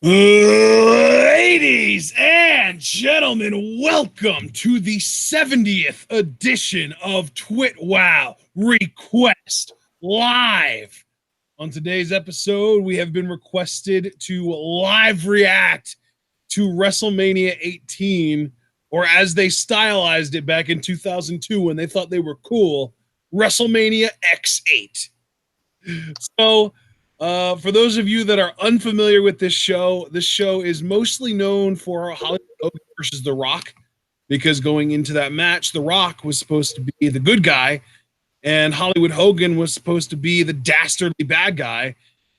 Ladies and gentlemen, welcome to the 70th edition of TWitWoW Request Live. On today's episode, we have been requested to live react to WrestleMania 18, or as they stylized it back in 2002 when they thought they were cool, WrestleMania X8. So, for those of you that are unfamiliar with this show is mostly known for Hollywood Hogan versus The Rock, because going into that match, The Rock was supposed to be the good guy, and Hollywood Hogan was supposed to be the dastardly bad guy,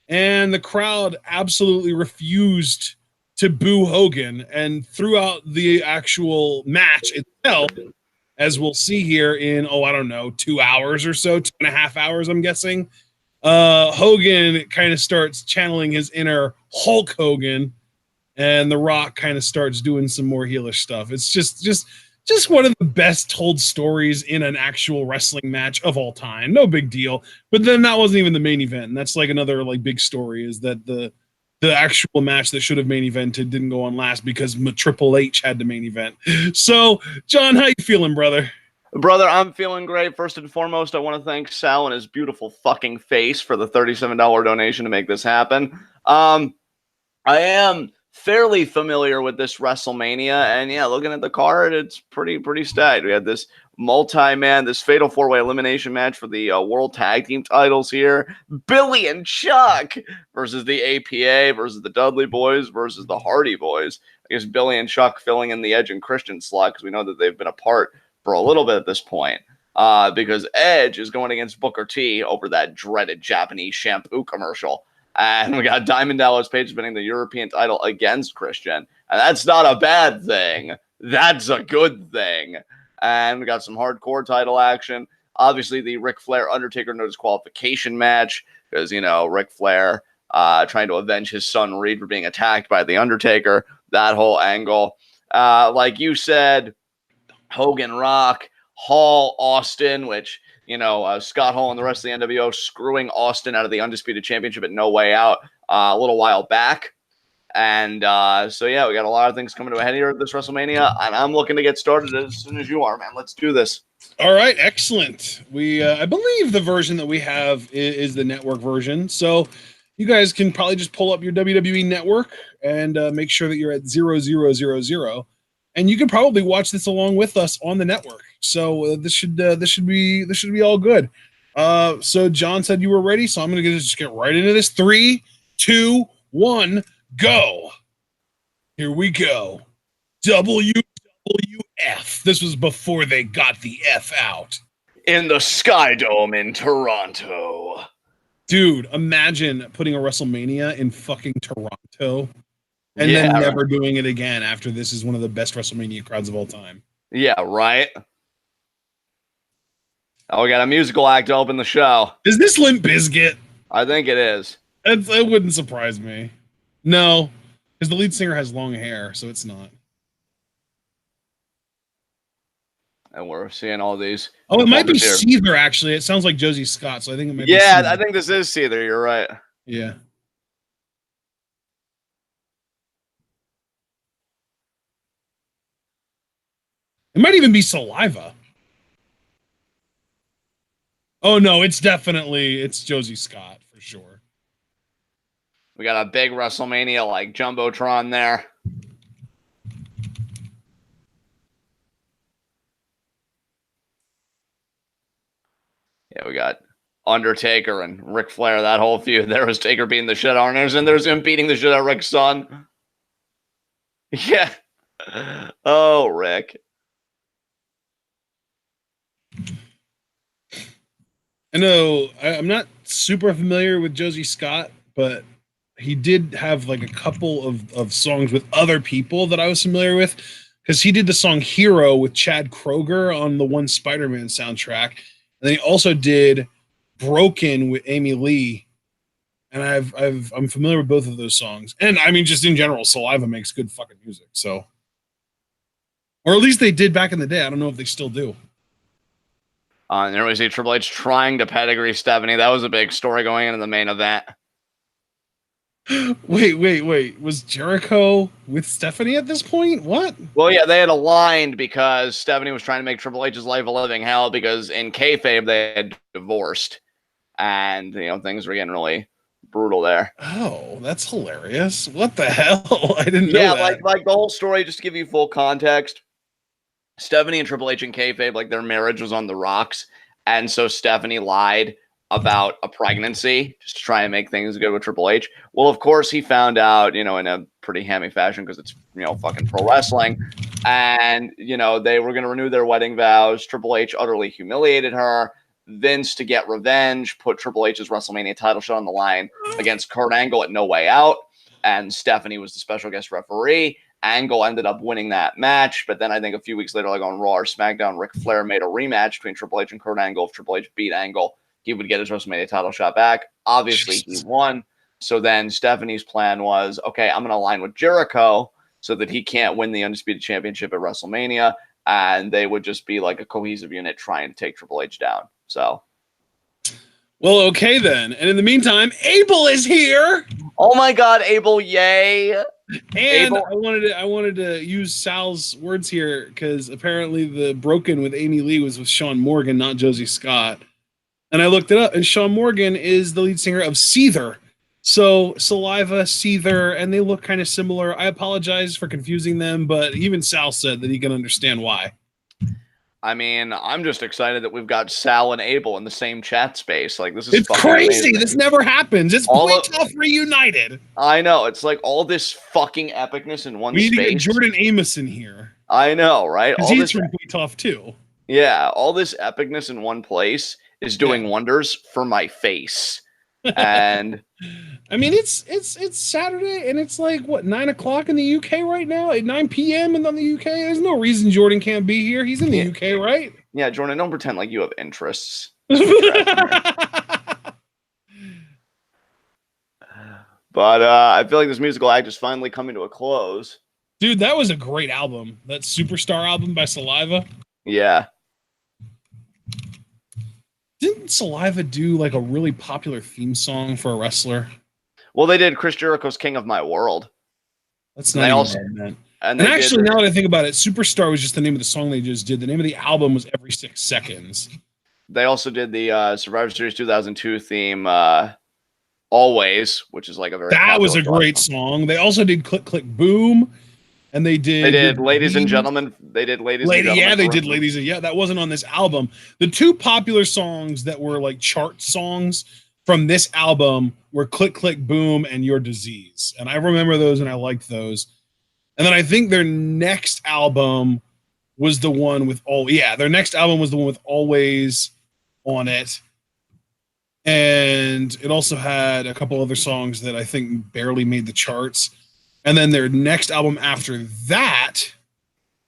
and the crowd absolutely refused to boo Hogan, and throughout the actual match itself, as we'll see here in, 2 hours or so, 2.5 hours, I'm guessing, Hogan kind of starts channeling his inner Hulk Hogan, and The Rock kind of starts doing some more heelish stuff. It's just one of the best told stories in an actual wrestling match of all time. No big deal. But then that wasn't even the main event. And that's like another like big story, is that the actual match that should have main evented didn't go on last because Triple H had the main event. So, John, how you feeling, brother? Brother, I'm feeling great. First and foremost, I want to thank Sal and his beautiful fucking face for the $37 donation to make this happen. I am fairly familiar with this WrestleMania, and yeah, looking at the card, it's pretty stacked. We had this this fatal four-way elimination match for the World Tag Team titles here. Billy and Chuck versus the APA versus the Dudley Boyz versus the Hardy Boyz. I guess Billy and Chuck filling in the Edge and Christian slot because we know that they've been apart for a little bit at this point, because Edge is going against Booker T over that dreaded Japanese shampoo commercial. And we got Diamond Dallas Page winning the European title against Christian. And that's not a bad thing. That's a good thing. And we got some hardcore title action. Obviously, the Ric Flair Undertaker no disqualification match, because, Ric Flair trying to avenge his son Reed for being attacked by the Undertaker. That whole angle. Like you said, Hogan, Rock, Hall, Austin, which, Scott Hall and the rest of the NWO screwing Austin out of the Undisputed Championship at No Way Out a little while back. And so, yeah, we got a lot of things coming to a head here at this WrestleMania, and I'm looking to get started as soon as you are, man. Let's do this. All right, excellent. We, I believe the version that we have is the network version. So you guys can probably just pull up your WWE network and make sure that you're at 0000. And you can probably watch this along with us on the network. So this should be all good. So John said you were ready, so I'm gonna just get right into this. 3, 2, 1, go. Here we go. WWF. This was before they got the F out. In the Sky Dome in Toronto. Dude, imagine putting a WrestleMania in fucking Toronto. And then never doing it again after this is one of the best WrestleMania crowds of all time. Yeah, right? Oh, we got a musical act to open the show. Is this Limp Bizkit? I think it is. It wouldn't surprise me. No, because the lead singer has long hair, so it's not. And we're seeing all these. Oh, it might be Seether, actually. It sounds like Josie Scott, so I think it might be Seether. I think this is Seether. You're right. Yeah. It might even be Saliva. Oh, no, it's Josie Scott, for sure. We got a big WrestleMania like Jumbotron there. Yeah, we got Undertaker and Ric Flair, that whole feud. There was Taker beating the shit out of Arn, and there's him beating the shit out of Rick's son. Yeah. Oh, Rick. I know I'm not super familiar with Josie Scott, but he did have like a couple of songs with other people that I was familiar with, because he did the song Hero with Chad Kroeger on the one Spider-Man soundtrack. And then he also did Broken with Amy Lee. And I'm familiar with both of those songs. And I mean, just in general, Saliva makes good fucking music. So, or at least they did back in the day. I don't know if they still do. And there we see Triple H trying to pedigree Stephanie. That was a big story going into the main event. Wait. Was Jericho with Stephanie at this point? What? Well, yeah, they had aligned because Stephanie was trying to make Triple H's life a living hell because in kayfabe they had divorced, and things were getting really brutal there. Oh, that's hilarious! What the hell? I didn't know Yeah, that. like the whole story. Just to give you full context, Stephanie and Triple H and kayfabe, like their marriage was on the rocks, and so Stephanie lied about a pregnancy just to try and make things good with Triple H. Well, of course, he found out, in a pretty hammy fashion because it's, fucking pro wrestling. And, they were going to renew their wedding vows. Triple H utterly humiliated her. Vince, to get revenge, put Triple H's WrestleMania title shot on the line against Kurt Angle at No Way Out. And Stephanie was the special guest referee. Angle ended up winning that match. But then I think a few weeks later, like on Raw or SmackDown, Ric Flair made a rematch between Triple H and Kurt Angle. If Triple H beat Angle, he would get his WrestleMania title shot back. Obviously, he won. So then Stephanie's plan was, okay, I'm going to align with Jericho so that he can't win the Undisputed Championship at WrestleMania. And they would just be like a cohesive unit trying to take Triple H down. So. Well, okay then. And in the meantime, Abel is here. Oh my God, Abel! Yay! And Abel. I wanted to use Sal's words here because apparently the Broken with Amy Lee was with Sean Morgan, not Josie Scott. And I looked it up, and Sean Morgan is the lead singer of Seether. So Saliva, Seether, and they look kind of similar. I apologize for confusing them, but even Sal said that he can understand why. I mean, I'm just excited that we've got Sal and Abel in the same chat space. Like, this is crazy. Amazing. This never happens. It's Point Tough reunited. I know. It's like all this fucking epicness in one space. We need to get Jordan Amos in here. I know, right? Because he's from Point Tough too. Yeah, all this epicness in one place is doing wonders for my face. And I mean, it's Saturday, and it's like what 9 o'clock in the UK right now at 9 p.m. in the UK. There's no reason Jordan can't be here. He's in the UK, right? Yeah, Jordan, don't pretend like you have interests. But I feel like this musical act is finally coming to a close. Dude, that was a great album. That Superstar album by Saliva. Yeah. Didn't Saliva do like a really popular theme song for a wrestler? Well, they did Chris Jericho's King of My World. That's not even and actually, now that I think about it, Superstar was just the name of the song they just did. The name of the album was Every 6 Seconds. They also did the Survivor Series 2002 theme, Always, which is like a very that was a great song. They also did Click Click Boom, and they did Ladies and Gentlemen. They did Ladies and Gentlemen. Yeah, they did Ladies and that wasn't on this album. The two popular songs that were like chart songs from this album were Click Click Boom and Your Disease, and I remember those and I liked those. And then I think their next album was the one with their next album was the one with Always on it. And it also had a couple other songs that I think barely made the charts. And then their next album after that,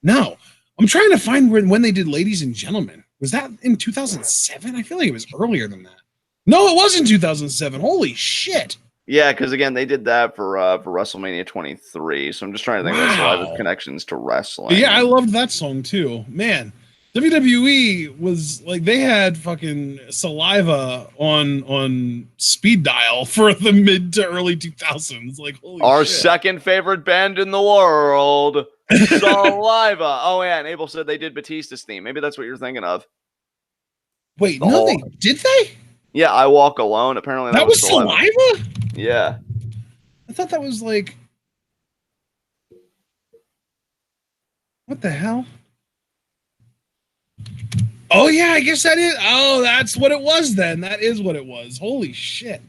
no, I'm trying to find when they did Ladies and Gentlemen. Was that in 2007? I feel like it was earlier than that. No, it was in 2007. Holy shit. Yeah, because again, they did that for WrestleMania 23. So I'm just trying to think of Saliva's connections to wrestling. Yeah, I loved that song too. Man, WWE was like they had fucking Saliva on speed dial for the mid to early 2000s. Like holy shit. Second favorite band in the world, Saliva. Oh yeah, and Abel said they did Batista's theme. Maybe that's what you're thinking of. Wait, did they? Yeah, I Walk Alone. Apparently that was Saliva? Yeah. I thought that was like what the hell? Oh yeah, I guess that is. Oh, that's what it was then. That is what it was. Holy shit.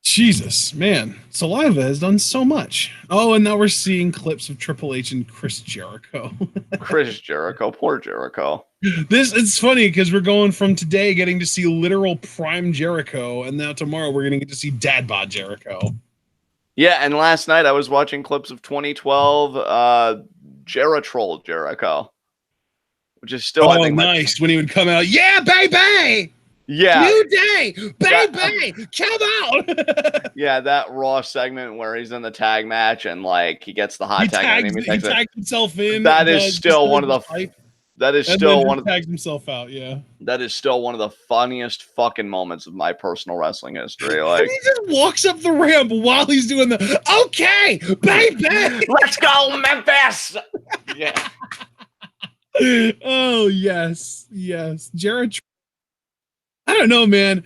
Jesus, man. Saliva has done so much. Oh, and now we're seeing clips of Triple H and Chris Jericho. Chris Jericho, poor Jericho. It's funny because we're going from today getting to see literal prime Jericho, and now tomorrow we're going to get to see dad bod Jericho. Yeah, and last night I was watching clips of 2012 Jericho Jericho, which is still I think nice when he would come out. Yeah, baby. Yeah. New day, baby, come out. Yeah, that Raw segment where he's in the tag match and like he gets the hot tag. He tags himself in. That is still one of the That is and still then one of tags himself out. Yeah, that is still one of the funniest fucking moments of my personal wrestling history. and Like, he just walks up the ramp while he's doing the okay, baby. let's go, Memphis. Yeah. Oh yes, Jared. I don't know, man.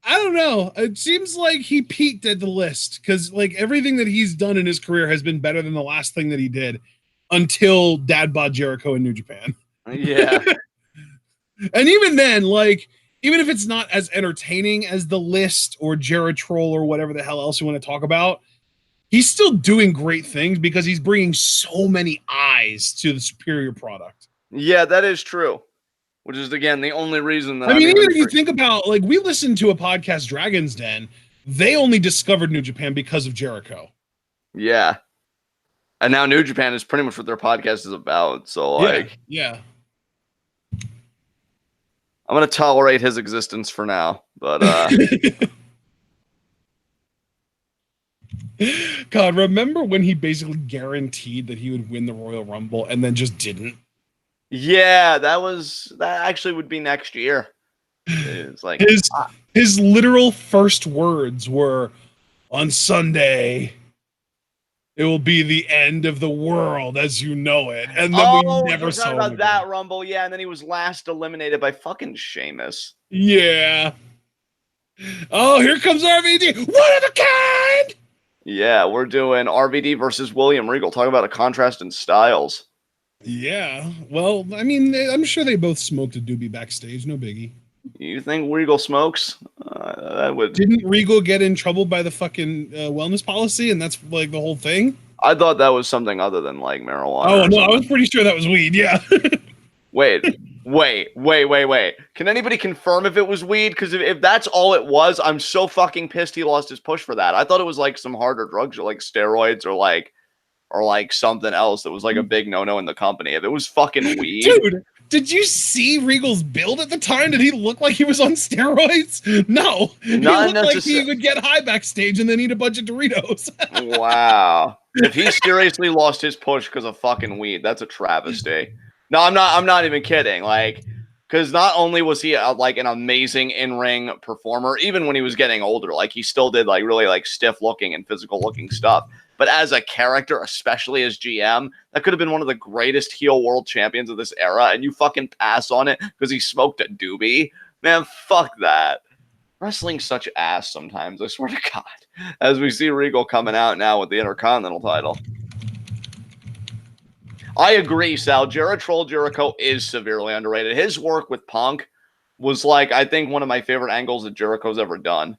I don't know. It seems like he peaked at the list because like everything that he's done in his career has been better than the last thing that he did until Dad bod Jericho in New Japan. Yeah. And even then, like, even if it's not as entertaining as the list or Jared Troll or whatever the hell else you want to talk about, he's still doing great things because he's bringing so many eyes to the superior product. Yeah, that is true. Which is, again, the only reason that I mean, even if you think about, like, we listened to a podcast, Dragon's Den, they only discovered New Japan because of Jericho. Yeah. And now New Japan is pretty much what their podcast is about. So, like, yeah. I'm going to tolerate his existence for now. But, God, remember when he basically guaranteed that he would win the Royal Rumble and then just didn't? yeah, that actually would be next year. It's like his literal first words were, on Sunday, it will be the end of the world as you know it. And then we never saw him about that Rumble, yeah, and then he was last eliminated by fucking Sheamus. Yeah. Oh, here comes RVD. One of a kind! Yeah, we're doing RVD versus William Regal. Talk about a contrast in styles. Yeah. Well, I mean, I'm sure they both smoked a doobie backstage. No biggie. You think Regal smokes? That would. Didn't Regal get in trouble by the fucking wellness policy, and that's like the whole thing? I thought that was something other than like marijuana. Oh no, I was pretty sure that was weed. Yeah. Wait. Can anybody confirm if it was weed? Because if that's all it was, I'm so fucking pissed he lost his push for that. I thought it was like some harder drugs or like steroids or like something else that was like a big no-no in the company. If it was fucking weed. Dude, did you see Regal's build at the time? Did he look like he was on steroids? No. He looked like he would get high backstage and then eat a bunch of Doritos. Wow. If he seriously lost his push because of fucking weed, that's a travesty. No, I'm not even kidding. Like, because not only was he like an amazing in-ring performer, even when he was getting older, like he still did like really like stiff looking and physical looking stuff. But as a character, especially as GM, that could have been one of the greatest heel world champions of this era. And you fucking pass on it because he smoked a doobie. Man, fuck that. Wrestling's such ass sometimes, I swear to God. As we see Regal coming out now with the Intercontinental title. I agree, Sal. Jericho is severely underrated. His work with Punk was like, I think, one of my favorite angles that Jericho's ever done.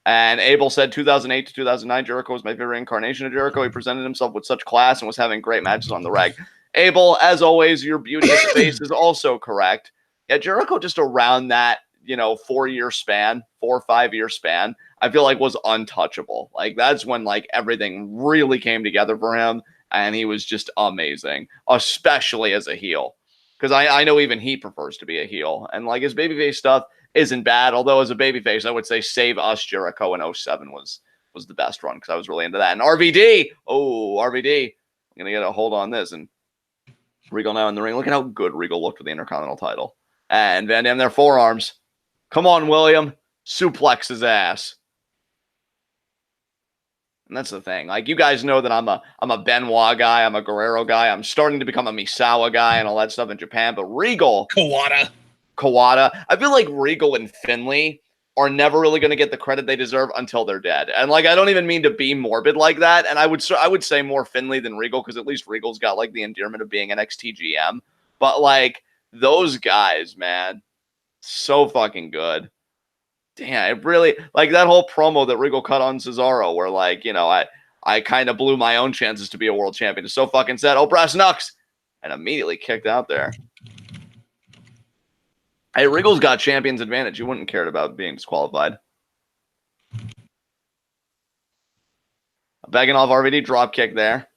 And Abel said 2008 to 2009, Jericho was my favorite incarnation of Jericho. He presented himself with such class and was having great matches on the reg. Abel, as always, your beauteous face is also correct. Yeah, Jericho just around that, 4-year span, 4 or 5 year span, I feel like was untouchable. Like that's when like everything really came together for him. And he was just amazing, especially as a heel. Because I know even he prefers to be a heel. And like his babyface stuff isn't bad. Although as a babyface, I would say Save Us Jericho in 07 was the best run because I was really into that. And RVD, I'm going to get a hold on this. And Regal now in the ring. Look at how good Regal looked with the Intercontinental title. And Van Dam, their forearms. Come on, William. Suplex his ass. And that's the thing. Like, you guys know that I'm a Benoit guy. I'm a Guerrero guy. I'm starting to become a Misawa guy and all that stuff in Japan. But Regal. Kawada. I feel like Regal and Finlay are never really going to get the credit they deserve until they're dead. And, like, I don't even mean to be morbid like that. And I would say more Finlay than Regal because at least Regal's got, like, the endearment of being an XTGM. But, like, those guys, man, so fucking good. Damn, it really, like that whole promo that Regal cut on Cesaro where, like, I kind of blew my own chances to be a world champion. It's so fucking sad. Oh, brass knucks. And immediately kicked out there. Hey, Regal's got champion's advantage. You wouldn't care about being disqualified. Begging off RVD, drop kick there.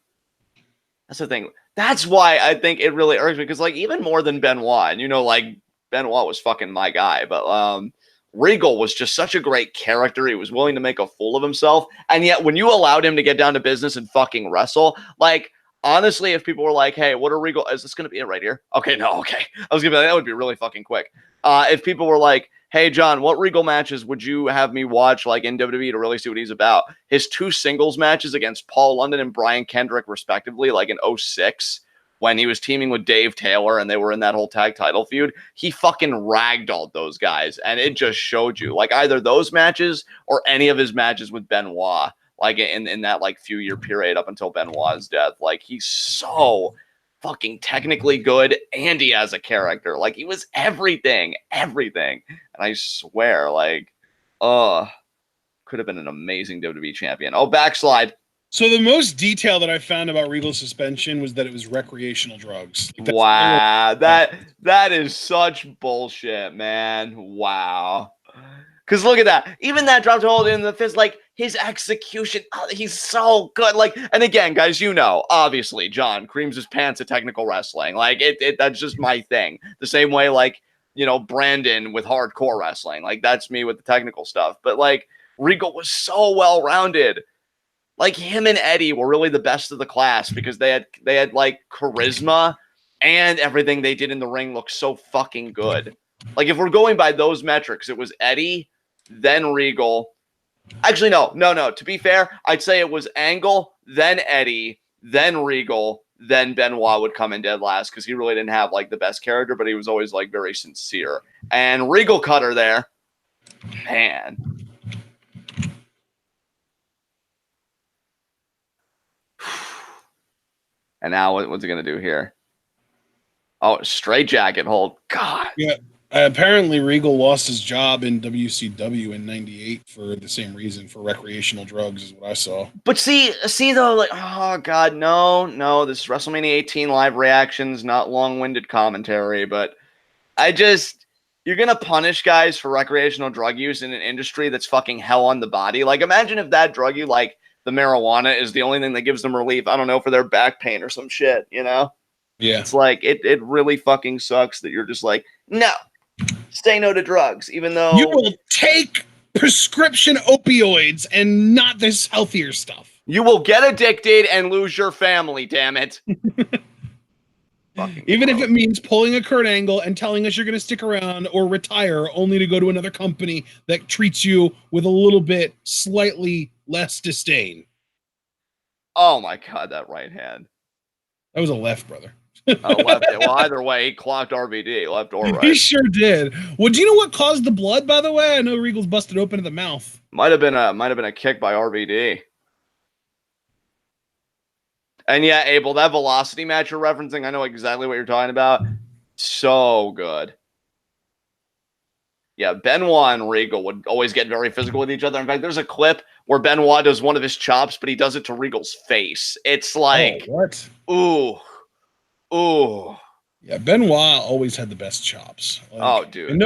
That's the thing. That's why I think it really irks me because, like, even more than Benoit, and like, Benoit was fucking my guy, but Regal was just such a great character. He was willing to make a fool of himself. And yet when you allowed him to get down to business and fucking wrestle, like, honestly, if people were like, hey, what are Regal? Is this going to be it right here? Okay, no, okay. I was going to be like, that would be really fucking quick. If people were like, hey, John, what Regal matches would you have me watch like in WWE to really see what he's about? His 2 singles matches against Paul London and Brian Kendrick, respectively, like in 06, when he was teaming with Dave Taylor and they were in that whole tag title feud, he fucking ragdolled those guys. And it just showed you, like, either those matches or any of his matches with Benoit, like in that like few year period up until Benoit's death. Like, he's so fucking technically good, and he has a character. Like, he was everything. And I swear, like, could have been an amazing WWE champion. Oh, backslide. So the most detail that I found about Regal's suspension was that it was recreational drugs. Like, wow, that is such bullshit, man. Wow. Because look at that. Even that drop to hold in the fist, like, his execution, he's so good. Like, and again, guys, you know, obviously, John creams his pants at technical wrestling. Like, that's just my thing. The same way, like, you know, Brandon with hardcore wrestling. Like, that's me with the technical stuff. But, like, Regal was so well-rounded. Like, him and Eddie were really the best of the class because they had like charisma, and everything they did in the ring looked so fucking good. Like, if we're going by those metrics, it was Eddie, then Regal. Actually, no. To be fair, I'd say it was Angle, then Eddie, then Regal, then Benoit would come in dead last because he really didn't have like the best character, but he was always like very sincere. And Regal cutter there, man. And now what's he going to do here? Oh, straight jacket hold. God. Yeah. Apparently, Regal lost his job in WCW in '98 for the same reason, for recreational drugs, is what I saw. But see though, like, oh God, no, this is WrestleMania 18 live reactions, not long-winded commentary. But you're gonna punish guys for recreational drug use in an industry that's fucking hell on the body. Like, imagine if that drug you like, the marijuana, is the only thing that gives them relief. I don't know, for their back pain or some shit, you know? Yeah. It's like, it really fucking sucks that you're just like, no, say no to drugs, even though you will take prescription opioids and not this healthier stuff. You will get addicted and lose your family, damn it. Even if it means pulling a Kurt Angle and telling us you're going to stick around or retire only to go to another company that treats you with a little bit slightly less disdain. Oh my God, that right hand. That was a left, brother. Left. Well, either way, he clocked RVD, left or right. He sure did. Well, do you know what caused the blood, by the way? I know Regal's busted open in the mouth. Might have been a kick by RVD. And yeah, Abel, that velocity match you're referencing, I know exactly what you're talking about. So good. Yeah, Benoit and Regal would always get very physical with each other. In fact, there's a clip where Benoit does one of his chops, but he does it to Regal's face. It's like, what? Ooh. Yeah, Benoit always had the best chops. Like, oh, dude.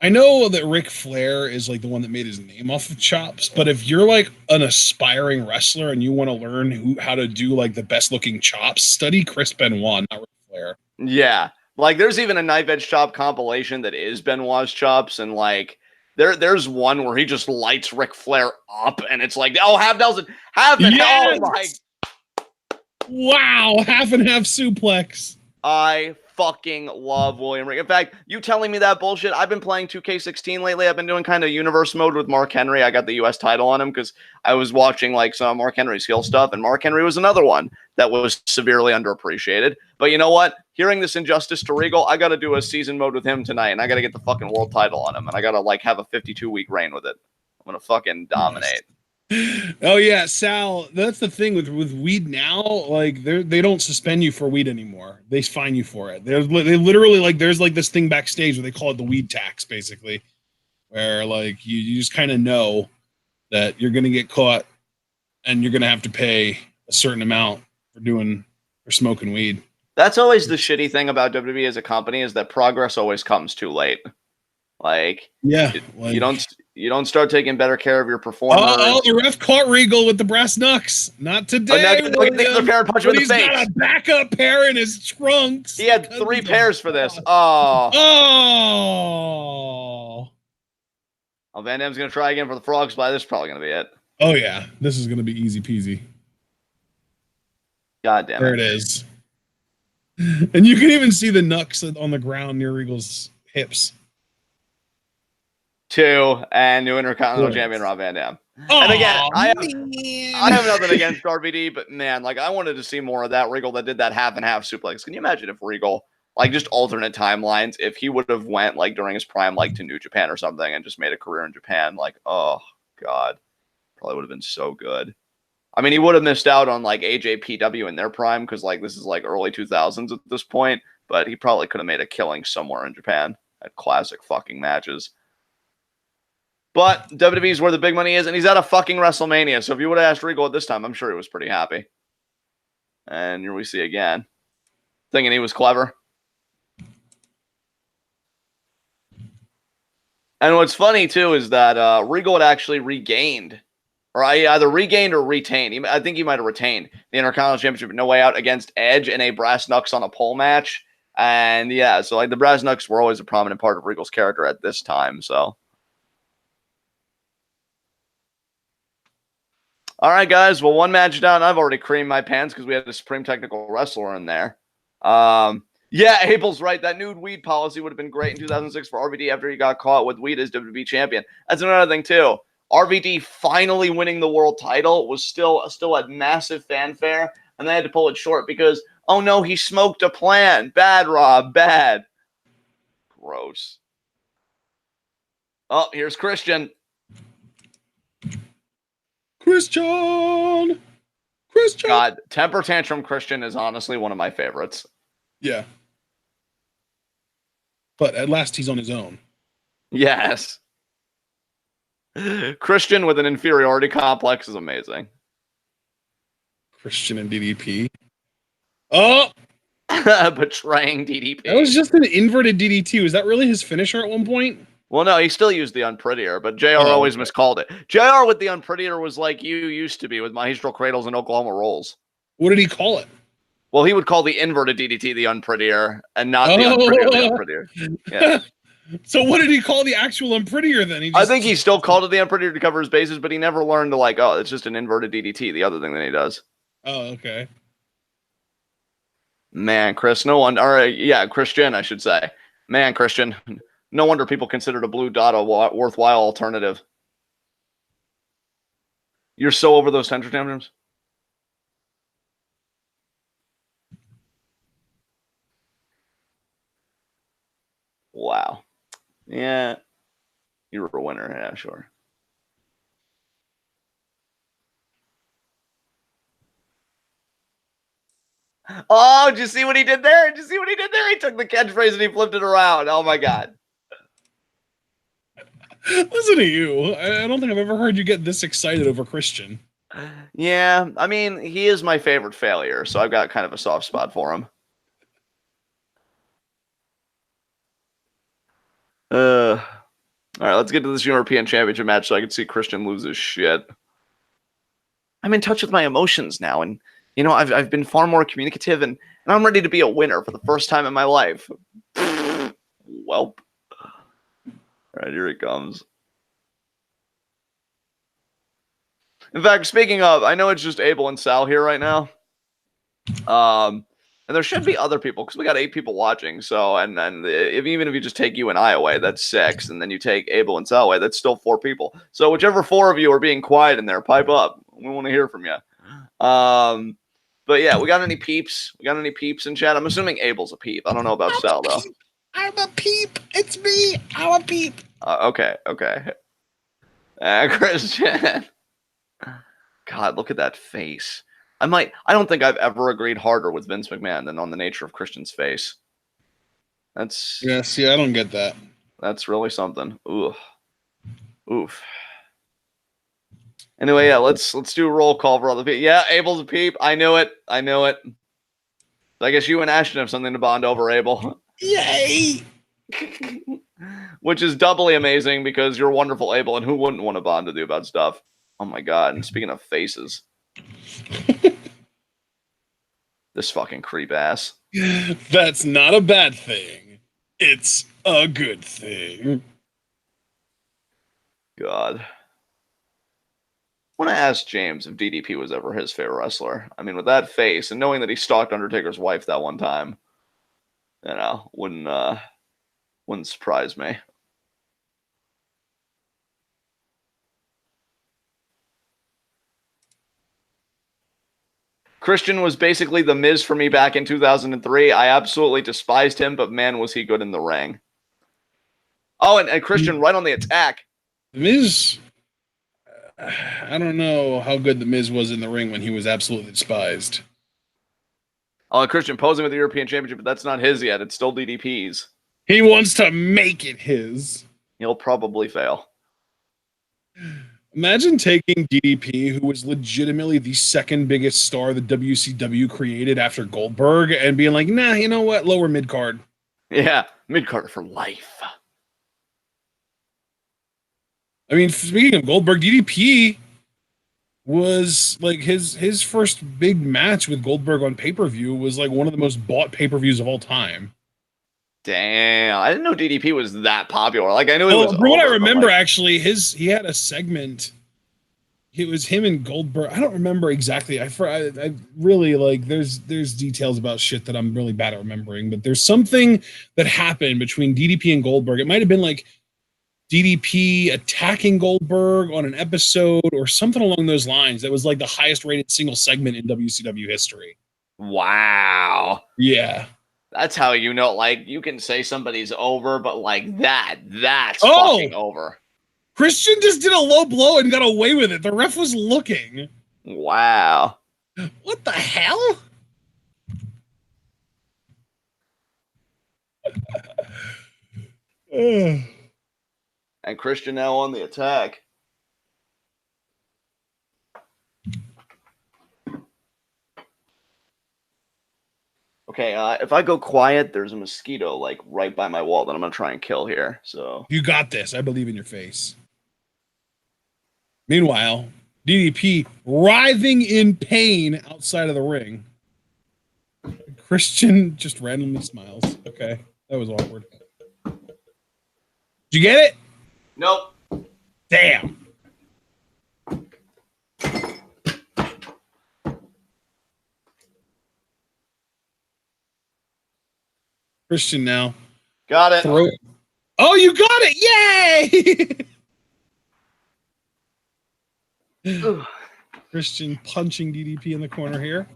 I know that Ric Flair is like the one that made his name off of chops, but if you're like an aspiring wrestler and you want to learn how to do like the best looking chops, study Chris Benoit, not Ric Flair. Yeah. Like, there's even a knife edge chop compilation that is Benoit's chops, and like there's one where he just lights Ric Flair up, and it's like, oh, half Nelson, half and yes! Oh my, wow, half and half suplex. I fucking love William Regal. In fact, you telling me that bullshit, I've been playing 2K16 lately. I've been doing kind of universe mode with Mark Henry. I got the US title on him because I was watching like some Mark Henry skill stuff, and Mark Henry was another one that was severely underappreciated. But you know what? Hearing this injustice to Regal, I got to do a season mode with him tonight, and I got to get the fucking world title on him, and I got to like have a 52-week reign with it. I'm going to fucking dominate. Oh yeah, Sal, that's the thing with weed now. Like, they don't suspend you for weed anymore. They fine you for it. They literally, like, there's like this thing backstage where they call it the weed tax, basically, where like you just kind of know that you're gonna get caught and you're gonna have to pay a certain amount for smoking weed. That's always the shitty thing about WWE as a company, is that progress always comes too late. Like, yeah, you don't start taking better care of your performers. Oh, the ref caught Regal with the brass knucks. Not today. Look at the other pair and punch him in the face. He's got a backup pair in his trunks. He had 3 pairs for this. Oh. Van Dam's going to try again for the frog splash. This is probably going to be it. Oh, yeah. This is going to be easy peasy. God damn There it is. And you can even see the knucks on the ground near Regal's hips. 2 and new Intercontinental Champion Rob Van Dam. And again, I have nothing against RVD, but man, like I wanted to see more of that Regal that did that half and half suplex. Can you imagine if Regal, like just alternate timelines, if he would have went like during his prime, like to New Japan or something and just made a career in Japan? Like, oh God, probably would have been so good. I mean, he would have missed out on like AJPW in their prime because like this is like early 2000s at this point, but he probably could have made a killing somewhere in Japan at classic fucking matches. But WWE's where the big money is, and he's at a fucking WrestleMania. So if you would have asked Regal at this time, I'm sure he was pretty happy. And here we see again. Thinking he was clever. And what's funny, too, is that Regal had actually regained, or either regained or retained. I think he might have retained the Intercontinental Championship No Way Out against Edge in a brass knucks on a pole match. And yeah, so like the brass knucks were always a prominent part of Regal's character at this time, so. All right, guys. Well, one match down. I've already creamed my pants because we had the Supreme Technical Wrestler in there. Yeah, Abel's right. That nude weed policy would have been great in 2006 for RVD after he got caught with weed as WWE champion. That's another thing, too. RVD finally winning the world title was still a massive fanfare, and they had to pull it short because, oh, no, he smoked a plant. Bad, Rob. Bad. Gross. Oh, here's Christian. Christian! God, Temper Tantrum Christian is honestly one of my favorites. Yeah. But at last he's on his own. Yes. Christian with an inferiority complex is amazing. Christian and DDP. Oh! Betraying DDP. That was just an inverted DDT. Was that really his finisher at one point? Well, no, he still used the Unprettier, but JR always miscalled it. JR with the Unprettier was like you used to be with Maestro Cradles and Oklahoma Rolls. What did he call it? Well, he would call the inverted DDT the Unprettier and not the Unprettier the Unprettier. Yeah. So what did he call the actual Unprettier then? I think he still called it the Unprettier to cover his bases, but he never learned to like, oh, it's just an inverted DDT, the other thing that he does. Oh, okay. Man, Chris, no one, or yeah, Christian, I should say. Man, Christian. No wonder people considered a blue dot a worthwhile alternative. You're so over those temper tantrums. Wow. Yeah. You were a winner. Yeah, sure. Oh, did you see what he did there? Did you see what he did there? He took the catchphrase and he flipped it around. Oh, my God. Listen to you. I don't think I've ever heard you get this excited over Christian. Yeah, I mean, he is my favorite failure, so I've got kind of a soft spot for him. All right, let's get to this European Championship match so I can see Christian lose his shit. I'm in touch with my emotions now, and, you know, I've been far more communicative, and I'm ready to be a winner for the first time in my life. Welp. All right, here it comes. In fact, speaking of, I know it's just Abel and Sal here right now. And there should be other people because we got 8 people watching. So, and then even if you just take you and I away, that's 6. And then you take Abel and Sal away, that's still 4 people. So whichever 4 of you are being quiet in there, pipe up. We want to hear from you. But yeah, we got any peeps? We got any peeps in chat? I'm assuming Abel's a peep. I don't know about Sal though. I'm a peep. It's me. I'm a peep. Okay. Christian. God, look at that face. I don't think I've ever agreed harder with Vince McMahon than on the nature of Christian's face. That's yeah. See, I don't get that. That's really something. Oof. Anyway, yeah, let's do a roll call for all the people. Yeah, Abel's a peep. I knew it. I guess you and Ashton have something to bond over, Abel. Yay! Which is doubly amazing because you're wonderful, Abel, and who wouldn't want to bond with you about stuff? Oh my God! And speaking of faces. This fucking creep ass. That's not a bad thing. It's a good thing. God. When want to ask James if DDP was ever his favorite wrestler. I mean, with that face and knowing that he stalked Undertaker's wife that one time, you know, wouldn't surprise me. Christian was basically the Miz for me back in 2003. I absolutely despised him, but man, was he good in the ring. Oh, and Christian right on the attack. The Miz, I don't know how good the Miz was in the ring when he was absolutely despised. Oh, and Christian posing with the European Championship, but that's not his yet. It's still DDP's. He wants to make it his. He'll probably fail. Imagine taking DDP, who was legitimately the second biggest star the WCW created after Goldberg, and being like, nah, you know what? Lower mid-card. Yeah, mid-card for life. I mean, speaking of Goldberg, DDP was like his first big match with Goldberg on pay-per-view was like one of the most bought pay-per-views of all time. Damn, I didn't know DDP was that popular. Like, I knew he was. From what I remember, actually, he had a segment. It was him and Goldberg. I don't remember exactly. I really like. There's details about shit that I'm really bad at remembering. But there's something that happened between DDP and Goldberg. It might have been like DDP attacking Goldberg on an episode or something along those lines. That was like the highest rated single segment in WCW history. Wow. Yeah. That's how you know, like, you can say somebody's over, but like that's fucking over. Christian just did a low blow and got away with it. The ref was looking. Wow. What the hell? And Christian now on the attack. Okay, if I go quiet, there's a mosquito like right by my wall that I'm gonna try and kill here. So you got this. I believe in your face. Meanwhile, DDP writhing in pain outside of the ring. Christian just randomly smiles. Okay, that was awkward. Did you get it? Nope. Damn. Christian now. Got it. Oh, you got it! Yay! Christian punching DDP in the corner here.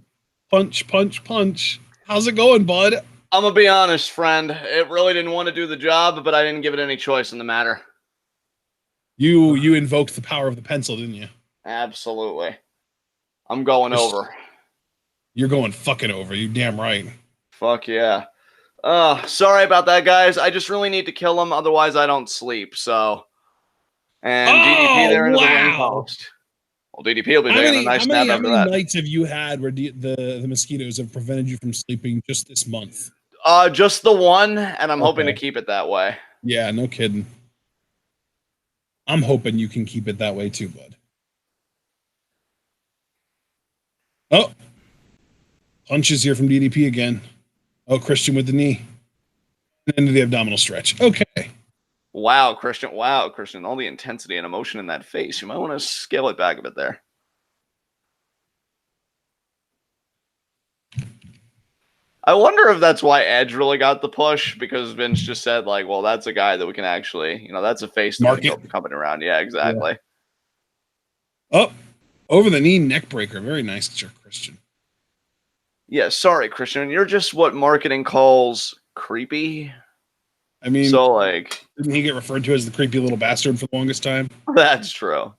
Punch, punch, punch. How's it going, bud? I'm gonna be honest, friend. It really didn't want to do the job, but I didn't give it any choice in the matter. You invoked the power of the pencil, didn't you? Absolutely. I'm going over. You're going fucking over. You damn right. Fuck yeah. Sorry about that, guys. I just really need to kill him, otherwise I don't sleep. So, and DDP there into the ring post. Well, DDP will be taking a nice nap after that. How many nights have you had where the mosquitoes have prevented you from sleeping just this month? Just the one, and I'm hoping to keep it that way. Yeah, no kidding. I'm hoping you can keep it that way too, bud. Oh, punches here from DDP again. Oh, Christian with the knee. Into the abdominal stretch. Okay. Wow, Christian. Wow, Christian. All the intensity and emotion in that face. You might want to scale it back a bit there. I wonder if that's why Edge really got the push, because Vince just said, like, well, that's a guy that we can actually, that's a face that we can build the company around. Yeah, exactly. Yeah. Oh, over the knee neck breaker. Very nice, Christian. Yeah, sorry, Christian. You're just what marketing calls creepy. I mean, so like, didn't he get referred to as the creepy little bastard for the longest time? That's true.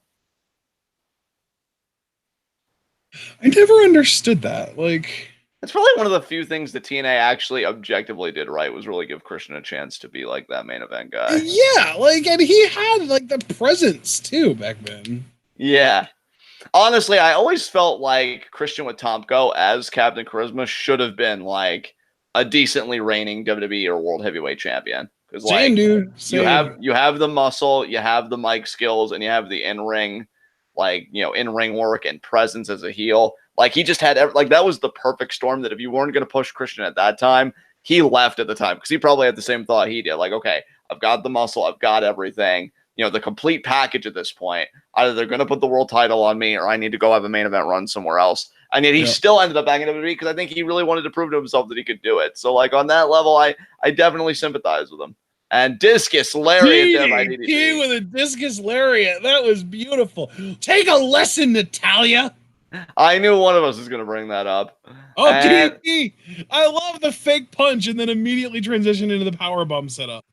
I never understood that. Like, it's probably one of the few things that TNA actually objectively did right, was really give Christian a chance to be like that main event guy. Yeah, like, and he had like the presence too back then. Yeah. Honestly, I always felt like Christian with Tomko as Captain Charisma should have been like a decently reigning WWE or World Heavyweight Champion. Because like, dude. You have the muscle, you have the mic skills, and you have the in-ring, like, in-ring work and presence as a heel. Like, he just had that was the perfect storm that if you weren't going to push Christian at that time, he left at the time because he probably had the same thought he did. Like, okay, I've got the muscle, I've got everything. the complete package at this point. Either they're going to put the world title on me, or I need to go have a main event run somewhere else. And yet he still ended up back in WWE because I think he really wanted to prove to himself that he could do it. So, like, on that level, I definitely sympathize with him. And discus lariat there by DDP. with a discus lariat. That was beautiful. Take a lesson, Natalia. I knew one of us was going to bring that up. Oh, DDP. I love the fake punch and then immediately transition into the powerbomb setup.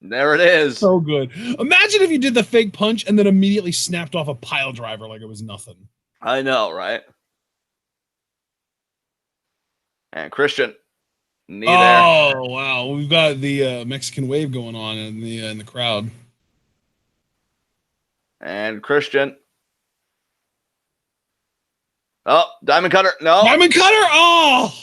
There it is. So good. Imagine if you did the fake punch and then immediately snapped off a pile driver like it was nothing. I know, right? And Christian. Knee there. Oh, wow. We've got the Mexican wave going on in the crowd. And Christian. Oh, Diamond Cutter. No. Diamond Cutter. Oh.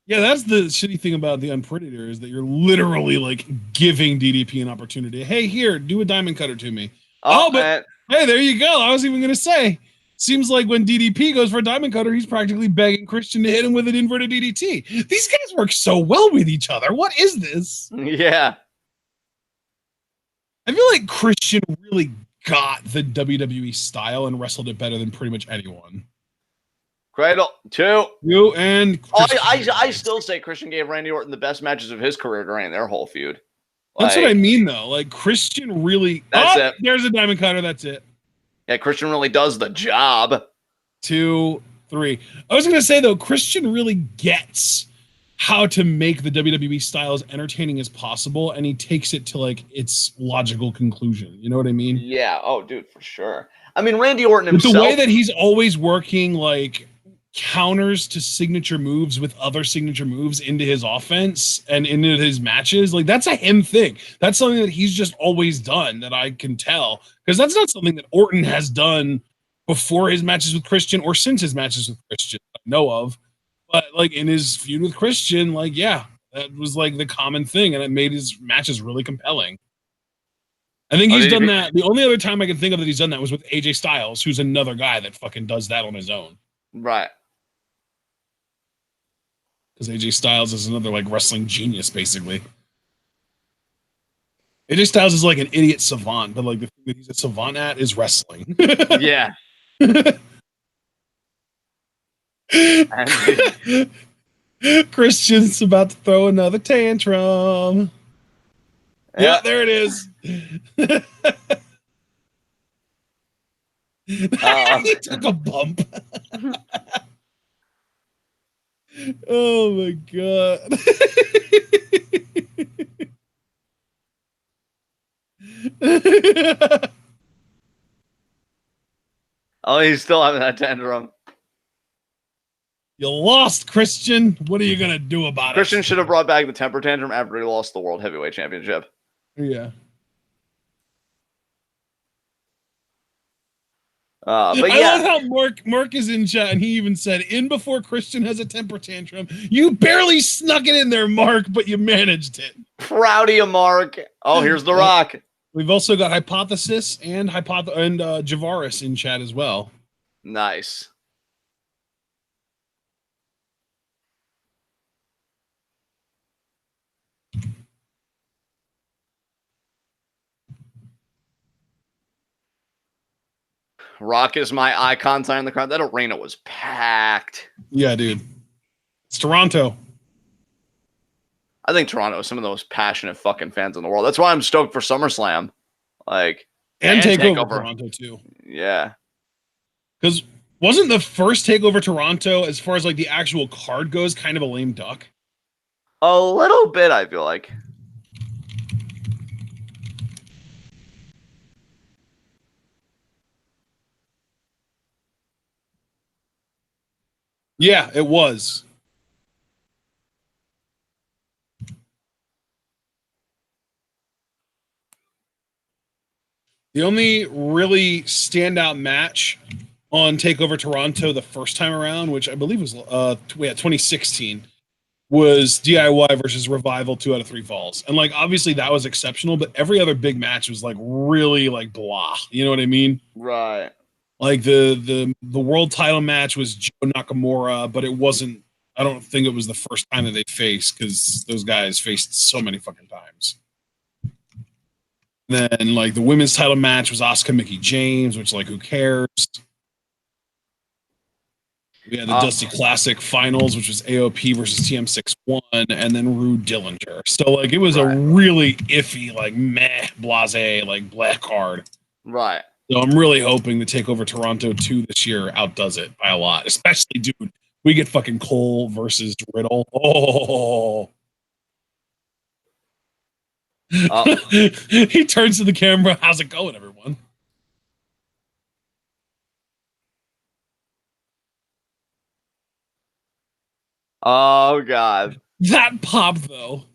Yeah, that's the shitty thing about the Unprettier is that you're literally like giving DDP an opportunity. Hey, here, do a Diamond Cutter to me. But hey, there you go. I was even going to say, seems like when DDP goes for a Diamond Cutter, he's practically begging Christian to hit him with an inverted DDT. These guys work so well with each other. What is this? Yeah. I feel like Christian really got the WWE style and wrestled it better than pretty much anyone. Cradle, 2. You and I still say Christian gave Randy Orton the best matches of his career during their whole feud. That's what I mean, though. Like, Christian really... That's it. There's a Diamond Cutter. That's it. Yeah, Christian really does the job. 2, 3. I was going to say, though, Christian really gets how to make the WWE style as entertaining as possible, and he takes it to, like, its logical conclusion. You know what I mean? Yeah. Oh, dude, for sure. I mean, Randy Orton himself... With the way that he's always working, like... counters to signature moves with other signature moves into his offense and into his matches. Like, that's a him thing. That's something that he's just always done that I can tell, because that's not something that Orton has done before his matches with Christian or since his matches with Christian I know of. But like in his feud with Christian, like, yeah, that was like the common thing, and it made his matches really compelling. I think he's done that. The only other time I can think of that he's done that was with AJ Styles, who's another guy that fucking does that on his own. Right. Because AJ Styles is another like wrestling genius, basically. AJ Styles is like an idiot savant, but like the thing that he's a savant at is wrestling. Yeah. Christian's about to throw another tantrum. Yeah, there it is. He took a bump. Oh my god. Oh, he's still having that tantrum. You lost, Christian. What are you gonna do about Christian should have brought back the temper tantrum after he lost the World Heavyweight Championship. Yeah. But yeah. I love how Mark is in chat, and he even said, in before Christian has a temper tantrum. You barely snuck it in there, Mark, but you managed it. Proud of you, Mark. Oh, here's The Rock. We've also got Hypothesis and Javaris in chat as well. Nice. Rock is my icon sign in the crowd. That arena was packed. Yeah, dude. It's Toronto. I think Toronto is some of the most passionate fucking fans in the world. That's why I'm stoked for SummerSlam. Like, and TakeOver Toronto, too. Yeah. Because wasn't the first TakeOver Toronto, as far as like the actual card goes, kind of a lame duck? A little bit, I feel like. Yeah, it was. The only really standout match on TakeOver Toronto the first time around, which I believe was 2016, was DIY versus Revival 2 out of 3 falls. And like obviously that was exceptional, but every other big match was like really like blah. You know what I mean? Right. Like the world title match was Joe Nakamura, but it wasn't. I don't think it was the first time that they faced, because those guys faced so many fucking times. then like the women's title match was Asuka Mickey James, which like who cares? We had the Dusty Classic finals, which was AOP versus TM61, and then Rude Dillinger. So like it was a really iffy, like meh, blase, like black card. Right. So I'm really hoping the Takeover Toronto 2 this year outdoes it by a lot. Especially, dude, we get fucking Cole versus Riddle. Oh. He turns to the camera. How's it going, everyone? Oh, God. That pop, though.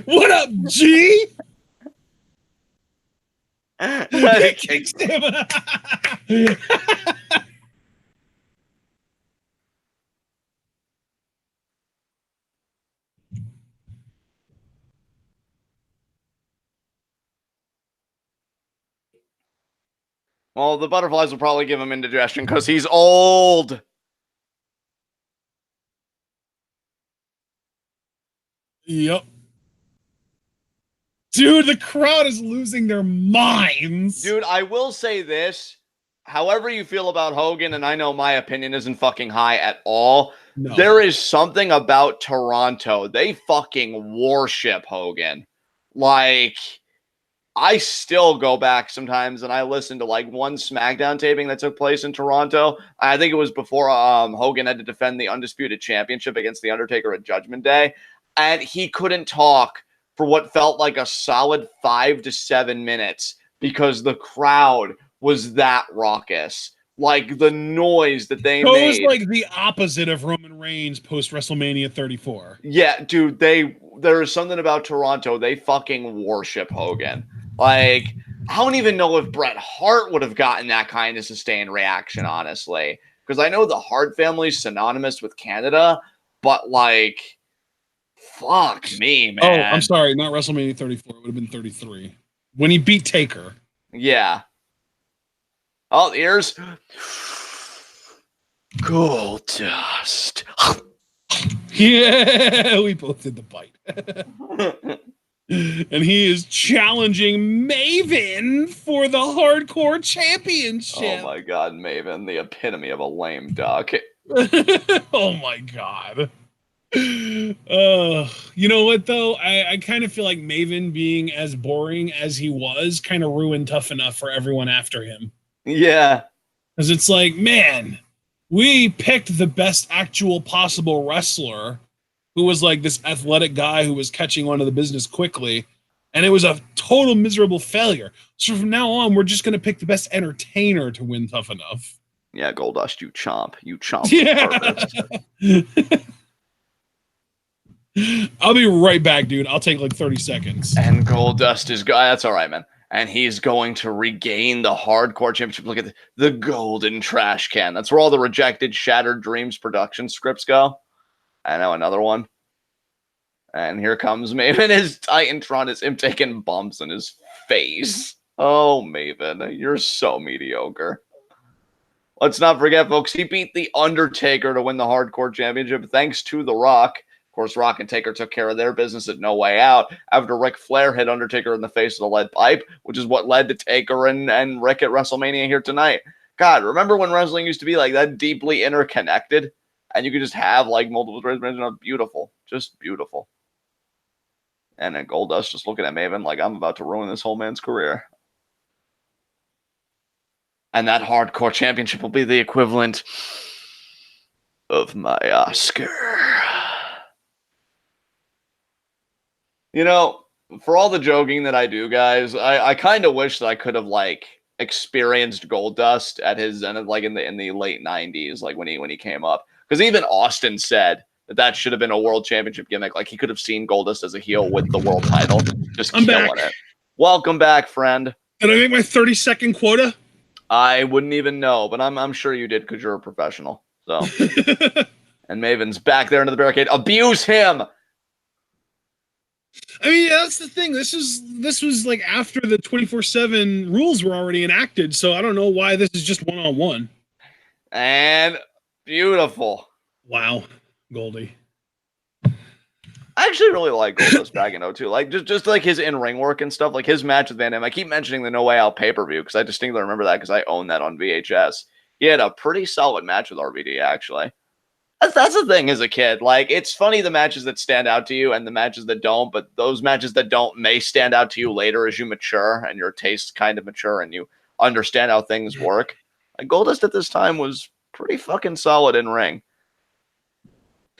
What up, G? He kicks him. Well, the butterflies will probably give him indigestion because he's old. Yep. Dude, the crowd is losing their minds. Dude, I will say this. However you feel about Hogan, and I know my opinion isn't fucking high at all, No. There is something about Toronto. They fucking worship Hogan. Like, I still go back sometimes and I listen to like one SmackDown taping that took place in Toronto. I think it was before Hogan had to defend the Undisputed Championship against The Undertaker at Judgment Day. And he couldn't talk for what felt like a solid 5 to 7 minutes because the crowd was that raucous. Like the noise that they made. It was like the opposite of Roman Reigns post WrestleMania 34. Yeah, dude, there is something about Toronto. They fucking worship Hogan. Like, I don't even know if Bret Hart would have gotten that kind of sustained reaction, honestly. Because I know the Hart family's synonymous with Canada, but like, fuck me, man. Oh, I'm sorry, not WrestleMania 34. It would have been 33. When he beat Taker. Yeah. Oh, ears. Goldust. Yeah, we both did the bite. And he is challenging Maven for the Hardcore Championship. Oh my god, Maven, the epitome of a lame duck. Oh my god. You know what though? I kind of feel like Maven being as boring as he was kind of ruined Tough Enough for everyone after him. Yeah. Because it's like, man, we picked the best actual possible wrestler who was like this athletic guy who was catching on to the business quickly, and it was a total miserable failure. So from now on, we're just going to pick the best entertainer to win Tough Enough. Yeah, Goldust, you chomp. You chomp. Yeah. I'll be right back, dude. I'll take like 30 seconds. And Goldust is... That's all right, man. And he's going to regain the Hardcore Championship. Look at the golden trash can. That's where all the rejected Shattered Dreams production scripts go. I know, another one. And here comes Maven. His Titantron is him taking bumps in his face. Oh, Maven, you're so mediocre. Let's not forget, folks, he beat The Undertaker to win the Hardcore Championship thanks to The Rock. Of course, Rock and Taker took care of their business at No Way Out after Ric Flair hit Undertaker in the face with a lead pipe, which is what led to Taker and Rick at WrestleMania here tonight. God, remember when wrestling used to be like that deeply interconnected? And you could just have like multiple trades. Beautiful. Just beautiful. And then Goldust just looking at Maven like, I'm about to ruin this whole man's career. And that Hardcore Championship will be the equivalent of my Oscar. You know, for all the joking that I do, guys, I kind of wish that I could have, like, experienced Goldust at his end, like in the late 90s, like when he came up. Because even Austin said that should have been a world championship gimmick. Like he could have seen Goldust as a heel with the world title, just I'm killing back. it. Welcome back, friend. Did I make my 30-second quota? I wouldn't even know, but I'm sure you did because you're a professional. So, and Maven's back there into the barricade. Abuse him. I mean, that's the thing. This was like after the 24/7 rules were already enacted, so I don't know why this is just one-on-one. And beautiful. Wow, Goldie. I actually really like Goldust back in 02. Like just like his in-ring work and stuff, like his match with Van Damme. I keep mentioning the No Way Out pay-per-view because I distinctly remember that because I own that on VHS. He had a pretty solid match with RVD, actually. That's the thing as a kid. Like, it's funny the matches that stand out to you and the matches that don't, but those matches that don't may stand out to you later as you mature and your tastes kind of mature and you understand how things work. Like, Goldust at this time was pretty fucking solid in ring.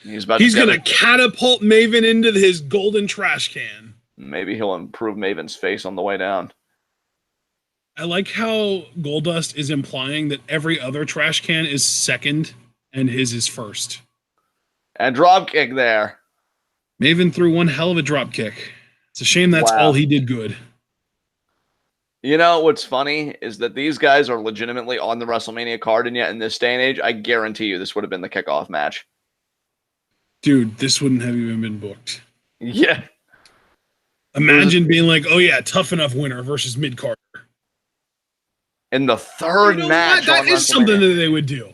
He's going to catapult Maven into his golden trash can. Maybe he'll improve Maven's face on the way down. I like how Goldust is implying that every other trash can is second and his is first. And drop kick there. Maven threw one hell of a drop kick. It's a shame that's all he did good. You know what's funny is that these guys are legitimately on the WrestleMania card, and yet in this day and age, I guarantee you this would have been the kickoff match. Dude, this wouldn't have even been booked. Yeah. Imagine being like, oh yeah, Tough Enough winner versus Mid-Carter. In the third match. That is something that they would do.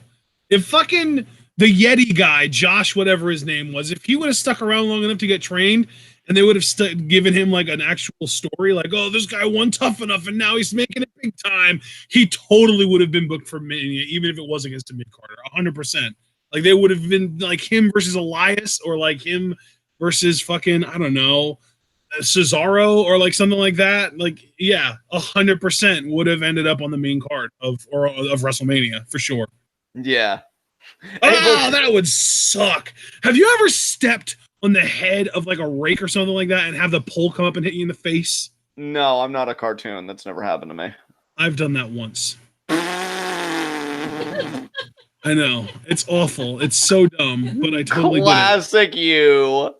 If fucking the Yeti guy, Josh, whatever his name was, if he would have stuck around long enough to get trained and they would have given him like an actual story, like, oh, this guy won Tough Enough and now he's making it big time, he totally would have been booked for Mania, even if it was against a Mid-Carter, 100%. Like, they would have been like him versus Elias or like him versus fucking, I don't know, Cesaro or like something like that. Like, yeah, 100% would have ended up on the main card of WrestleMania for sure. Yeah. Oh, that would suck. Have you ever stepped on the head of like a rake or something like that and have the pole come up and hit you in the face? No, I'm not a cartoon. That's never happened to me. I've done that once. I know. It's awful. It's so dumb, but I totally Classic did it. You.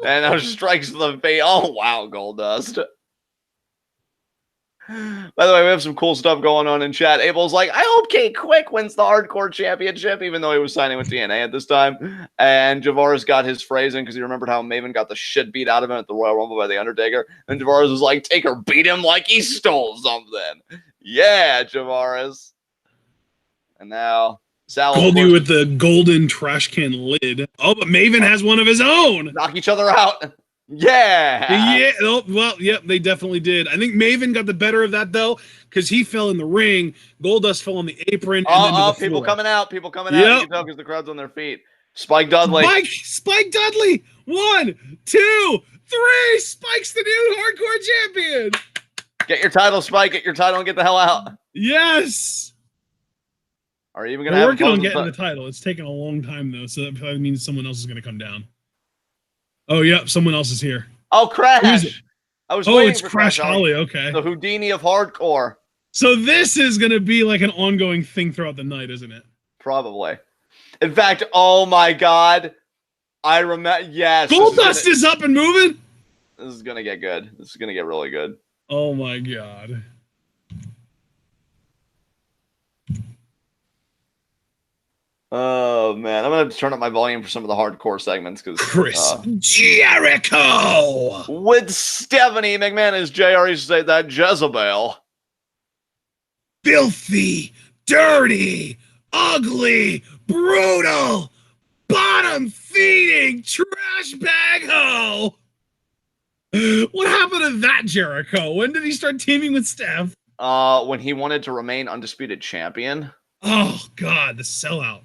And now strikes to the face. Oh, wow, Goldust. By the way, we have some cool stuff going on in chat. Abel's like, I hope Kate Quick wins the Hardcore Championship, even though he was signing with TNA at this time. And Javaris got his phrasing because he remembered how Maven got the shit beat out of him at the Royal Rumble by the Undertaker. And Javaris was like, Taker beat him like he stole something. Yeah, Javaris. And now Sal Goldie with the golden trash can lid. Oh, but Maven has one of his own. Knock each other out. Yeah. Yeah. Oh, well, yep, they definitely did. I think Maven got the better of that, though, because he fell in the ring. Goldust fell on the apron. And people coming out. People coming out. You can tell because the crowd's on their feet. Spike Dudley. Spike Dudley. 1, 2, 3. Spike's the new hardcore champion. Get your title, Spike. Get your title and get the hell out. Yes. Are you even going to have working on getting the title? It's taking a long time, though, so that probably means someone else is going to come down. Oh, yep, someone else is here. Oh, Crash! It's Crash Holly. Okay, the Houdini of hardcore. So this is going to be like an ongoing thing throughout the night, isn't it? Probably. In fact, oh my God, I remember. Yes, Goldust is up and moving. This is going to get good. This is going to get really good. Oh my God. Oh man, I'm gonna have to turn up my volume for some of the hardcore segments because Chris Jericho with Stephanie McMahon as JR used to say that Jezebel. Filthy, dirty, ugly, brutal, bottom feeding, trash bag hoe. What happened to that Jericho? When did he start teaming with Steph? When he wanted to remain undisputed champion. Oh God, the sellout.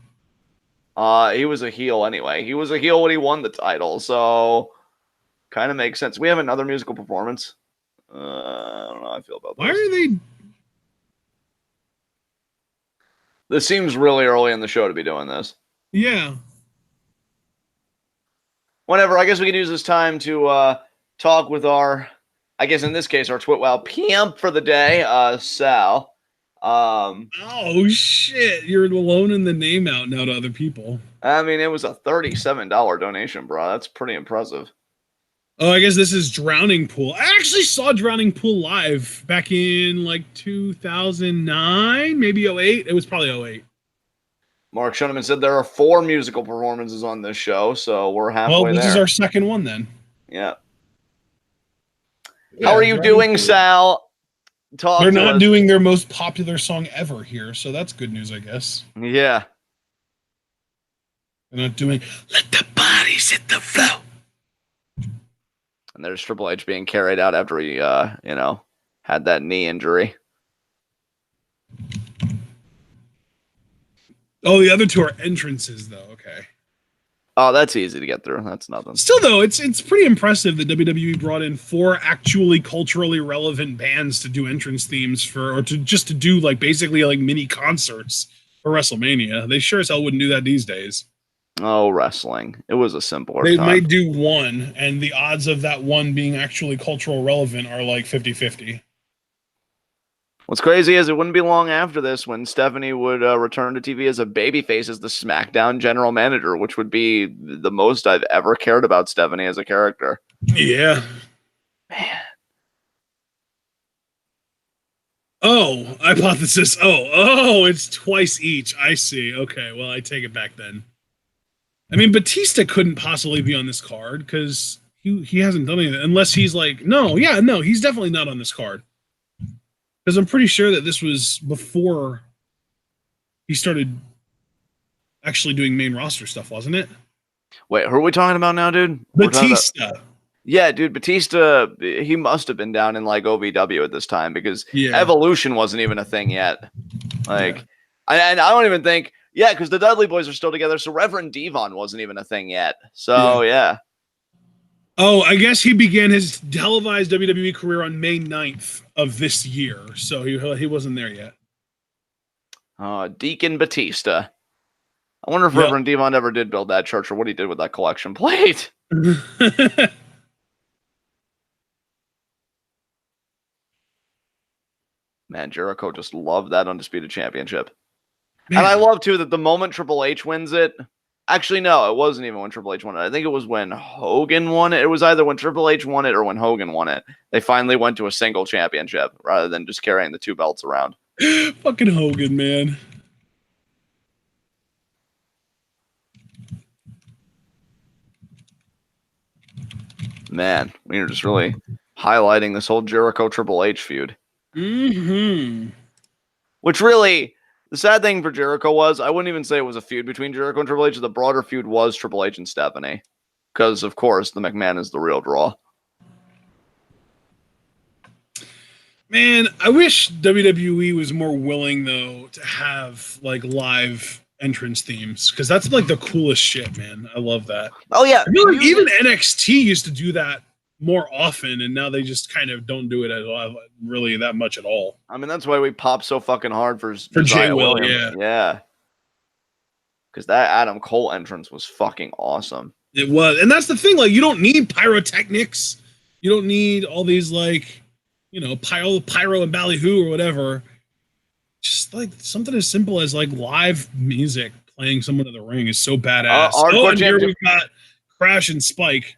He was a heel anyway. He was a heel when he won the title, so kind of makes sense. We have another musical performance. I don't know how I feel about this. Why are they? This seems really early in the show to be doing this. Yeah. Whatever. I guess we can use this time to talk with our, I guess in this case, our TWitWoW pimp for the day, Sal. Oh shit! You're loaning the name out now to other people. I mean, it was a $37 donation, bro. That's pretty impressive. Oh, I guess this is Drowning Pool. I actually saw Drowning Pool live back in like 2009, maybe 08. It was probably 08. Mark Schoeneman said there are 4 musical performances on this show, so we're halfway there. Well, this is our second one then. Yeah. How are you doing, Sal? They're not doing their most popular song ever here, so that's good news, I guess. Yeah. They're not doing Let the Bodies Hit the Floor. And there's Triple H being carried out after he, had that knee injury. Oh, the other two are entrances, though. Okay. Oh, that's easy to get through. That's nothing. Still, though, it's pretty impressive that WWE brought in 4 actually culturally relevant bands to do entrance themes to do like basically like mini concerts for WrestleMania. They sure as hell wouldn't do that these days. Oh, wrestling. It was a simpler They time. might do one, and the odds of that one being actually cultural relevant are like 50-50. What's crazy is it wouldn't be long after this when Stephanie would return to TV as a babyface as the SmackDown general manager, which would be the most I've ever cared about Stephanie as a character. Yeah. Man. Oh, hypothesis. Oh, it's twice each. I see. Okay, well, I take it back then. I mean, Batista couldn't possibly be on this card because he hasn't done anything unless he's like, he's definitely not on this card. Because I'm pretty sure that this was before he started actually doing main roster stuff, wasn't it? Wait, who are we talking about now, dude? Batista. Yeah, dude, Batista, he must have been down in like OVW at this time because Evolution wasn't even a thing yet. And I don't even think, because the Dudley boys are still together, so Reverend Devon wasn't even a thing yet. So, yeah. Oh, I guess he began his televised WWE career on May 9th of this year, so he wasn't there yet. Deacon Batista. I wonder if Reverend Devon ever did build that church or what he did with that collection plate. Man, Jericho just loved that Undisputed Championship. Man. And I love, too, that the moment Triple H wins it, actually, no, it wasn't even when Triple H won it. I think it was when Hogan won it. It was either when Triple H won it or when Hogan won it. They finally went to a single championship rather than just carrying the 2 belts around. Fucking Hogan, man. Man, we are just really highlighting this whole Jericho Triple H feud. Mm-hmm. Which really... The sad thing for Jericho was, I wouldn't even say it was a feud between Jericho and Triple H. The broader feud was Triple H and Stephanie. Because, of course, the McMahon is the real draw. Man, I wish WWE was more willing, though, to have, like, live entrance themes. Because that's, like, the coolest shit, man. I love that. Oh, yeah. I feel like even NXT used to do that more often, and now they just kind of don't do it really that much at all. I mean, that's why we pop so fucking hard for Jay Will, yeah. Because that Adam Cole entrance was fucking awesome. It was, and that's the thing. Like, you don't need pyrotechnics. You don't need all these pyro and ballyhoo or whatever. Just like something as simple as like live music playing someone in the ring is so badass. And here we've got Crash and Spike.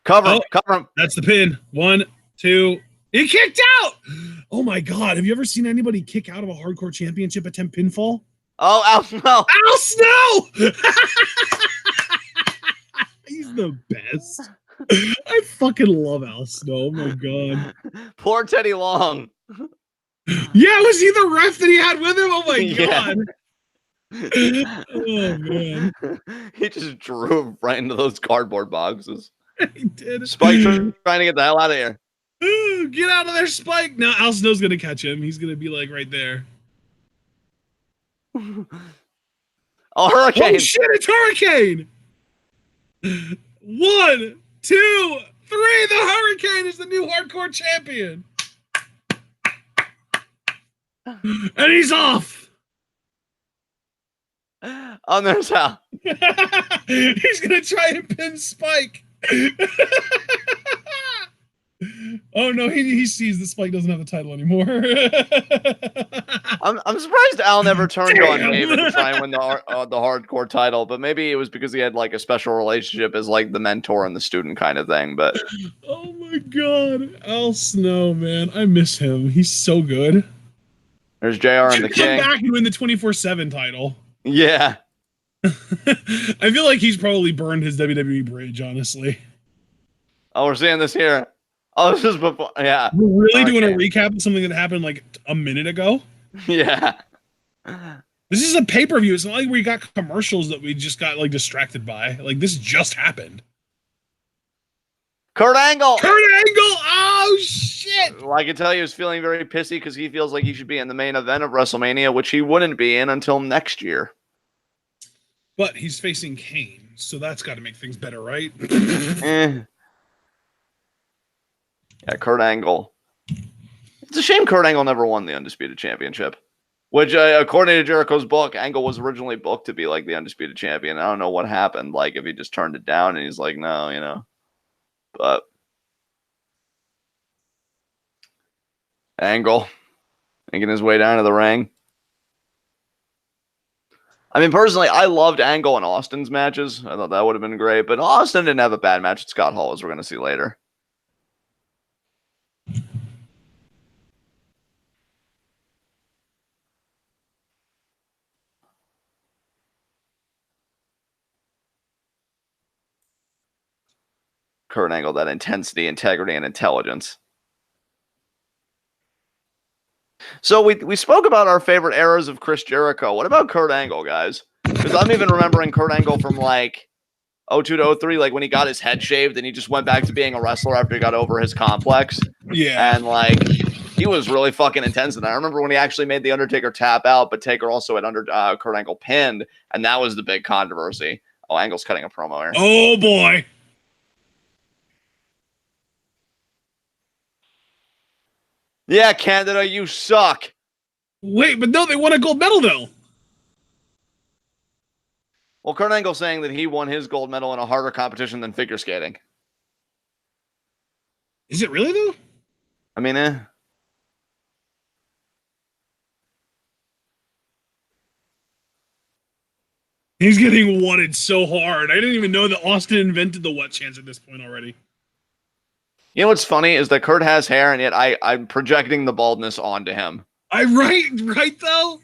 Cover him. That's the pin. 1, 2. He kicked out. Oh my God. Have you ever seen anybody kick out of a hardcore championship attempt pinfall? Oh, Al Snow. Al Snow. He's the best. I fucking love Al Snow. Oh my God. Poor Teddy Long. Yeah, was he the ref that he had with him? Oh my God. Oh man. He just drove right into those cardboard boxes. He did. Spike trying to get the hell out of here. Ooh, get out of there, Spike. Now Al Snow's gonna catch him. He's gonna be like right there. Oh, Hurricane. Oh shit, it's Hurricane. 1, 2, 3. The Hurricane is the new hardcore champion. And he's off. Oh, there's Al. He's gonna try and pin Spike. Oh no, he sees that Spike doesn't have the title anymore. I'm surprised Al never turned on Damn. Maven to try and win the hardcore title, but maybe it was because he had like a special relationship as like the mentor and the student kind of thing. But oh my god, Al Snow, man, I miss him. He's so good. there's JR and the Come King. back and win the 24/7 title. Yeah. I feel like he's probably burned his WWE bridge, honestly. Oh, we're seeing this here. Oh, this is before. Yeah. We're really Okay. doing a recap of something that happened like a minute ago. Yeah. This is a pay-per-view. It's not like we got commercials that we just got like distracted by. Like this just happened. Kurt Angle. Kurt Angle. Oh shit. Well, I can tell you, he's feeling very pissy because he feels like he should be in the main event of WrestleMania, which he wouldn't be in until next year. But he's facing Kane, so that's got to make things better, right? Yeah, Kurt Angle. It's a shame Kurt Angle never won the Undisputed Championship, which, according to Jericho's book, Angle was originally booked to be like the Undisputed Champion. I don't know what happened, like if he just turned it down and he's like, no, you know. But Angle making his way down to the ring. I mean, personally, I loved Angle and Austin's matches. I thought that would have been great, but Austin didn't have a bad match with Scott Hall, as we're going to see later. Kurt Angle, that intensity, integrity, and intelligence. So we spoke about our favorite eras of Chris Jericho. What about Kurt Angle, guys? Because I'm even remembering Kurt Angle from like 02 to 03, like when he got his head shaved and he just went back to being a wrestler after he got over his complex. Yeah. And like he was really fucking intense. And I remember when he actually made the Undertaker tap out, but Taker also had Kurt Angle pinned, and that was the big controversy. Oh, Angle's cutting a promo here. Oh boy. Yeah, Canada, you suck. Wait, but no, they won a gold medal though. Well, Kurt Angle saying that he won his gold medal in a harder competition than figure skating. Is it really though? I mean, He's getting wanted so hard. I didn't even know that Austin invented the what chance at this point already. You know what's funny is that Kurt has hair, and yet I'm projecting the baldness onto him. Right though.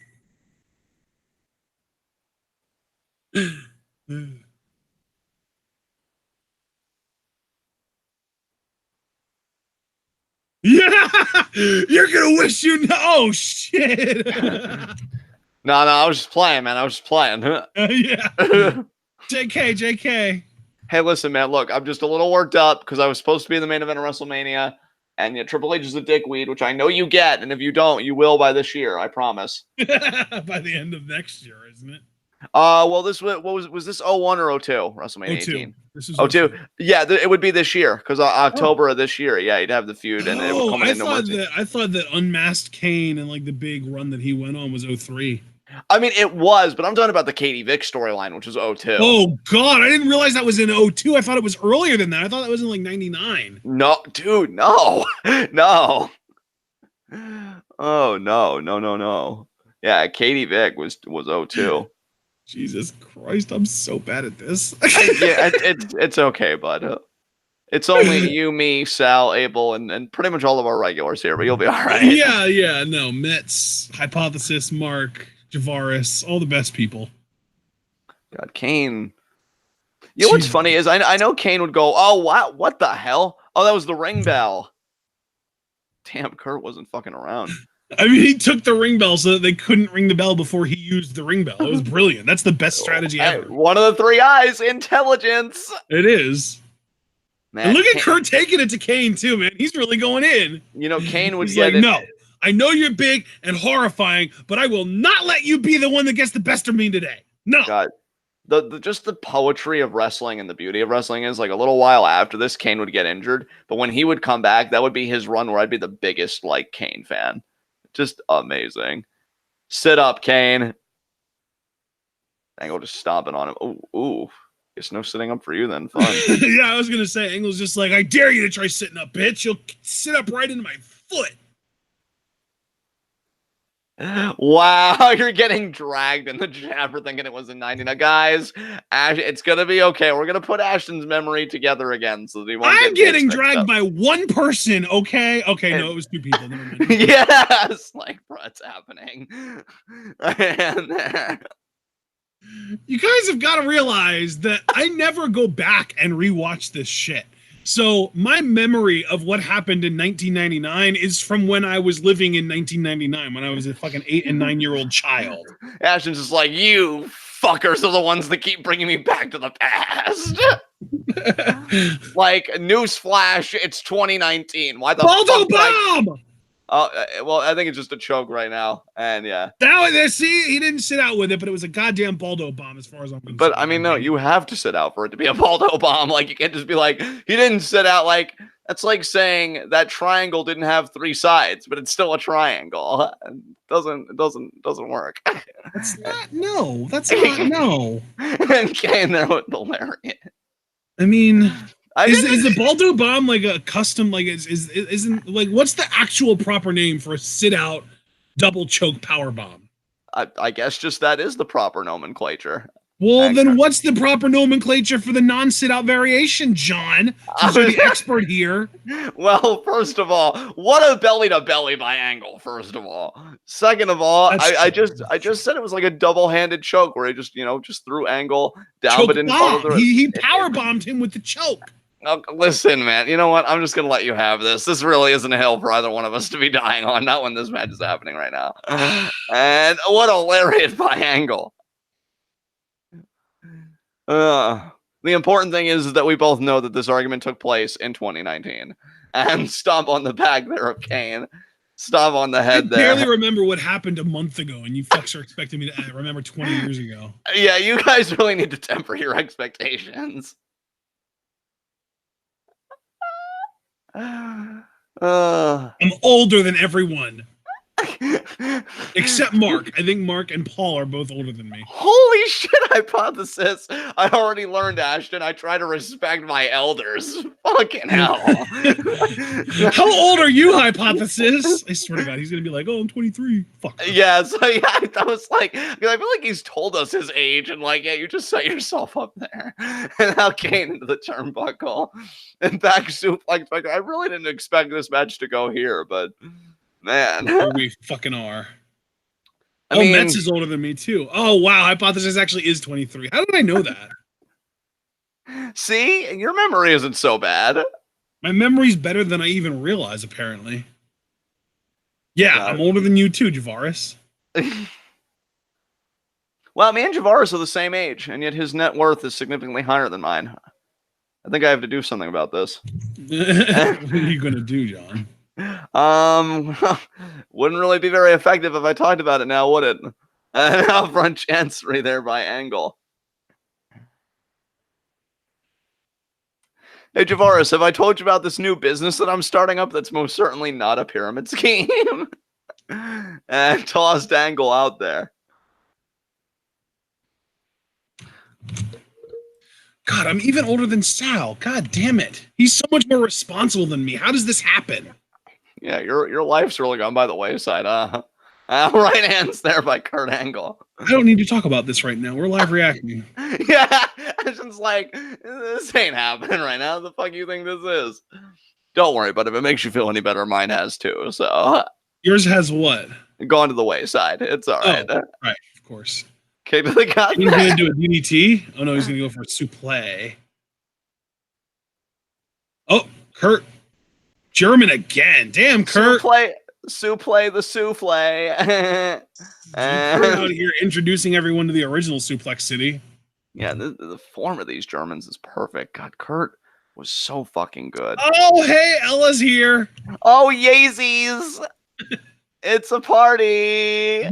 Yeah, you're gonna wish you know. Oh shit. No, I was just playing, man. I was just playing. Yeah. JK. Hey, listen, man. Look, I'm just a little worked up because I was supposed to be in the main event of WrestleMania, and yet Triple H is a dickweed, which I know you get, and if you don't, you will by this year. I promise. By the end of next year, isn't it? Well, this was this 01 or 02? WrestleMania 18. This is 02. Yeah, it would be this year because October of this year. Yeah, you'd have the feud, and it would come I into I thought that Unmasked Kane and like the big run that he went on was 03. I mean, it was, but I'm talking about the Katie Vick storyline, which was 02. Oh god, I didn't realize that was in 02. I thought it was earlier than that. I thought that was in like 99. No, dude, no. No. Oh, no. Yeah, Katie Vick was 02. Jesus Christ, I'm so bad at this. Yeah, it's okay, bud. It's only you, me, Sal, Abel, and pretty much all of our regulars here, but you'll be all right. Yeah, no. Metz, Hypothesis, Mark, Javaris, all the best people. God, Kane. You know what's funny is I know Kane would go, oh, wow, what the hell? Oh, that was the ring bell. Damn, Kurt wasn't fucking around. I mean, he took the ring bell so that they couldn't ring the bell before he used the ring bell. It was brilliant. That's the best strategy ever. One of the three eyes, intelligence. It is. Man, and look at Kurt taking it to Kane, too, man. He's really going in. You know, Kane would He's get like, no, I know you're big and horrifying, but I will not let you be the one that gets the best of me today. No. God. Just the poetry of wrestling and the beauty of wrestling is like a little while after this, Kane would get injured. But when he would come back, that would be his run where I'd be the biggest like Kane fan. Just amazing. Sit up, Kane. Angle just stomping on him. Ooh. Guess no sitting up for you then. Fun. Yeah, I was gonna say, Angle's just like, I dare you to try sitting up, bitch. You'll sit up right into my foot. Wow, you're getting dragged in the chat for thinking it was in 90. Now, guys, it's gonna be okay. We're gonna put Ashton's memory together again so that he won't I'm get getting dragged by one person, okay? Okay, no, it was two people. Never mind. Yes, like what's happening? And you guys have got to realize that I never go back and rewatch this shit. So my memory of what happened in 1999 is from when I was living in 1999, when I was a fucking 8 and 9 year old child. Ashton's just like, you fuckers are the ones that keep bringing me back to the past. Like, newsflash, it's 2019. Why the Baldo fuck? Bomb! Well, I think it's just a choke right now, and yeah. See, he didn't sit out with it, but it was a goddamn Baldo Bomb as far as I'm concerned. But I mean, no, you have to sit out for it to be a Baldo Bomb. Like, you can't just be like, he didn't sit out. Like, that's like saying that triangle didn't have 3 sides, but it's still a triangle. It doesn't work. That's not no. And Kane there with the lariat. I mean, is the Baldo Bomb like a custom? Like, isn't like what's the actual proper name for a sit out double choke power bomb? I guess just that is the proper nomenclature. Well, then what's the proper nomenclature for the non-sit out variation, John? You're the expert here. Well, first of all, what a belly to belly by Angle. First of all, second of all, I just said it was like a double-handed choke where he just threw Angle down, choke but didn't bomb. follow through. He power bombed him with the choke. Oh, listen, man. You know what? I'm just gonna let you have this. This really isn't a hill for either one of us to be dying on. Not when this match is happening right now. And what a lariat by Angle. The important thing is that we both know that this argument took place in 2019. And stomp on the back there of Kane. Stomp on the head there. I barely remember what happened a month ago, and you fucks are expecting me to remember 20 years ago. Yeah, you guys really need to temper your expectations. I'm older than everyone. Except Mark. I think Mark and Paul are both older than me. Holy shit, hypothesis. I already learned, Ashton. I try to respect my elders. Fucking hell. How old are you, hypothesis? I swear to God, he's going to be like, oh, I'm 23. Fuck. Yeah, so yeah, I was like, I feel like he's told us his age, and like, yeah, you just set yourself up there. And now Kane into the turnbuckle. And back suplex. I really didn't expect this match to go here, but man. Here we fucking are. I mean, Metz is older than me, too. Oh, wow. Hypothesis actually is 23. How did I know that? See? Your memory isn't so bad. My memory's better than I even realize, apparently. Yeah, I'm older than you, too, Javaris. Well, me and Javaris are the same age, and yet his net worth is significantly higher than mine. I think I have to do something about this. What are you going to do, John? Wouldn't really be very effective if I talked about it now, would it? Out front chancery there by Angle. Hey, Javaris, have I told you about this new business that I'm starting up that's most certainly not a pyramid scheme? And tossed Angle out there. God, I'm even older than Sal. God damn it. He's so much more responsible than me. How does this happen? Yeah, your life's really gone by the wayside, huh? Right hands there by Kurt Angle. I don't need to talk about this right now. We're live reacting. Yeah, it's just like, this ain't happening right now. The fuck you think this is? Don't worry, but if it makes you feel any better, mine has too. So yours has what? Gone to the wayside. It's all right. Oh, right, of course. Okay, but he's gonna do a DDT. Oh no, he's gonna go for a suplex. Oh, Kurt. German again. Damn, Kurt. Suplex the souffle. Out here introducing everyone to the original Suplex City. Yeah, the form of these Germans is perfect. God, Kurt was so fucking good. Oh, hey, Ella's here. Oh, Yeezys. It's a party.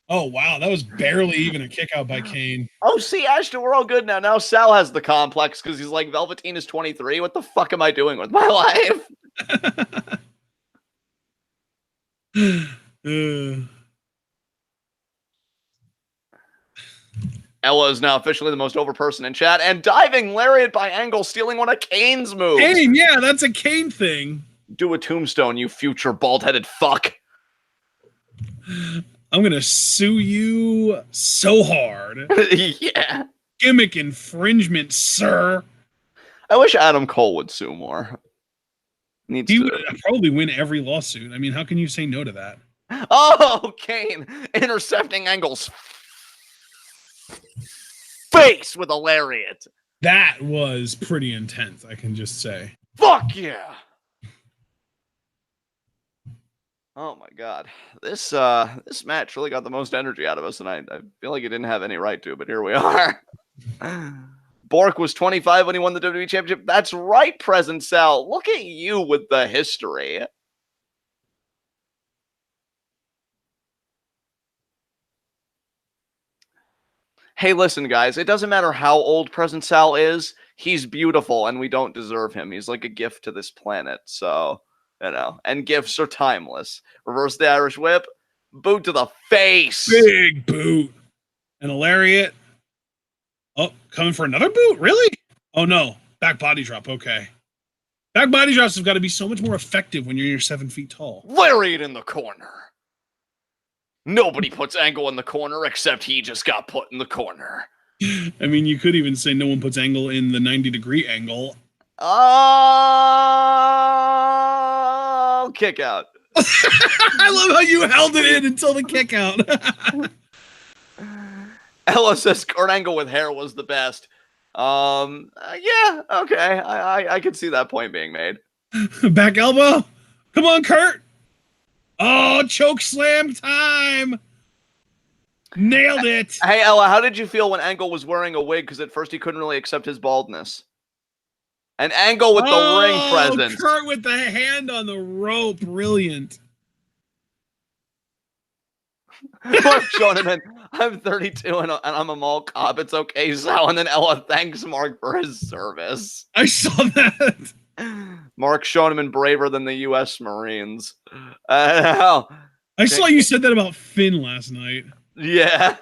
Oh, wow. That was barely even a kick out by Kane. Oh, see, Ashton, we're all good now. Now Sal has the complex because he's like, Velveteen is 23. What the fuck am I doing with my life? Ella is now officially the most over person in chat, and diving lariat by Angle, stealing one of Kane's moves. Kane, yeah, that's a Kane thing. Do a tombstone, you future bald-headed fuck. I'm gonna sue you so hard. Yeah. Gimmick infringement, sir. I wish Adam Cole would sue more. He would probably win every lawsuit. I mean, how can you say no to that? Oh, Kane intercepting Angle's face with a lariat. That was pretty intense, I can just say. Fuck yeah. Oh my god. This match really got the most energy out of us, and I feel like it didn't have any right to, but here we are. Bork was 25 when he won the WWE Championship. That's right, Present Sal. Look at you with the history. Hey, listen, guys. It doesn't matter how old Present Sal is. He's beautiful, and we don't deserve him. He's like a gift to this planet, so, you know. And gifts are timeless. Reverse the Irish whip. Boot to the face. Big boot. And a lariat. Oh, coming for another boot? Really? Oh, no. Back body drop. Okay. Back body drops have got to be so much more effective when you're 7 feet tall. Lariat in the corner. Nobody puts Angle in the corner except he just got put in the corner. I mean, you could even say no one puts Angle in the 90-degree angle. Oh, kick out. I love how you held it in until the kick out. Ella says Kurt Angle with hair was the best. Yeah, okay. I could see that point being made. Back elbow. Come on, Kurt. Oh, choke slam time. Nailed it. Hey, Ella, how did you feel when Angle was wearing a wig? Because at first he couldn't really accept his baldness. And Angle with the ring presence. Kurt with the hand on the rope. Brilliant. Mark Shoneman, I'm 32 and I'm a mall cop. It's okay, Sal. And then Ella thanks Mark for his service. I saw that. Mark Shoneman braver than the U.S. Marines. I saw you said that about Finn last night. Yeah.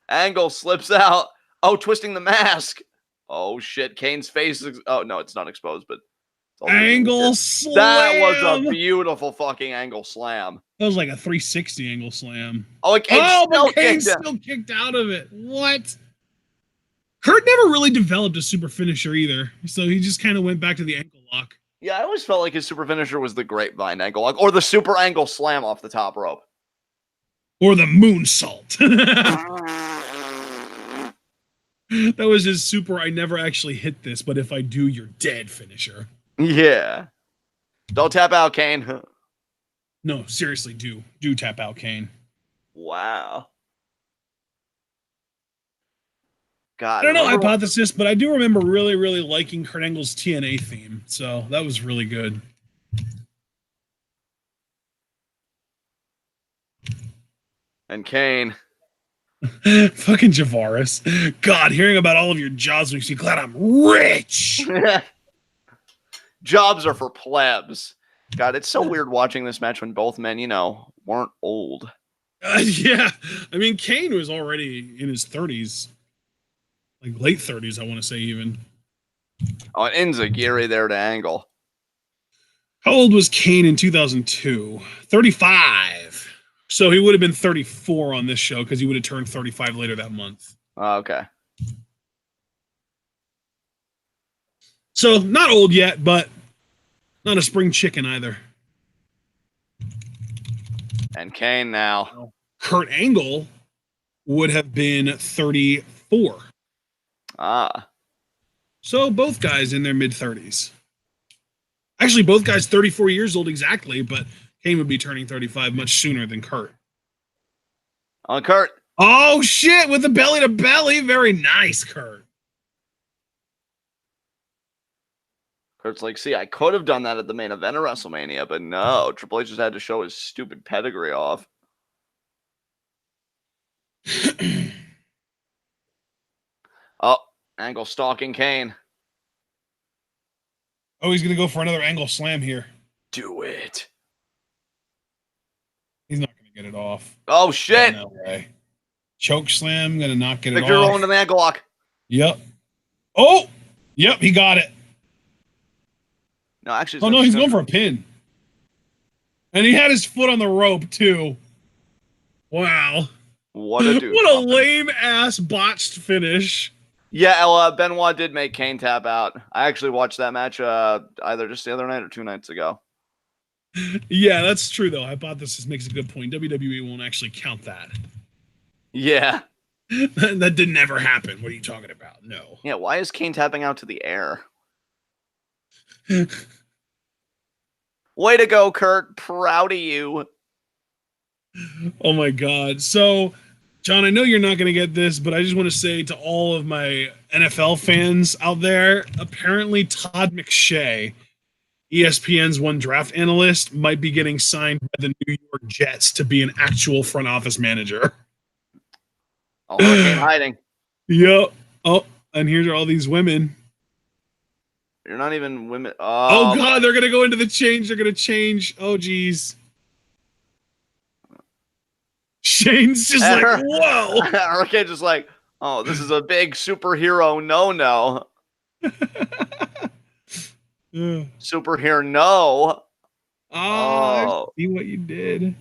Angle slips out. Oh, twisting the mask. Oh, shit. Kane's face is... Oh, no, it's not exposed, but... Angle slam. That was a beautiful fucking Angle slam. That was like a 360 Angle slam. Oh, Kane still kicked out of it. What? Kurt never really developed a super finisher either, so he just kind of went back to the ankle lock. Yeah, I always felt like his super finisher was the grapevine ankle lock, or the super angle slam off the top rope. Or the moonsault. That was his super, I never actually hit this, but if I do, you're dead finisher. Yeah. Don't tap out, Kane. No, seriously, do tap out, Kane. Wow. God. I don't know hypothesis, but I do remember really, really liking Kurt Angle's TNA theme. So that was really good. And Kane. Fucking Javaris. God, hearing about all of your jobs makes me glad I'm rich. Jobs are for plebs. God, it's so weird watching this match when both men, weren't old. Yeah. I mean, Kane was already in his 30s. Like late 30s, I want to say even. Oh, and Enziguri there to Angle. How old was Kane in 2002? 35. So he would have been 34 on this show because he would have turned 35 later that month. Oh, okay. So not old yet, but not a spring chicken either. And Kane now. Kurt Angle would have been 34. Ah. So both guys in their mid-30s. Actually, both guys 34 years old exactly, but Kane would be turning 35 much sooner than Kurt. On Kurt. Oh, shit, with the belly to belly. Very nice, Kurt. Kurt's like, see, I could have done that at the main event of WrestleMania, but no. Triple H just had to show his stupid pedigree off. Oh, Angle stalking Kane. Oh, he's going to go for another Angle slam here. Do it. He's not going to get it off. Oh, shit. No way. Choke slam, gonna not get Victor it off. rolling to the ankle lock. Yep. Oh, yep, he got it. No, actually. Oh no, he's going for a pin. And he had his foot on the rope too. Wow. What a dude. What a lame ass botched finish. Yeah, Benoit did make Kane tap out. I actually watched that match either just the other night or 2 nights ago. Yeah, that's true though. Hypothesis makes a good point. WWE won't actually count that. Yeah. That didn't ever happen. What are you talking about? No. Yeah, why is Kane tapping out to the air? Way to go, Kurt. Proud of you. Oh my God. So, John, I know you're not going to get this, but I just want to say to all of my NFL fans out there, apparently Todd McShay, ESPN's one draft analyst, might be getting signed by the New York Jets to be an actual front office manager. Oh, Hurricane hiding. Yep. Oh, and here's all these women. You're not even women. Oh God, they're going to go into the change. They're going to change. Oh, geez. Shane's just like, whoa. Hurricane's just like, oh, this is a big superhero no. Superhero no. Oh, I see what you did.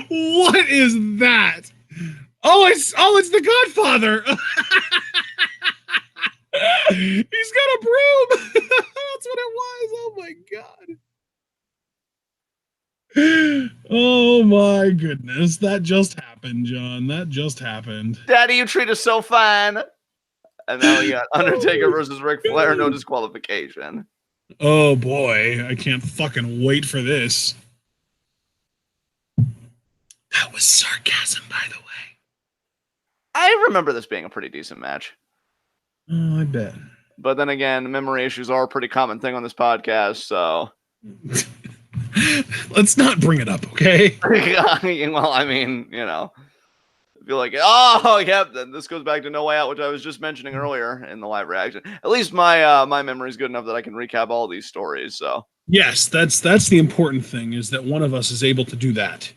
What is that? Oh, it's the Godfather. He's got a broom. That's what it was. Oh my God. Oh my goodness. That just happened, John. That just happened. Daddy, you treat us so fine. And now we got Undertaker versus Ric Flair, no disqualification. Oh boy, I can't fucking wait for this. That was sarcasm, by the way. I remember this being a pretty decent match. Oh, I bet. But then again, memory issues are a pretty common thing on this podcast, so. Let's not bring it up, okay? Well, I mean, you know. I feel like, oh, yep, this goes back to No Way Out, which I was just mentioning earlier in the live reaction. At least my my memory is good enough that I can recap all these stories, so. Yes, that's the important thing, is that one of us is able to do that.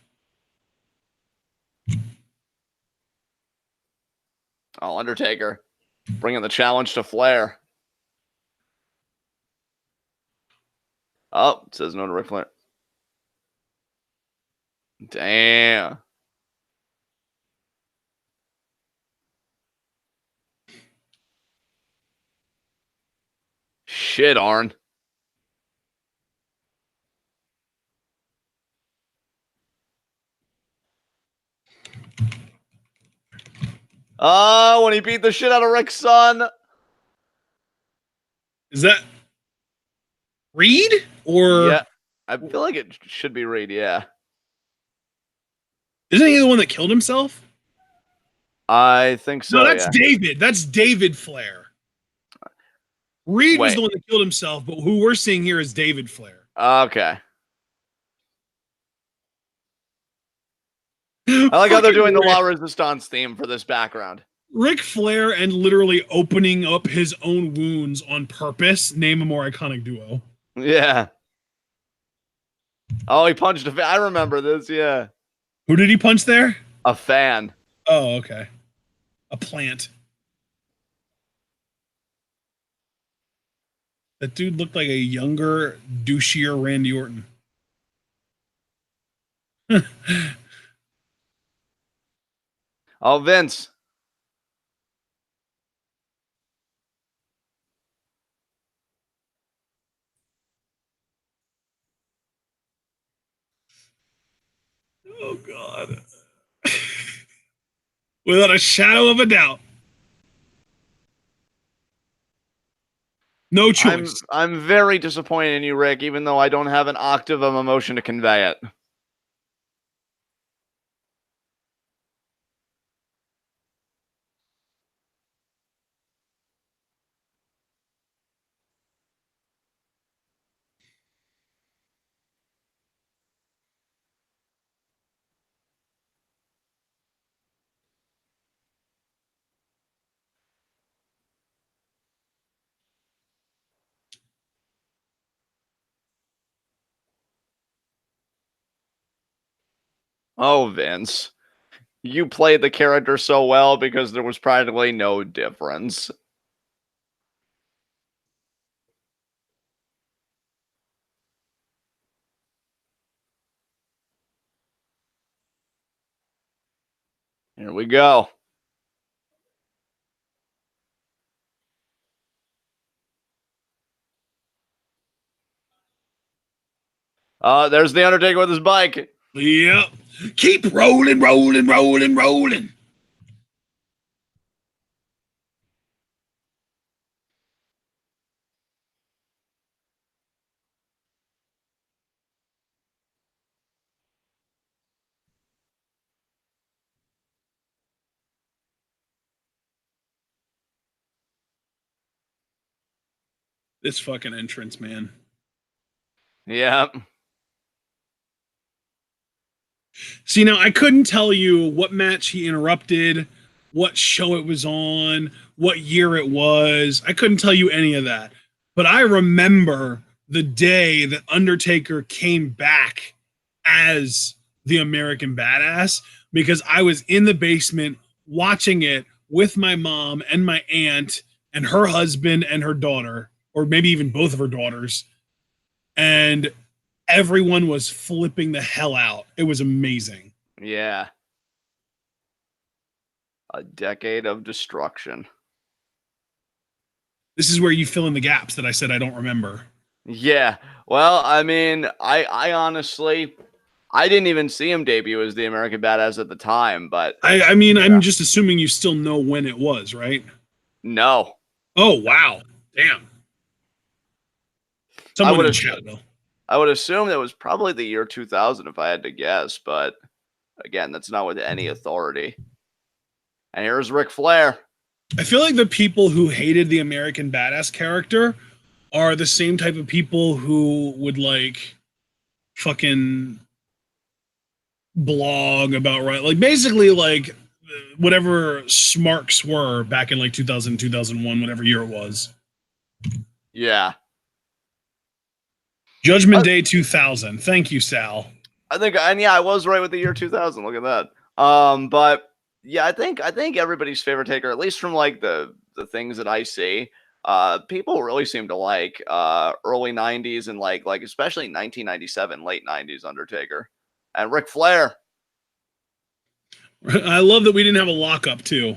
Oh, Undertaker bringing the challenge to Flair. Oh, it says no to Ric Flair. Damn. Shit, Arn. Oh, when he beat the shit out of Rick's son. Is that Reed? Or yeah, I feel like it should be Reed, yeah. Isn't he the one that killed himself? I think so. No, that's yeah. David. That's David Flair. Reed was the one that killed himself, but who we're seeing here is David Flair. Okay. I like how they're doing the La Resistance theme for this background. Ric Flair and literally opening up his own wounds on purpose. Name a more iconic duo. Yeah. Oh, he punched a fan. I remember this, yeah. Who did he punch there? A fan. Oh, okay. A plant. That dude looked like a younger, douchier Randy Orton. Oh, Vince. Oh, God. Without a shadow of a doubt. No choice. I'm very disappointed in you, Rick, even though I don't have an octave of emotion to convey it. Oh, Vince. You played the character so well because there was practically no difference. Here we go. There's the Undertaker with his bike. Yep. Keep rolling, rolling, rolling, rolling. This fucking entrance, man. Yep. See, now I couldn't tell you what match he interrupted, what show it was on, what year it was. I couldn't tell you any of that. But I remember the day that Undertaker came back as the American Badass because I was in the basement watching it with my mom and my aunt and her husband and her daughter, or maybe even both of her daughters. And everyone was flipping the hell out. It was amazing. Yeah. A decade of destruction. This is where you fill in the gaps that I said I don't remember. Yeah. Well, I mean, I honestly, I didn't even see him debut as the American Badass at the time, but I mean, yeah. I'm just assuming you still know when it was, right? No. Oh, wow. Damn. Someone in chat, though. I would assume that was probably the year 2000 if I had to guess, but again, that's not with any authority. And here's Ric Flair. I feel like the people who hated the American Badass character are the same type of people who would like fucking blog about, right? Like basically like whatever smarks were back in like 2000, 2001, whatever year it was. Yeah. Judgment Day 2000. Thank you, Sal. I think, and yeah, I was right with the year 2000. Look at that. But yeah, I think everybody's favorite taker, at least from like the things that I see, people really seem to like early 90s and like especially 1997, late 90s Undertaker and Ric Flair. I love that we didn't have a lockup too.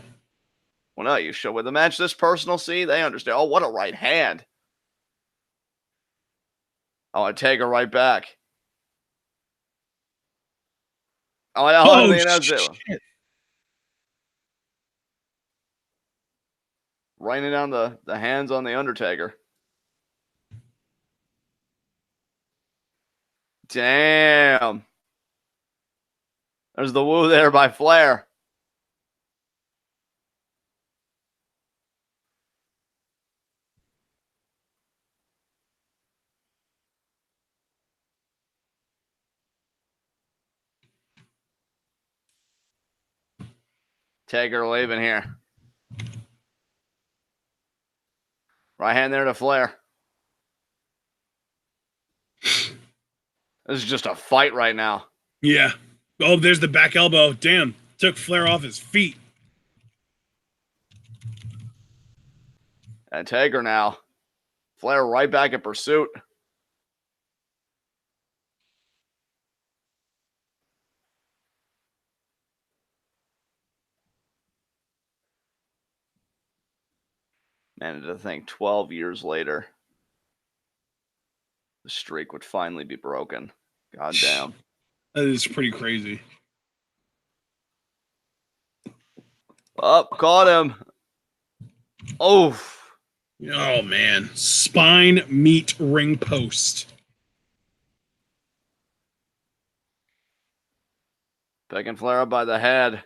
Well, no, you show with the match this personal, see, they understand. Oh, what a right hand. Oh, I take her right back. Oh, I know the announcer. Raining down the hands on the Undertaker. Damn. There's the woo there by Flair. Taker leaving here. Right hand there to Flair. This is just a fight right now. Yeah. Oh, there's the back elbow. Damn. Took Flair off his feet. And Taker now. Flair right back in pursuit. Man, to think 12 years later, the streak would finally be broken. God damn. That is pretty crazy. Up, caught him. Oh. Oh, man. Spine meet ring post. Picking Flair up by the head.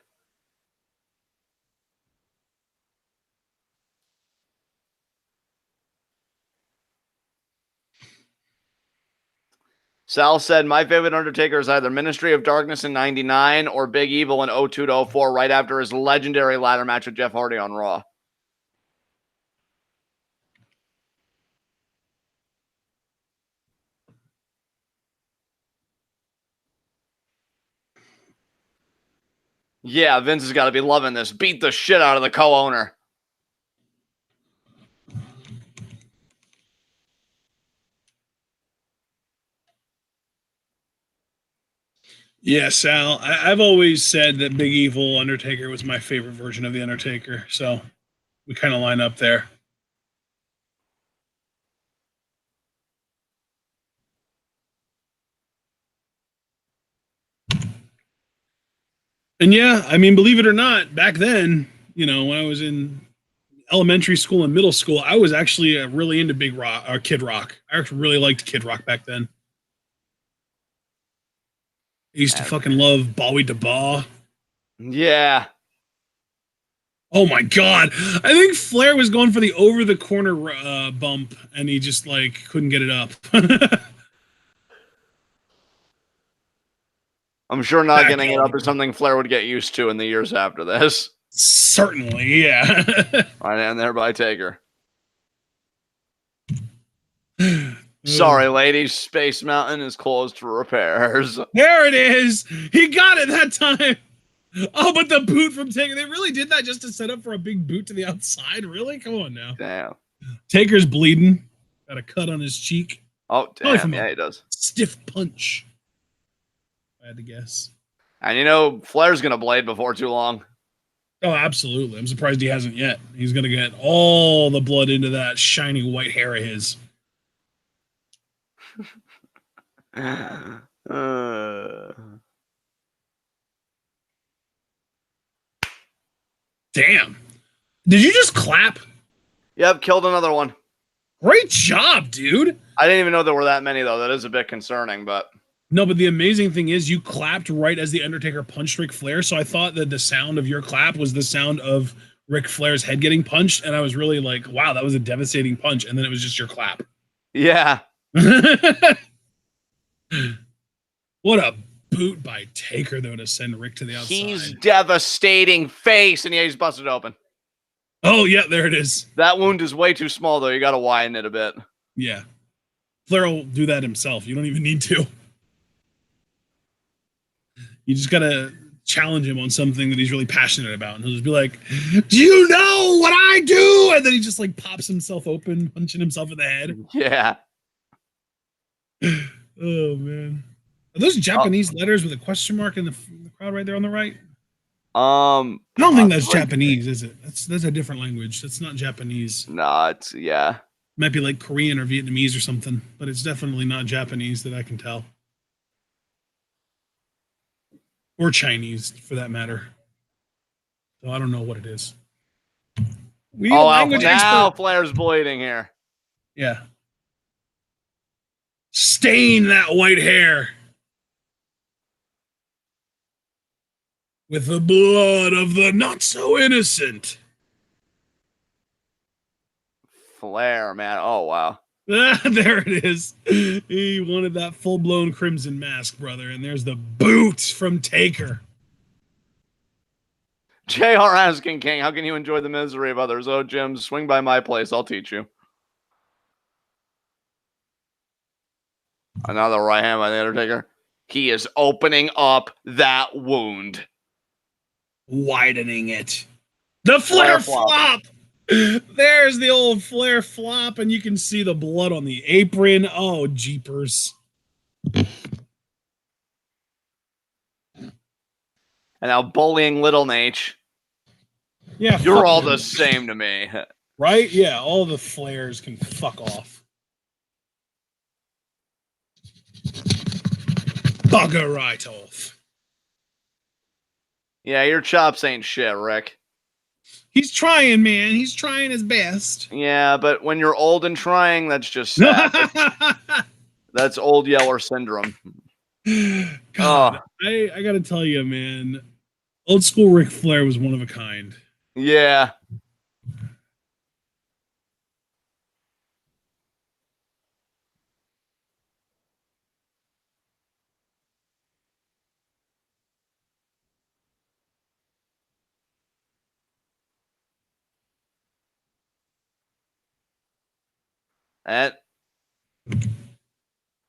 Sal said, my favorite Undertaker is either Ministry of Darkness in 99 or Big Evil in 02 to 04, right after his legendary ladder match with Jeff Hardy on Raw. Yeah, Vince has got to be loving this. Beat the shit out of the co-owner. Yeah, Sal, I've always said that Big Evil Undertaker was my favorite version of the Undertaker, so we kind of line up there. And yeah, I mean, believe it or not, back then, you know, when I was in elementary school and middle school, I was actually really into Big Rock or Kid Rock. I actually really liked Kid Rock back then. I used to fucking love Bowie DeBaugh. Yeah. Oh my god! I think Flair was going for the over the corner bump, and he just like couldn't get it up. I'm sure not getting it up is something Flair would get used to in the years after this. Certainly, yeah. Right, and there by Taker. Sorry, ladies. Space Mountain is closed for repairs. There it is. He got it that time. Oh, but the boot from Taker. They really did that just to set up for a big boot to the outside? Really? Come on now. Damn. Taker's bleeding. Got a cut on his cheek. Oh, damn. Yeah, he does. Stiff punch. I had to guess. And you know, Flair's going to blade before too long. Oh, absolutely. I'm surprised he hasn't yet. He's going to get all the blood into that shiny white hair of his. Damn. Did you just clap? Yep, killed another one. Great job, dude. I didn't even know there were that many, though. That is a bit concerning, but... No, but the amazing thing is you clapped right as the Undertaker punched Ric Flair, so I thought that the sound of your clap was the sound of Ric Flair's head getting punched, and I was really like, wow, that was a devastating punch, and then it was just your clap. Yeah. What a boot by Taker, though, to send Rick to the outside. He's devastating face, and yeah, he's busted open. Oh, yeah, there it is. That wound is way too small, though. You got to widen it a bit. Yeah. Flair will do that himself. You don't even need to. You just got to challenge him on something that he's really passionate about. And he'll just be like, do you know what I do? And then he just like pops himself open, punching himself in the head. Yeah. Oh, man. Are those Japanese letters with a question mark in the crowd right there on the right? I don't think that's Japanese, is it? That's a different language. That's not Japanese. No, it's, yeah. Might be like Korean or Vietnamese or something, but it's definitely not Japanese that I can tell. Or Chinese, for that matter. So I don't know what it is. Now Flair's bleeding here. Yeah. Stain that white hair with the blood of the not so innocent. Flair, man. Oh, wow. There it is. He wanted that full-blown crimson mask, brother. And there's the boot from Taker. JR asking King, how can you enjoy the misery of others? Oh, Jim, swing by my place. I'll teach you. Another right hand by the Undertaker. He is opening up that wound. Widening it. The Flair flop. There's the old Flair flop, and you can see the blood on the apron. Oh, jeepers. And now bullying Little Nate. Yeah. You're all the same to me. Right? Yeah, all the Flairs can fuck off. Bugger right off. Yeah, your chops ain't shit, Rick. He's trying, man. He's trying his best. Yeah, but when you're old and trying, that's just sad. That's old Yeller syndrome. God, I gotta tell you, man. Old school Ric Flair was one of a kind. Yeah. And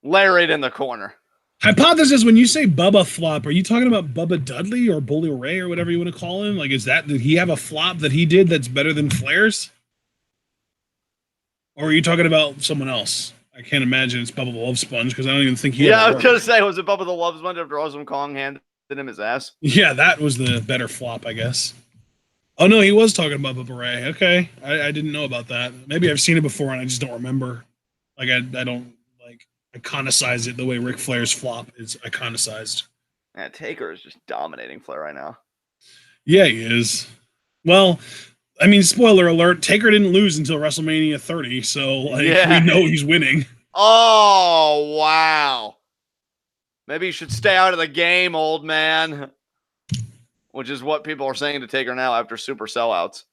Larry in the corner. Hypothesis, when you say Bubba flop, are you talking about Bubba Dudley or Bully Ray or whatever you want to call him? Like, did he have a flop that he did that's better than Flair's? Or are you talking about someone else? I can't imagine it's Bubba the Love Sponge because I don't even think he I was going to say, was it Bubba the Love Sponge after Awesome Kong handed him his ass? Yeah, that was the better flop, I guess. Oh, no, he was talking about Bubba Ray. Okay, I didn't know about that. Maybe I've seen it before and I just don't remember. Like, I don't, like, iconicize it the way Ric Flair's flop is iconicized. Yeah, Taker is just dominating Flair right now. Yeah, he is. Well, I mean, spoiler alert, Taker didn't lose until WrestleMania 30, so like we know he's winning. Oh, wow. Maybe you should stay out of the game, old man. Which is what people are saying to Taker now after super sellouts.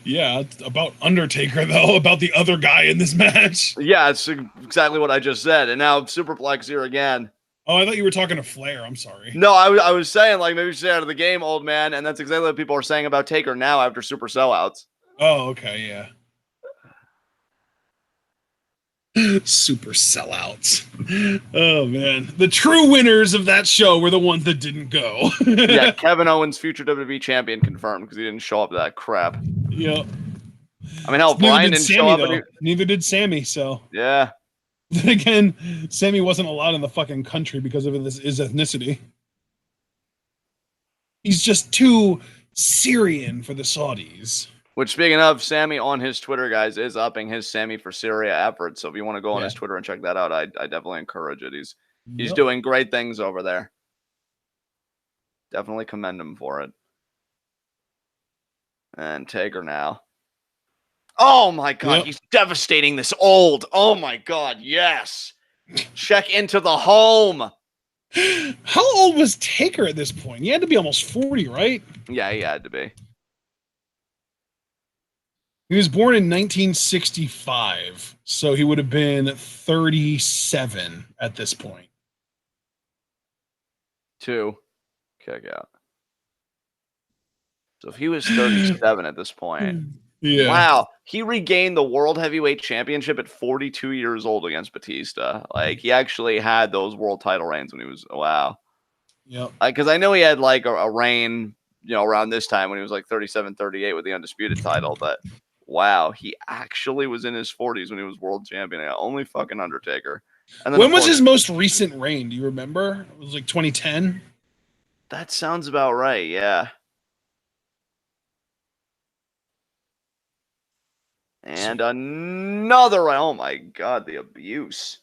Yeah, about Undertaker, though, about the other guy in this match. Yeah, it's exactly what I just said. And now Superplex here again. Oh, I thought you were talking to Flair. I'm sorry. No, I was saying, like, maybe stay out of the game, old man. And that's exactly what people are saying about Taker now after super sellouts. Oh, okay, yeah. Super sellouts. Oh, man. The true winners of that show were the ones that didn't go. Yeah, Kevin Owens, future WWE champion, confirmed because he didn't show up to that crap. Yep. I mean, hell, Brian didn't show up. Neither did Sammy, so. Yeah. Then again, Sammy wasn't allowed in the fucking country because of his ethnicity. He's just too Syrian for the Saudis. Which, speaking of, Sammy on his Twitter, guys, is upping his Sammy for Syria efforts. So if you want to go on his Twitter and check that out, I definitely encourage it. He's doing great things over there. Definitely commend him for it. And Taker now. Oh my God, he's devastating this old. Oh my God, yes. Check into the home. How old was Taker at this point? He had to be almost 40, right? Yeah, he had to be. He was born in 1965, so he would have been 37 at this point. 2. Kick out. So if he was 37 at this point. Yeah. Wow. He regained the World Heavyweight Championship at 42 years old against Batista. Like, he actually had those world title reigns when he was, wow. Yep. Because I know he had, like, a reign, you know, around this time when he was, like, 37, 38 with the Undisputed title. But, wow, he actually was in his 40s when he was world champion. Yeah, only fucking Undertaker. And then when was his most recent reign? Do you remember? It was, like, 2010? That sounds about right, yeah. And another, oh my God, the abuse.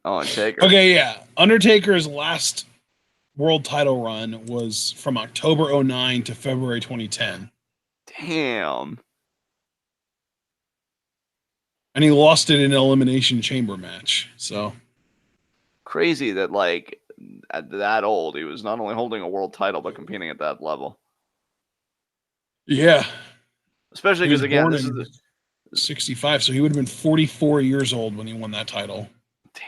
Oh, and Taker. Okay, yeah. Undertaker's last world title run was from October 2009 to February 2010. Damn. And he lost it in an Elimination Chamber match. So crazy that, like, at that old, he was not only holding a world title but competing at that level. Yeah, especially because again, this is 65, so he would have been 44 years old when he won that title. Damn.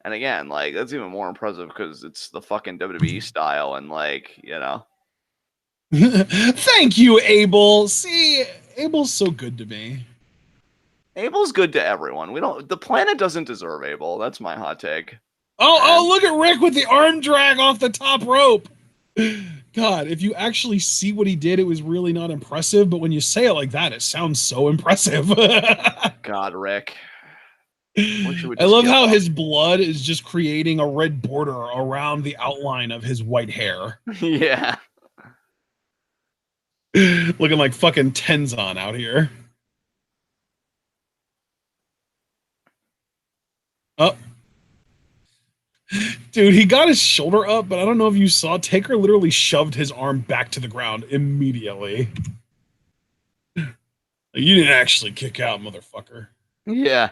And again, like, that's even more impressive because it's the fucking WWE style, and, like, you know. Thank you, Abel. See, Abel's so good to me. Abel's good to everyone. The planet doesn't deserve Abel. That's my hot take. Oh, look at Rick with the arm drag off the top rope. God, if you actually see what he did, it was really not impressive. But when you say it like that, it sounds so impressive. God, Rick. I love how his blood is just creating a red border around the outline of his white hair. Yeah. Looking like fucking Tenzon out here. Oh. Dude, he got his shoulder up, but I don't know if you saw. Taker literally shoved his arm back to the ground immediately. You didn't actually kick out, motherfucker. Yeah.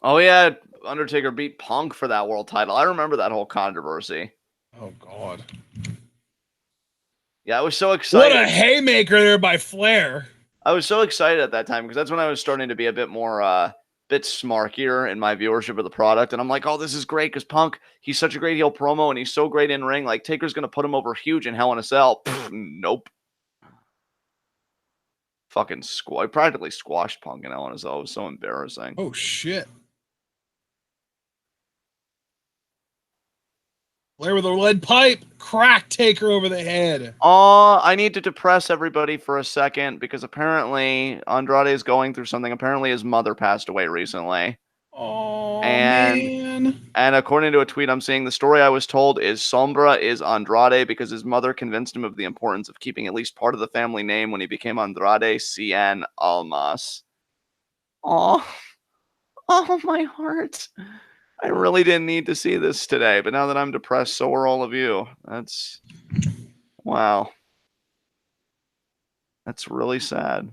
Oh, yeah. Undertaker beat Punk for that world title. I remember that whole controversy. Oh, God. Yeah, I was so What excited. a haymaker there by Flair. I was so excited at that time because that's when I was starting to be a bit more, bit smarkier in my viewership of the product. And I'm like, oh, this is great because Punk, he's such a great heel promo and he's so great in ring. Like, Taker's going to put him over huge in Hell in a Cell. Nope. Fucking practically squashed Punk in Hell in a Cell. It was so embarrassing. Oh, shit. Flair with a lead pipe. Crack Taker over the head. I need to depress everybody for a second because apparently Andrade is going through something. Apparently his mother passed away recently. Oh, And man. And according to a tweet I'm seeing, the story I was told is Sombra is Andrade because his mother convinced him of the importance of keeping at least part of the family name when he became Andrade Cien Almas. Oh, oh, my heart. I really didn't need to see this today, but now that I'm depressed, so are all of you. That's, wow. That's really sad.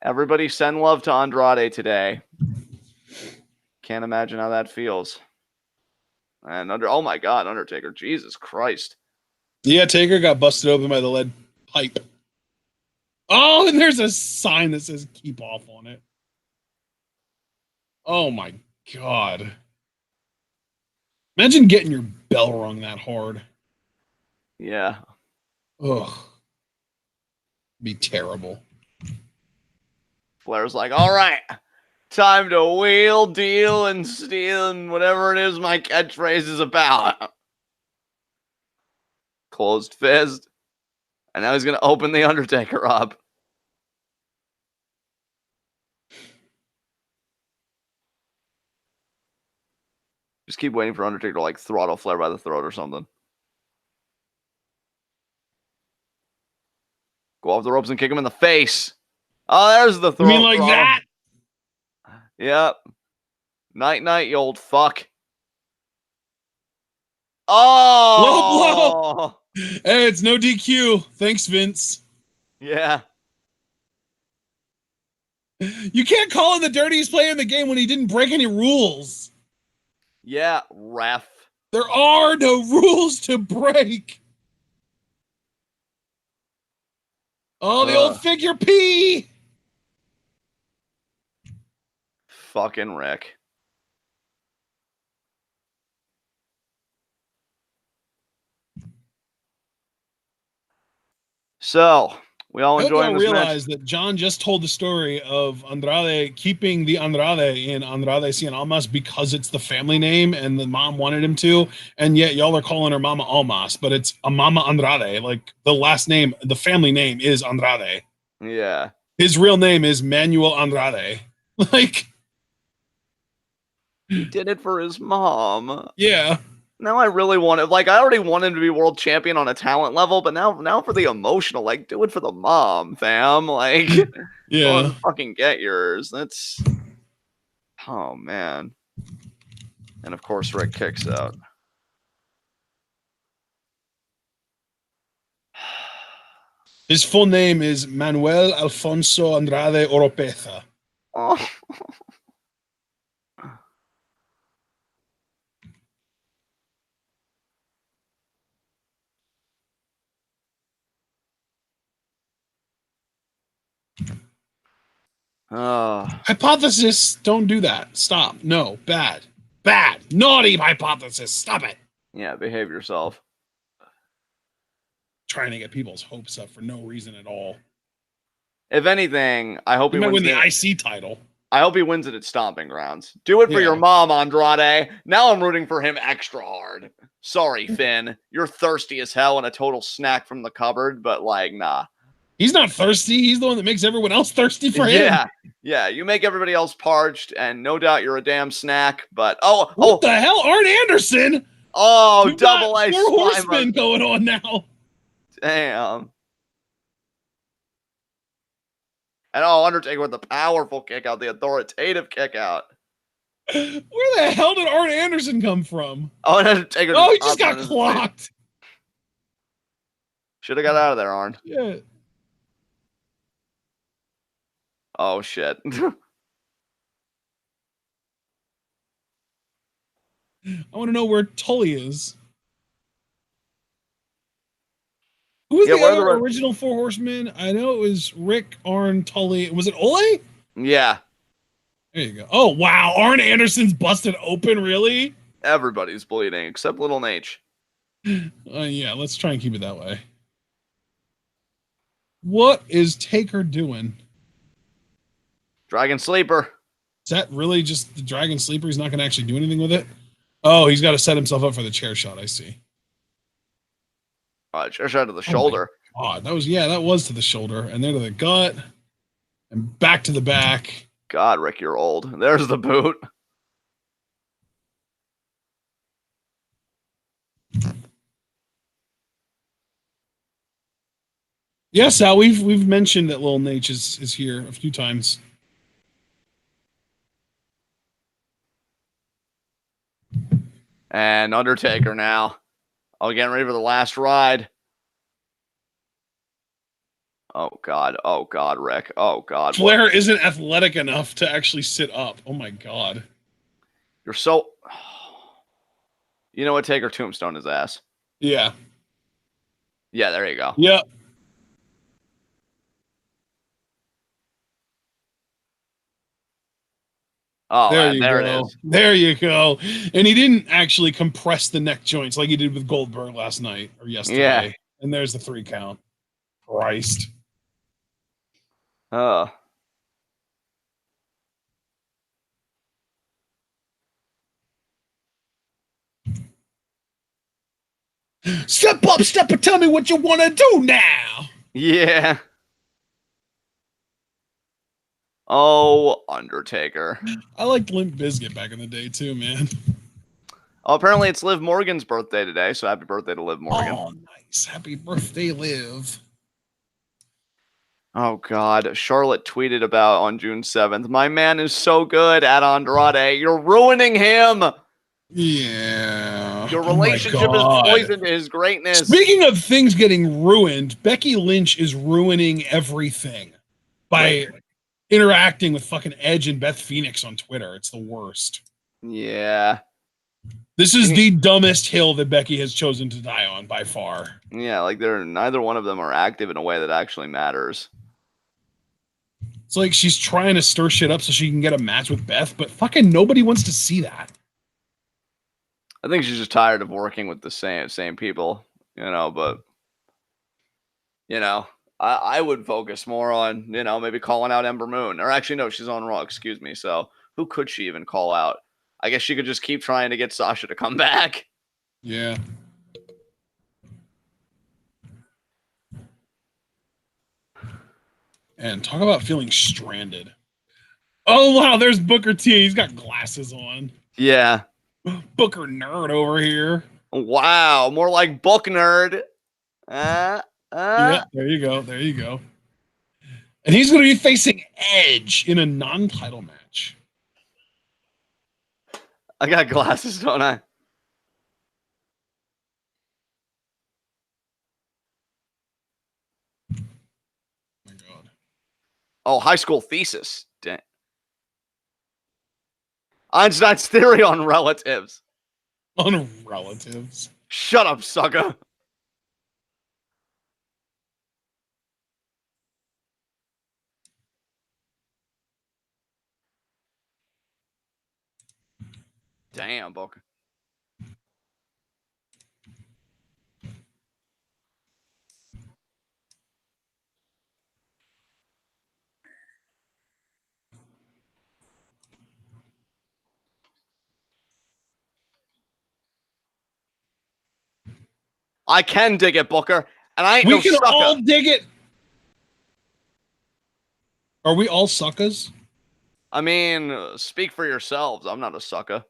Everybody send love to Andrade today. Can't imagine how that feels. And oh my God, Undertaker, Jesus Christ. Yeah, Taker got busted open by the lead pipe. Oh, and there's a sign that says keep off on it. Oh my God. Imagine getting your bell rung that hard. Yeah. Ugh. Be terrible. Flair's like, all right, time to wheel, deal, and steal, and whatever it is my catchphrase is about. Closed fist. And now he's going to open the Undertaker up. Just keep waiting for Undertaker to like throttle Flair by the throat or something. Go off the ropes and kick him in the face. Oh, there's the throat. You mean like throttle. that? Yep. Night, night, you old fuck. Oh! Low blow. Hey, it's no DQ. Thanks, Vince. Yeah. You can't call him the dirtiest player in the game when he didn't break any rules. Yeah, ref. There are no rules to break. Oh, the old figure P. Fucking Rick. So, we all enjoying this realize match? that John just told the story of Andrade keeping the Andrade in Andrade Cien Almas because it's the family name and the mom wanted him to, and yet y'all are calling her Mama Almas, but it's a Mama Andrade. Like the last name, the family name is Andrade. Yeah. His real name is Manuel Andrade. Like, he did it for his mom. Yeah. Now I really want it. Like, I already want him to be world champion on a talent level, but now for the emotional, like, do it for the mom, fam. Like, yeah, fucking get yours. That's, oh man. And of course, Rick kicks out. His full name is Manuel Alfonso Andrade Oropeza. Oh. Hypothesis, don't do that. Stop. No, bad. Bad. Naughty hypothesis. Stop it. Yeah, behave yourself. Trying to get people's hopes up for no reason at all. If anything, I hope he might wins win the IC title. I hope he wins it at Stomping Grounds. Do it for your mom, Andrade. Now I'm rooting for him extra hard. Sorry, Finn. You're thirsty as hell and a total snack from the cupboard, but like, nah. He's not thirsty. He's the one that makes everyone else thirsty for him. Yeah. You make everybody else parched, and no doubt you're a damn snack. But what the hell, Arn Anderson? Oh, double A four horsemen going on now. Damn. And Undertaker with the powerful kick out, the authoritative kick out. Where the hell did Arn Anderson come from? Oh, Undertaker. Oh, he just got clocked. Should have got out of there, Arn. Yeah. Oh, shit. I want to know where Tully is. Who was Yeah, the where are other the original Four Horsemen? I know it was Rick, Arn, Tully. Was it Ole? Yeah. There you go. Oh, wow. Arn Anderson's busted open, really? Everybody's bleeding except little Nate. Yeah, let's try and keep it that way. What is Taker doing? Dragon Sleeper. Is that really just the Dragon Sleeper? He's not going to actually do anything with it? Oh, he's got to set himself up for the chair shot. I see. Chair shot to the shoulder. God, that was to the shoulder, and then to the gut, and back to the back. God, Rick, you're old. There's the boot. Yes, Sal, we've mentioned that Lil Nate is here a few times. And Undertaker now. Oh, getting ready for the last ride. Oh, God. Oh, God, Rick. Oh, God. Flair isn't athletic enough to actually sit up. Oh, my God. You're so... You know what? Taker tombstone his ass. Yeah. Yeah, there you go. Yep. Oh, there go. It is. There you go. And he didn't actually compress the neck joints like he did with Goldberg last night or yesterday. Yeah. And there's the 3 count. Christ. Step up, tell me what you want to do now. Yeah. Oh, Undertaker. I liked Limp Bizkit back in the day too, man. Oh, apparently it's Liv Morgan's birthday today, so happy birthday to Liv Morgan. Oh, nice. Happy birthday, Liv. Oh, God. Charlotte tweeted about on June 7th, my man is so good at Andrade. You're ruining him. Yeah. Your relationship is poisoned to his greatness. Speaking of things getting ruined, Becky Lynch is ruining everything by interacting with fucking Edge and Beth Phoenix on Twitter. It's the worst. Yeah. This is the dumbest hill that Becky has chosen to die on by far. Yeah, like neither one of them are active in a way that actually matters. It's like she's trying to stir shit up so she can get a match with Beth, but fucking nobody wants to see that. I think she's just tired of working with the same people, but I would focus more on, maybe calling out Ember Moon. Or actually, no, she's on Raw, excuse me. So who could she even call out? I guess she could just keep trying to get Sasha to come back. Yeah. And talk about feeling stranded. Oh, wow, there's Booker T. He's got glasses on. Yeah. Booker Nerd over here. Wow, more like Book Nerd. Yeah, there you go. There you go. And he's going to be facing Edge in a non-title match. I got glasses, don't I? Oh my God. Oh, high school thesis. Dang. Einstein's theory on relatives. On relatives. Shut up, sucker. Damn, Booker. I can dig it, Booker, and I ain't no sucker. We can all dig it. Are we all suckers? I mean, speak for yourselves. I'm not a sucker.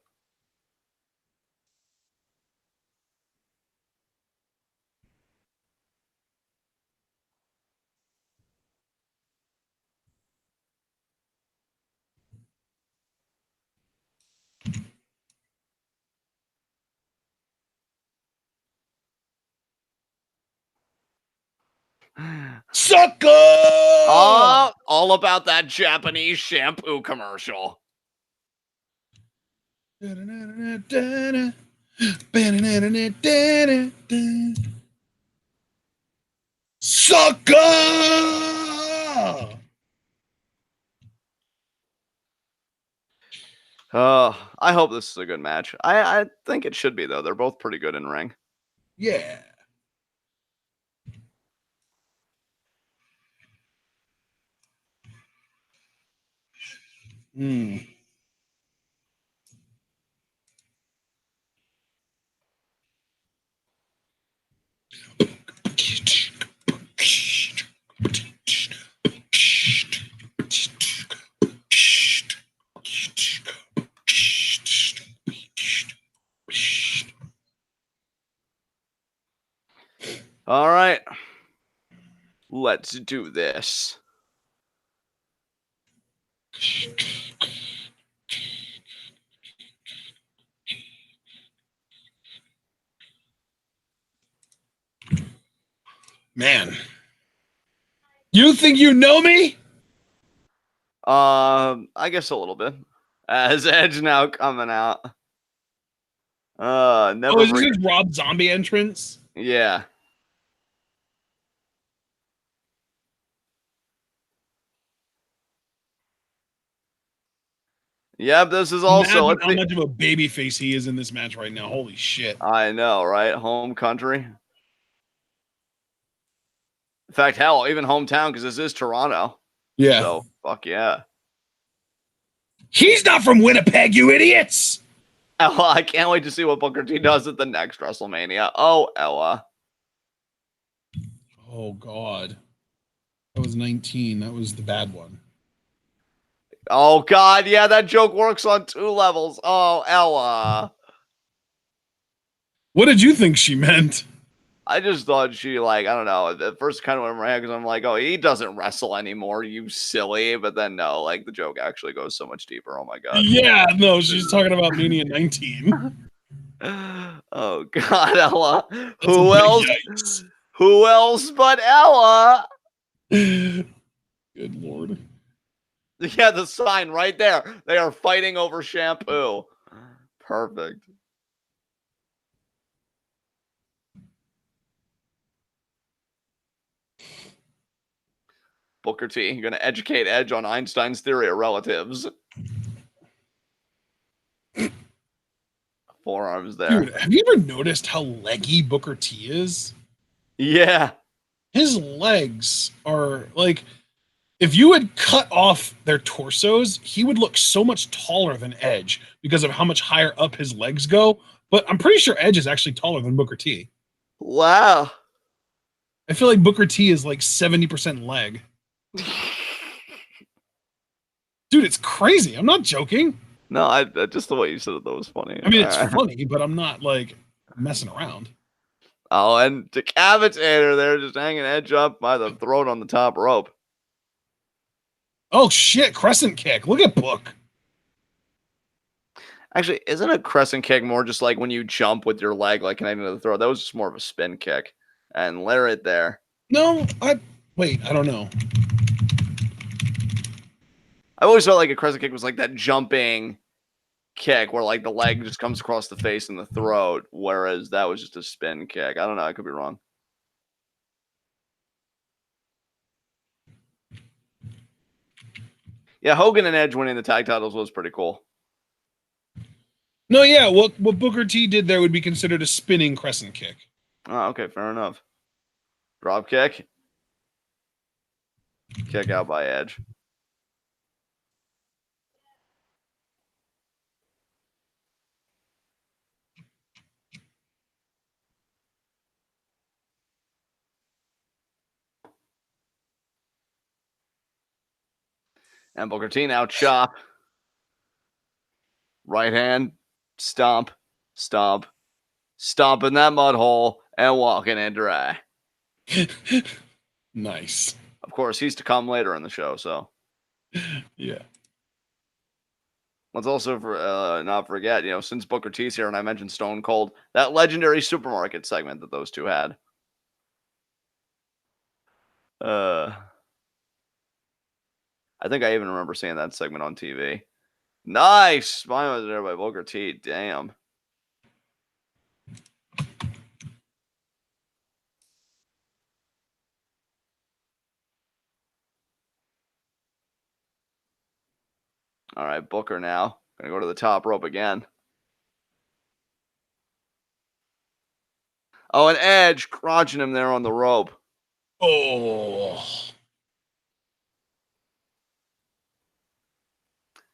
Sucker! All about that Japanese shampoo commercial. Sucker! I hope this is a good match. I think it should be, though. They're both pretty good in ring. Yeah. Hmm. All right. Let's do this. Man. You think you know me? I guess a little bit. As Edge now coming out. Never. Oh, is this his Rob Zombie entrance? Yeah. Yep, this is also Imagine how much of a baby face he is in this match right now. Holy shit. I know, right? Home country. In fact, hell, even hometown, because this is Toronto. Yeah. So, fuck yeah. He's not from Winnipeg, you idiots! Ella, I can't wait to see what Booker T does at the next WrestleMania. Oh, Ella. Oh, God. That was 19. That was the bad one. Oh, God. Yeah, that joke works on 2 levels. Oh, Ella. What did you think she meant? I just thought she, like, I don't know. At first, kind of went in my head because I'm like, oh, he doesn't wrestle anymore, you silly. But then, no, like, the joke actually goes so much deeper. Oh, my God. Yeah, no, she's talking about Mania 19. Oh, God, Ella. That's Who else? yikes. Who else but Ella? Good Lord. Yeah, the sign right there. They are fighting over shampoo. Perfect. Booker T, you're going to educate Edge on Einstein's theory of relatives. Forearms there. Dude, have you ever noticed how leggy Booker T is? Yeah. His legs are like, if you had cut off their torsos, he would look so much taller than Edge because of how much higher up his legs go. But I'm pretty sure Edge is actually taller than Booker T. Wow. I feel like Booker T is like 70% leg. Dude, it's crazy. I'm not joking. No, I just the way you said it, that was funny. I mean, it's funny, but I'm not like messing around. Oh, and Decapitator there just hanging Edge up by the throat on the top rope. Oh, shit. Crescent kick. Look at Book. Actually, isn't a crescent kick more just like when you jump with your leg, like connecting to the throat? That was just more of a spin kick. And lariat there. No, wait, I don't know. I always felt like a crescent kick was like that jumping kick where like the leg just comes across the face and the throat, whereas that was just a spin kick. I don't know. I could be wrong. Yeah, Hogan and Edge winning the tag titles was pretty cool. No, yeah, what Booker T did there would be considered a spinning crescent kick. Oh, okay, fair enough. Drop kick. Kick out by Edge. And Booker T now chop. Right hand, stomp, stomp, stomp in that mud hole, and walking it dry. Nice. Of course, he's to come later in the show, so. Yeah. Let's also not forget, since Booker T's here and I mentioned Stone Cold, that legendary supermarket segment that those two had. I think I even remember seeing that segment on TV. Nice. Spine was there by Booker T. Damn. All right, Booker now. Gonna go to the top rope again. Oh, and Edge crotching him there on the rope. Oh.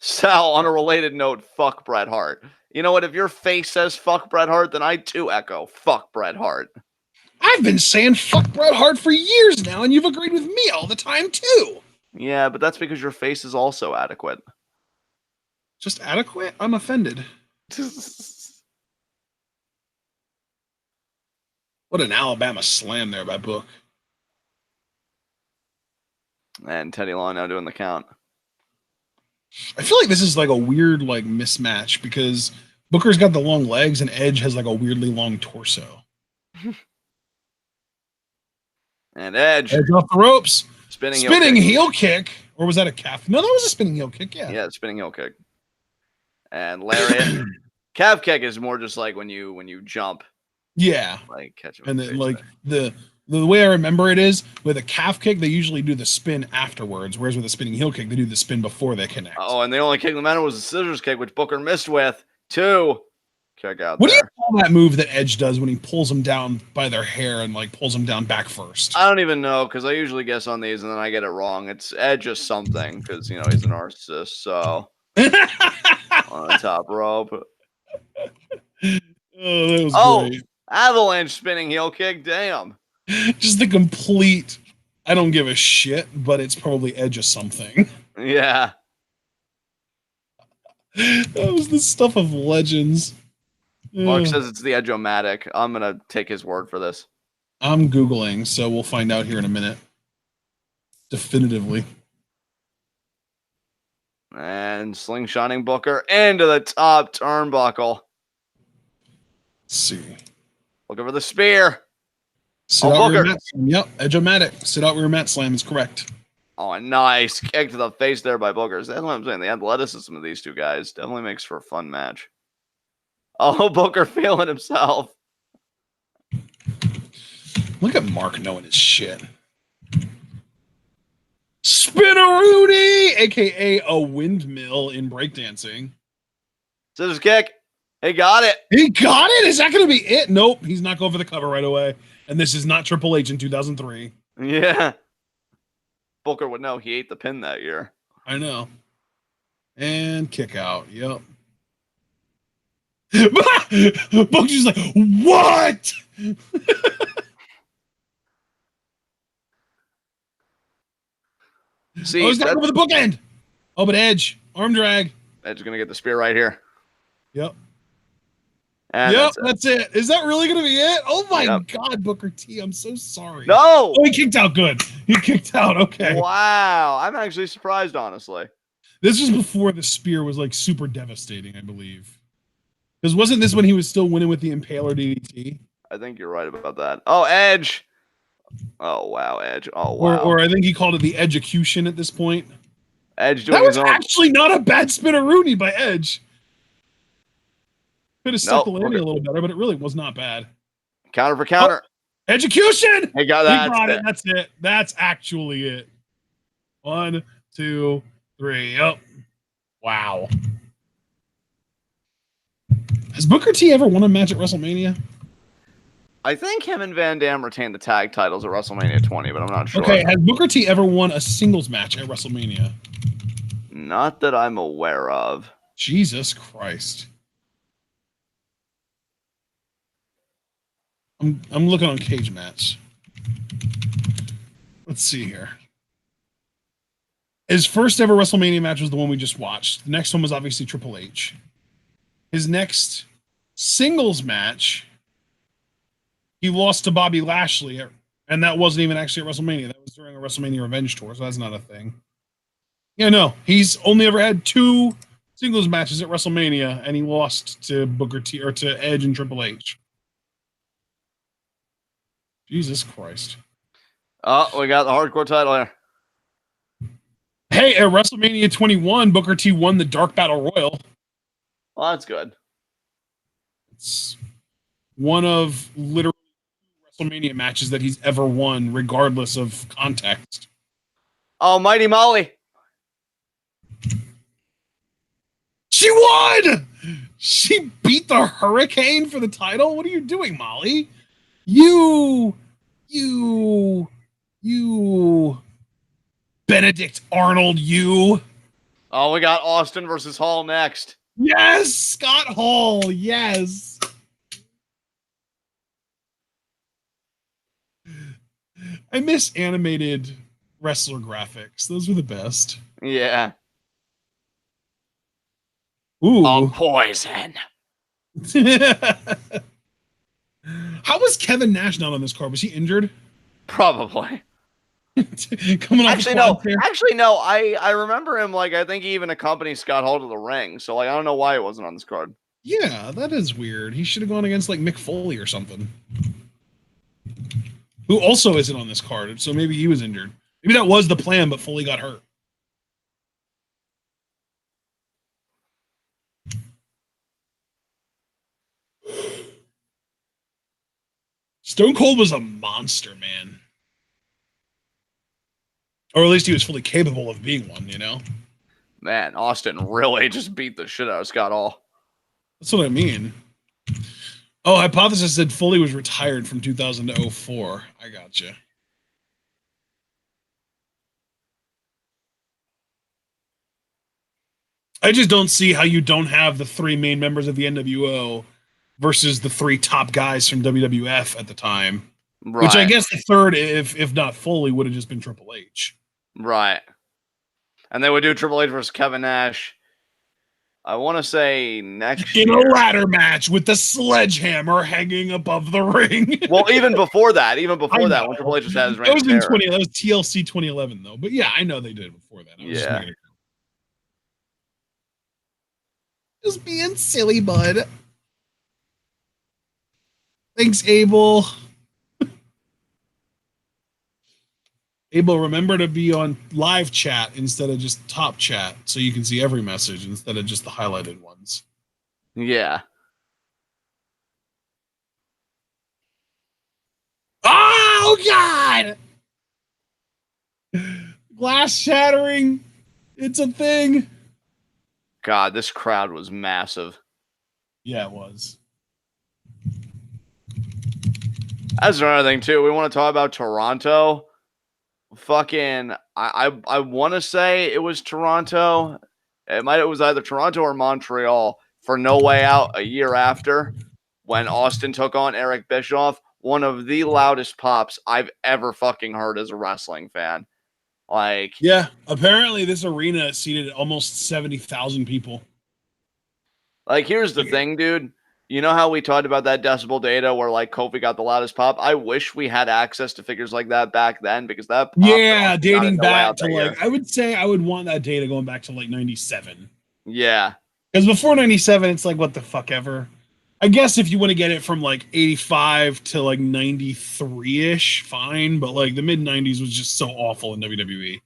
Sal, on a related note, fuck Bret Hart. You know what? If your face says fuck Bret Hart, then I too echo fuck Bret Hart. I've been saying fuck Bret Hart for years now, and you've agreed with me all the time, too. Yeah, but that's because your face is also adequate. Just adequate? I'm offended. What an Alabama slam there by Book. And Teddy Long now doing the count. I feel like this is like a weird like mismatch because Booker's got the long legs and Edge has like a weirdly long torso. And Edge off the ropes. Spinning heel kick. Or was that a calf? No, that was a spinning heel kick, yeah. Yeah, spinning heel kick. And lariat. Calf kick is more just like when you jump. Yeah. Like catch him. And then like the way I remember it is with a calf kick, they usually do the spin afterwards, whereas with a spinning heel kick, they do the spin before they connect. Oh, and the only kick that mattered was the scissors kick, which Booker missed with. 2. Kick out What there. do you call that move that Edge does when he pulls them down by their hair and like pulls them down back first? I don't even know because I usually guess on these and then I get it wrong. It's Edge or something because you know he's a narcissist. So on the top rope. Oh, that was great. Avalanche spinning heel kick. Damn. Just the complete. I don't give a shit, but it's probably Edge or something. Yeah. That was the stuff of legends. Mark says it's the Edge-o-matic. I'm going to take his word for this. I'm Googling, so we'll find out here in a minute. Definitively. And slingshotting Booker into the top turnbuckle. Let's see. Looking for the spear. Sit out Booker. Mat slam. Yep, Edge-o-matic. Sit out rear mat slam is correct. Oh, a nice kick to the face there by Booker. That's what I'm saying. The athleticism of these two guys definitely makes for a fun match. Oh, Booker feeling himself. Look at Mark knowing his shit. Spinaroonie, a.k.a. a windmill in breakdancing. Scissors kick. He got it. He got it? Is that going to be it? Nope. He's not going for the cover right away. And this is not Triple H in 2003. Yeah. Booker would know. He ate the pin that year. I know. And kick out. Yep. Booker's just like, what? See, he's not over the bookend. Oh, but Edge. Arm drag. Edge is going to get the spear right here. Yep. And yep, that's it. Is that really going to be it? Oh, my Yep. God, Booker T. I'm so sorry. No. Oh, he kicked out good. He kicked out. Okay. Wow. I'm actually surprised, honestly. This was before the spear was, like, super devastating, I believe. Because wasn't this when he was still winning with the Impaler DDT? I think you're right about that. Oh, Edge. Oh, wow, Edge. Oh, wow. Or I think he called it the Edgecution at this point. Edge doing that was his own. Actually not a bad Spinaroonie by Edge. Could have stuck the landing a little better, but it really was not bad. Counter for counter. Oh, Execution! He got that. He got it. That's it. That's actually it. 1, 2, 3. Yep. Wow. Has Booker T ever won a match at WrestleMania? I think him and Van Dam retained the tag titles at WrestleMania 20, but I'm not sure. Okay, has Booker T ever won a singles match at WrestleMania? Not that I'm aware of. Jesus Christ. I'm looking on Cage Match. Let's see here. His first ever WrestleMania match was the one we just watched. The next one was obviously Triple H. His next singles match, he lost to Bobby Lashley, and that wasn't even actually at WrestleMania. That was during a WrestleMania Revenge tour, so that's not a thing. Yeah, no, he's only ever had 2 singles matches at WrestleMania, and he lost to Booker T or to Edge and Triple H. Jesus Christ. Oh, we got the hardcore title here. Hey, at WrestleMania 21, Booker T won the Dark Battle Royal. Well, that's good. It's one of literally WrestleMania matches that he's ever won, regardless of context. Oh, Mighty Molly. She won! She beat the Hurricane for the title? What are you doing, Molly? You, Benedict Arnold, you. Oh, we got Austin versus Hall next. Yes, Scott Hall, yes. I miss animated wrestler graphics. Those were the best. Yeah. Ooh. Poison. How was Kevin Nash not on this card? Was he injured? Probably. Coming off Actually, no. Actually, no. I remember him, like, I think he even accompanied Scott Hall to the ring. So, like, I don't know why he wasn't on this card. Yeah, that is weird. He should have gone against, like, Mick Foley or something. Who also isn't on this card, so maybe he was injured. Maybe that was the plan, but Foley got hurt. Stone Cold was a monster, man. Or at least he was fully capable of being one, you know? Man, Austin really just beat the shit out of Scott Hall. That's what I mean. Oh, Hypothesis said Foley was retired from 2000 to 04. I gotcha. I just don't see how you don't have the three main members of the NWO versus the three top guys from WWF at the time. Right. Which I guess the third, if not Foley, would have just been Triple H. Right. And they would do Triple H versus Kevin Nash. I want to say next in year. A ladder match with the sledgehammer hanging above the ring. Well, even before that, when Triple H just had his reign. That was in 20. That was TLC 2011, though. But yeah, I know they did it before that. Yeah. Just being silly, bud. Thanks, Abel. Abel, remember to be on live chat instead of just top chat so you can see every message instead of just the highlighted ones. Yeah. Oh, God! Glass shattering. It's a thing. God, this crowd was massive. Yeah, it was. That's another thing, too. We want to talk about Toronto. Fucking, I want to say it was Toronto. It was either Toronto or Montreal for No Way Out a year after when Austin took on Eric Bischoff. One of the loudest pops I've ever fucking heard as a wrestling fan. Like, yeah, apparently this arena seated almost 70,000 people. Like, here's the thing, dude. You know how we talked about that decibel data where, like, Kofi got the loudest pop? I wish we had access to figures like that back then because that pop. Yeah, dating back to, like, I would say I would want that data going back to, like, 97. Yeah. Because before 97, it's like, what the fuck ever. I guess if you want to get it from, like, 85 to, like, 93-ish, fine. But, like, the mid-90s was just so awful in WWE.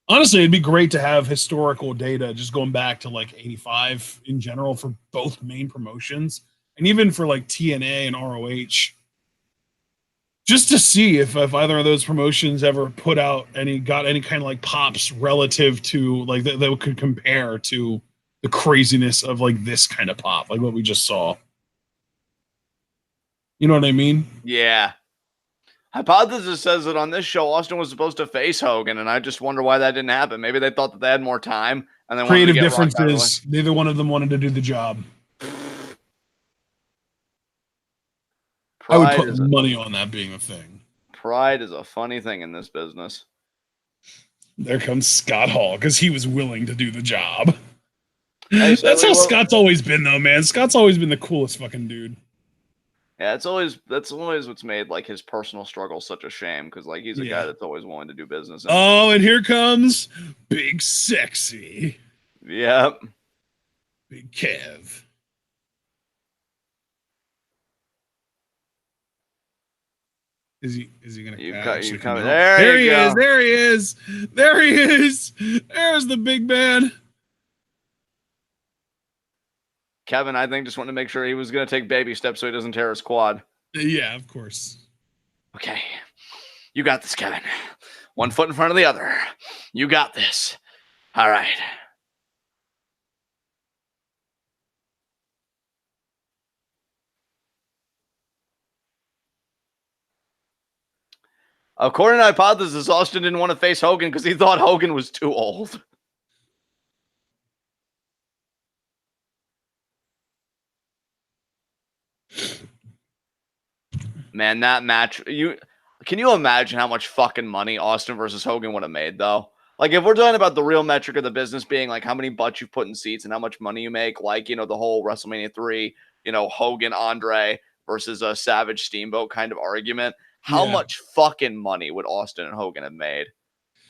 Honestly, it'd be great to have historical data just going back to like 85 in general for both main promotions and even for like TNA and ROH. Just to see if either of those promotions ever got any kind of like pops relative to like that could compare to the craziness of like this kind of pop, like what we just saw. You know what I mean? Yeah. Hypothesis says that on this show, Austin was supposed to face Hogan, and I just wonder why that didn't happen. Maybe they thought that they had more time, and they creative differences. Neither one of them wanted to do the job. I would put money on that being a thing. Pride is a funny thing in this business. There comes Scott Hall because he was willing to do the job. That's how Scott's always been, though, man. Scott's always been the coolest fucking dude. Yeah, that's always what's made like his personal struggle such a shame because like he's a guy that's always willing to do business. And here comes Big Sexy. Yep. Big Kev. Is he gonna You actually come come out? there you go. There he is. There he is. There's the big man. Kevin, I think, just wanted to make sure he was going to take baby steps so he doesn't tear his quad. Yeah, of course. Okay. You got this, Kevin. One foot in front of the other. You got this. All right. According to hypothesis, Austin didn't want to face Hogan because he thought Hogan was too old. Man, that match, can you imagine how much fucking money Austin versus Hogan would have made, though? Like, if we're talking about the real metric of the business being, like, how many butts you put in seats and how much money you make, like, you know, the whole WrestleMania 3, you know, Hogan, Andre versus a Savage Steamboat kind of argument, how much fucking money would Austin and Hogan have made?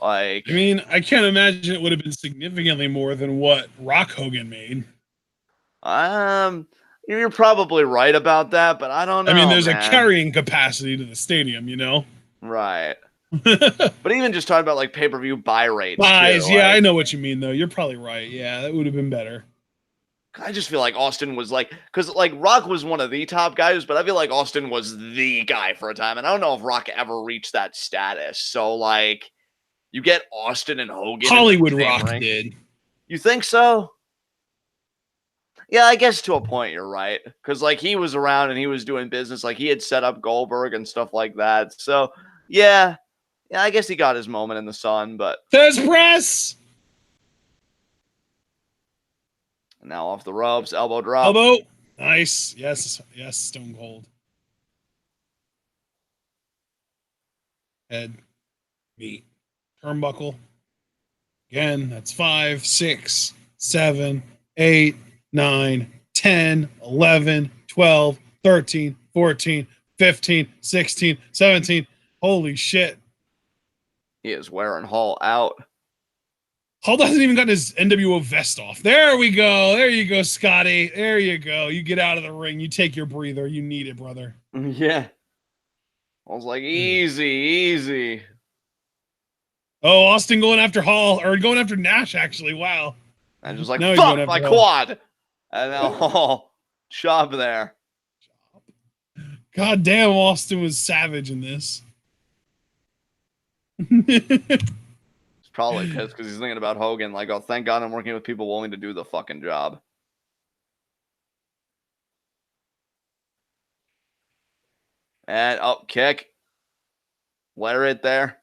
Like, I mean, I can't imagine it would have been significantly more than what Rock Hogan made. you're probably right about that, but I don't know. I mean, there's man. a carrying capacity to the stadium, you know? Right. But even just talking about like pay-per-view buy rates. Buys, too, yeah, like, I know what you mean, though. You're probably right. Yeah, that would have been better. I just feel like Austin was like, because like Rock was one of the top guys, but I feel like Austin was the guy for a time. And I don't know if Rock ever reached that status. So, like, you get Austin and Hogan. Hollywood Rock did. You think so? Yeah, I guess to a point you're right. Because, like, he was around and he was doing business. Like, he had set up Goldberg and stuff like that. So, yeah. Yeah, I guess he got his moment in the sun, but. There's press! Now off the ropes, elbow drop. Elbow. Nice. Yes, yes, Stone Cold. Head. Meat. Turnbuckle. Again, that's 5, 6, 7, 8, 9, 10, 11, 12, 13, 14, 15, 16, 17. Holy shit. He is wearing Hall out. Hall hasn't even gotten his NWO vest off. There we go. There you go, Scotty. There you go. You get out of the ring. You take your breather. You need it, brother. Yeah. I was like, easy. Oh, Austin going after Hall, or going after Nash, actually. Wow. And just like, fuck my quad. And now Hall, chop there. God damn, Austin was savage in this. He's probably pissed because he's thinking about Hogan. Like, oh, thank God I'm working with people willing to do the fucking job. And up, kick. Let it there.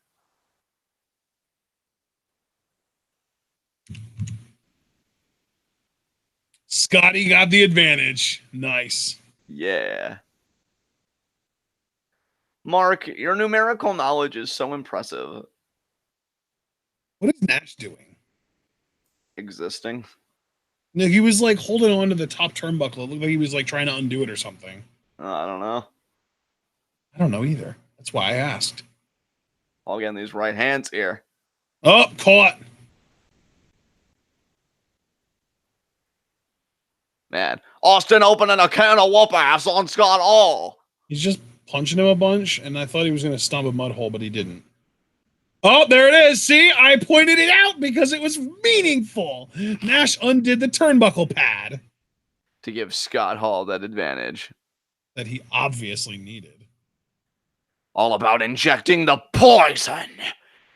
Scotty got the advantage. Nice. Yeah. Mark, your numerical knowledge is so impressive. What is Nash doing? Existing. No, he was like holding on to the top turnbuckle. It looked like he was like trying to undo it or something. I don't know. I don't know either. That's why I asked. I'll get these right hands here. Oh, caught. Man, Austin opening a can of whoop ass on Scott Hall. He's just punching him a bunch, and I thought he was going to stomp a mud hole, but he didn't. Oh, there it is. See, I pointed it out because it was meaningful. Nash undid the turnbuckle pad. To give Scott Hall that advantage. That he obviously needed. All about injecting the poison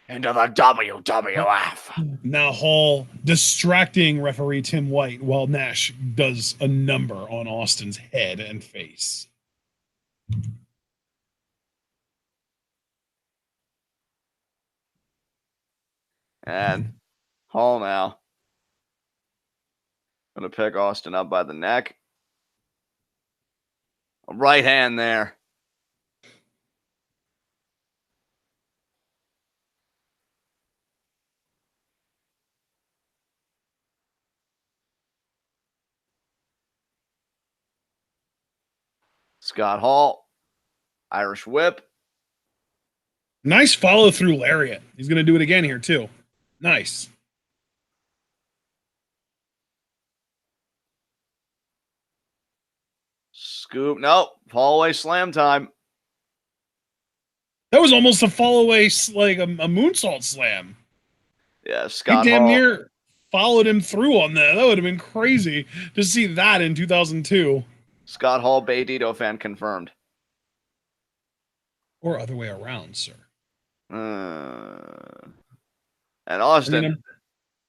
into the WWF. Now Hall distracting referee Tim White while Nash does a number on Austin's head and face. And Hall now. Gonna pick Austin up by the neck. A right hand there. Scott Hall. Irish whip. Nice follow through lariat. He's going to do it again here too. Nice. Scoop. Nope. Fall away slam time. That was almost a fall away, like a moonsault slam. Yeah, Scott He damn Hall. near followed him through on that. That would have been crazy to see that in 2002. Scott Hall, Bandito fan confirmed. Or other way around, sir. And Austin. I mean, I'm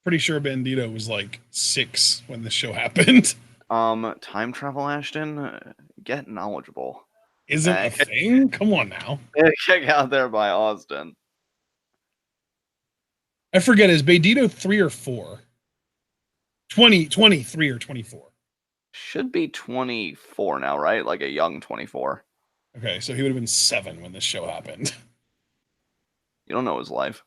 pretty sure Bandito was like 6 when the show happened. Time travel, Ashton? Get knowledgeable. Isn't a thing? Come on now. Kick out there by Austin. I forget, is Bandito 3 or 4? 23 or 24. Should be 24 now, right? Like a young 24. Okay, so he would have been 7 when this show happened. You don't know his life.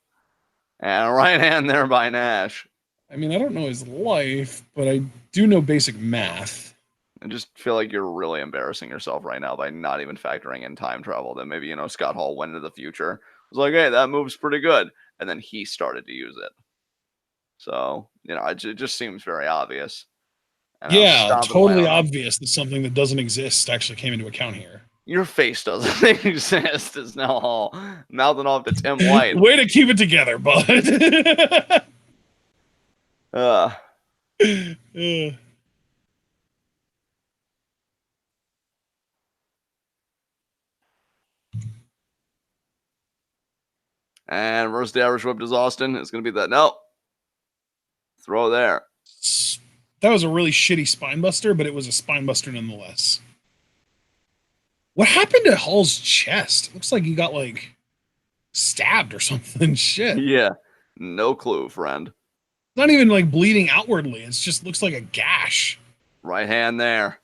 And right hand there by Nash. I mean, I don't know his life, but I do know basic math. I just feel like you're really embarrassing yourself right now by not even factoring in time travel. That maybe, Scott Hall went into the future. Was like, hey, that move's pretty good. And then he started to use it. So, it just seems very obvious. And yeah, totally obvious that something that doesn't exist actually came into account here. Your face doesn't exist. Is now all mouthing off to Tim White. Way to keep it together, bud. And versus the Irish Whip is Austin. It's going to be that. No. Throw there. That was a really shitty spine buster, but it was a spine buster nonetheless. What happened to Hall's chest? It looks like he got, like, stabbed or something. Shit. Yeah. No clue, friend. It's not even, like, bleeding outwardly. It just looks like a gash. Right hand there.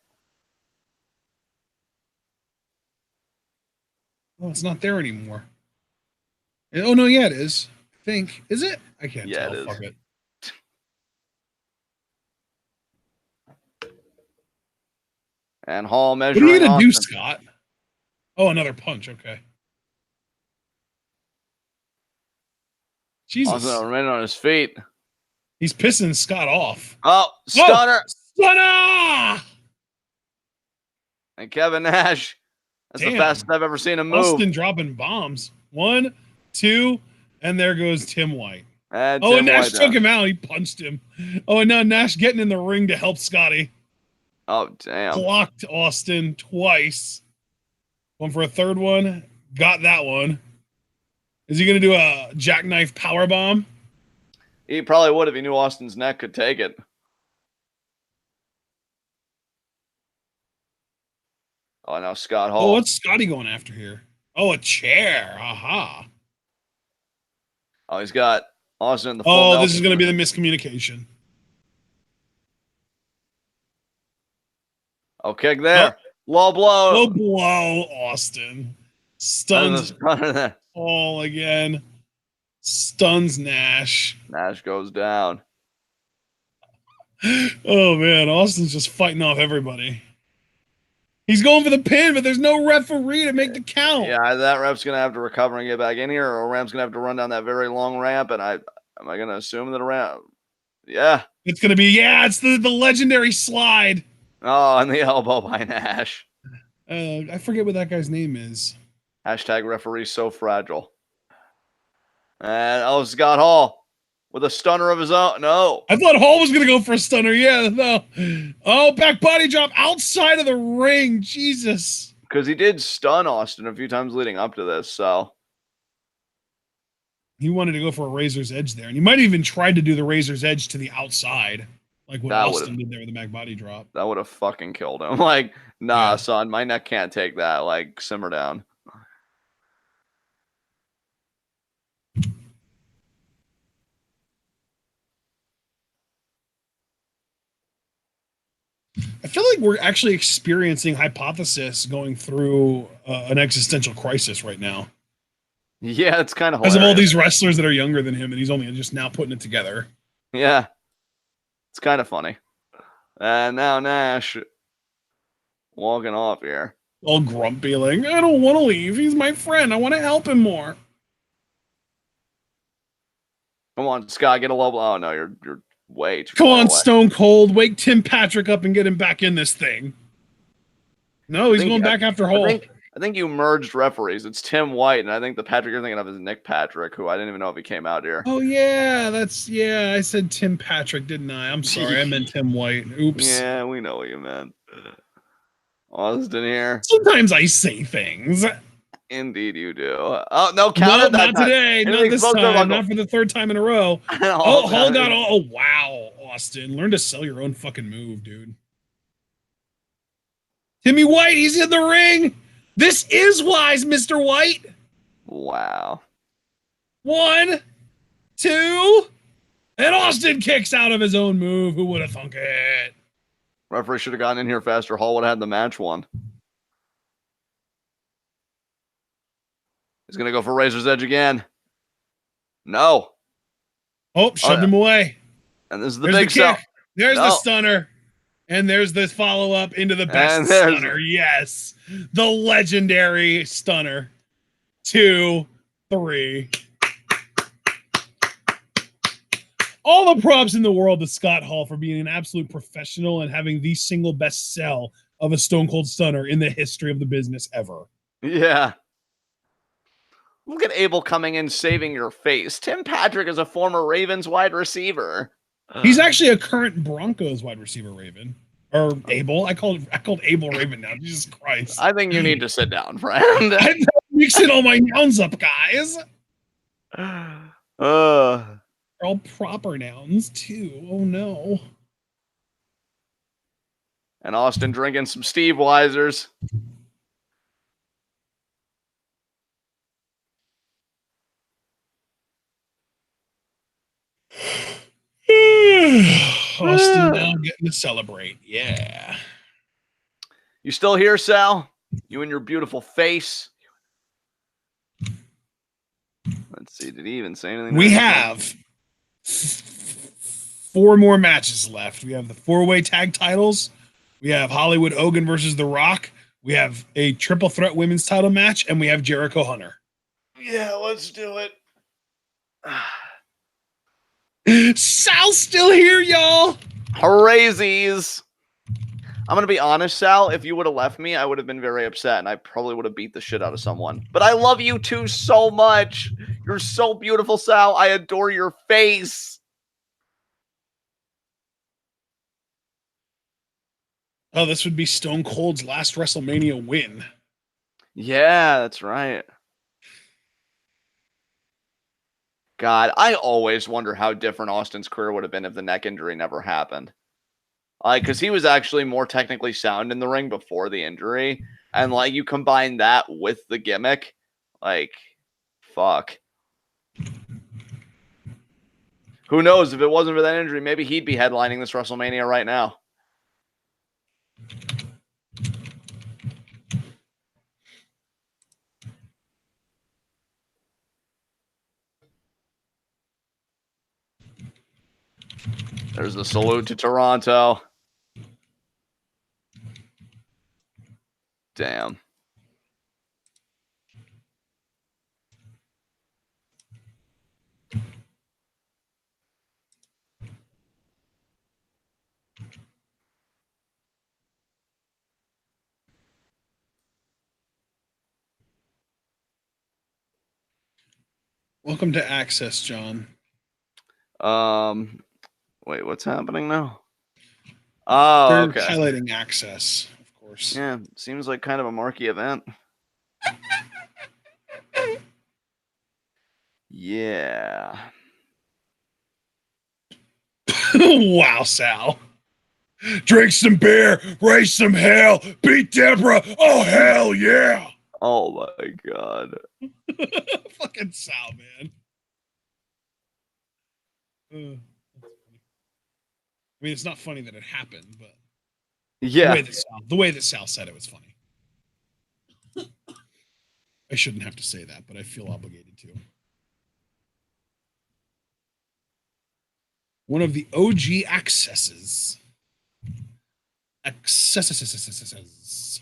Oh, it's not there anymore. Oh, no, yeah, it is. I think. Is it? I can't tell. It is. Fuck it. And Hall measuring. What are you going to do, Scott? Oh, another punch. Okay. Jesus. Austin remaining on his feet. He's pissing Scott off. Oh, stunner. Stunner! And Kevin Nash. That's the fastest I've ever seen him move. Austin dropping bombs. 1, 2, and there goes Tim White. And Nash took him out. He punched him. Oh, and now Nash getting in the ring to help Scotty. Oh, damn. Blocked Austin twice. One for a third one. Got that one. Is he going to do a jackknife powerbomb? He probably would if he knew Austin's neck could take it. Oh, now Scott Hall. Oh, what's Scotty going after here? Oh, a chair. Aha. Oh, he's got Austin in the full Oh, this is going to be the miscommunication. Oh, kick there. Low blow. Low blow, Austin. Stuns Hall again. Stuns Nash. Nash goes down. Oh, man. Austin's just fighting off everybody. He's going for the pin, but there's no referee to make the count. Yeah, that rep's going to have to recover and get back in here, or a ramp's going to have to run down that very long ramp, and am I going to assume that a ramp? Yeah. It's going to be, it's the legendary slide. Oh, and the elbow by Nash. I forget what that guy's name is. Hashtag referee so fragile. And Scott Hall with a stunner of his own. No. I thought Hall was going to go for a stunner. Yeah, no. Oh, back body drop outside of the ring. Jesus. Because he did stun Austin a few times leading up to this, so. He wanted to go for a razor's edge there. And he might have even tried to do the razor's edge to the outside. Like what Austin did there with the back body drop. That would have fucking killed him. Like, nah, son, my neck can't take that. Like, simmer down. I feel like we're actually experiencing Hypothesis going through an existential crisis right now. Yeah, it's kind of hilarious. Because of all these wrestlers that are younger than him, and he's only just now putting it together. Yeah. It's kind of funny. And now Nash walking off here. All grumpy, like, I don't want to leave. He's my friend. I want to help him more. Come on, Scott, get a low blow. Oh, no, you're way too Come on, away. Stone Cold. Wake Tim Patrick up and get him back in this thing. No, he's going back after Hall. I I think you merged referees. It's Tim White, and I think the Patrick you're thinking of is Nick Patrick, who I didn't even know if he came out here. Oh yeah, I said Tim Patrick, didn't I? I'm sorry, I meant Tim White. Oops. Yeah, we know what you meant. Austin here. Sometimes I say things. Indeed, you do. Oh no, counter that not today, not this time, not for the third time in a row. Oh, hold on. Oh wow, Austin, learn to sell your own fucking move, dude. Timmy White, he's in the ring. This is wise, Mr. White. Wow. 1, 2, and Austin kicks out of his own move. Who would have thunk it? Referee should have gotten in here faster. Hall would have had the match won. He's going to go for Razor's Edge again. No. Oh, shoved him away. And this is the big kick. There's the stunner. And there's this follow-up into the best stunner. Yes. The legendary stunner. 2, 3. All the props in the world to Scott Hall for being an absolute professional and having the single best sell of a Stone Cold Stunner in the history of the business ever. Yeah. Look at Abel coming in, saving your face. Tim Patrick is a former Ravens wide receiver. He's actually a current Broncos wide receiver, Raven. Or Abel. I called Abel Raven now. Jesus Christ. I think you need to sit down, friend. I'm mixing all my nouns up, guys. They're all proper nouns, too. Oh, no. And Austin drinking some Steve Weisers. Austin now getting to celebrate. Yeah. You still here, Sal? You and your beautiful face. Let's see. Did he even say anything? We have 4 more matches left. We have the 4-way tag titles. We have Hollywood Hogan versus The Rock. We have a triple threat women's title match, and we have Jericho Hunter. Yeah, let's do it. Sal's still here, y'all. Hoorazies. I'm going to be honest, Sal. If you would have left me, I would have been very upset, and I probably would have beat the shit out of someone. But I love you two so much. You're so beautiful, Sal. I adore your face. Oh, this would be Stone Cold's last WrestleMania win. Yeah, that's right. God, I always wonder how different Austin's career would have been if the neck injury never happened. Because he was actually more technically sound in the ring before the injury. And, you combine that with the gimmick. Fuck. Who knows? If it wasn't for that injury, maybe he'd be headlining this WrestleMania right now. There's the salute to Toronto. Damn. Welcome to Access, John. Wait, what's happening now? Oh, they're okay. Highlighting Access, of course. Yeah, seems like kind of a marquee event. Yeah. Wow, Sal. Drink some beer, raise some hell, beat Deborah. Oh, hell yeah. Oh, my God. Fucking Sal, man. I mean, it's not funny that it happened, but yeah, the way that Sal said it was funny. I shouldn't have to say that, but I feel obligated to. One of the OG accesses. Accesses.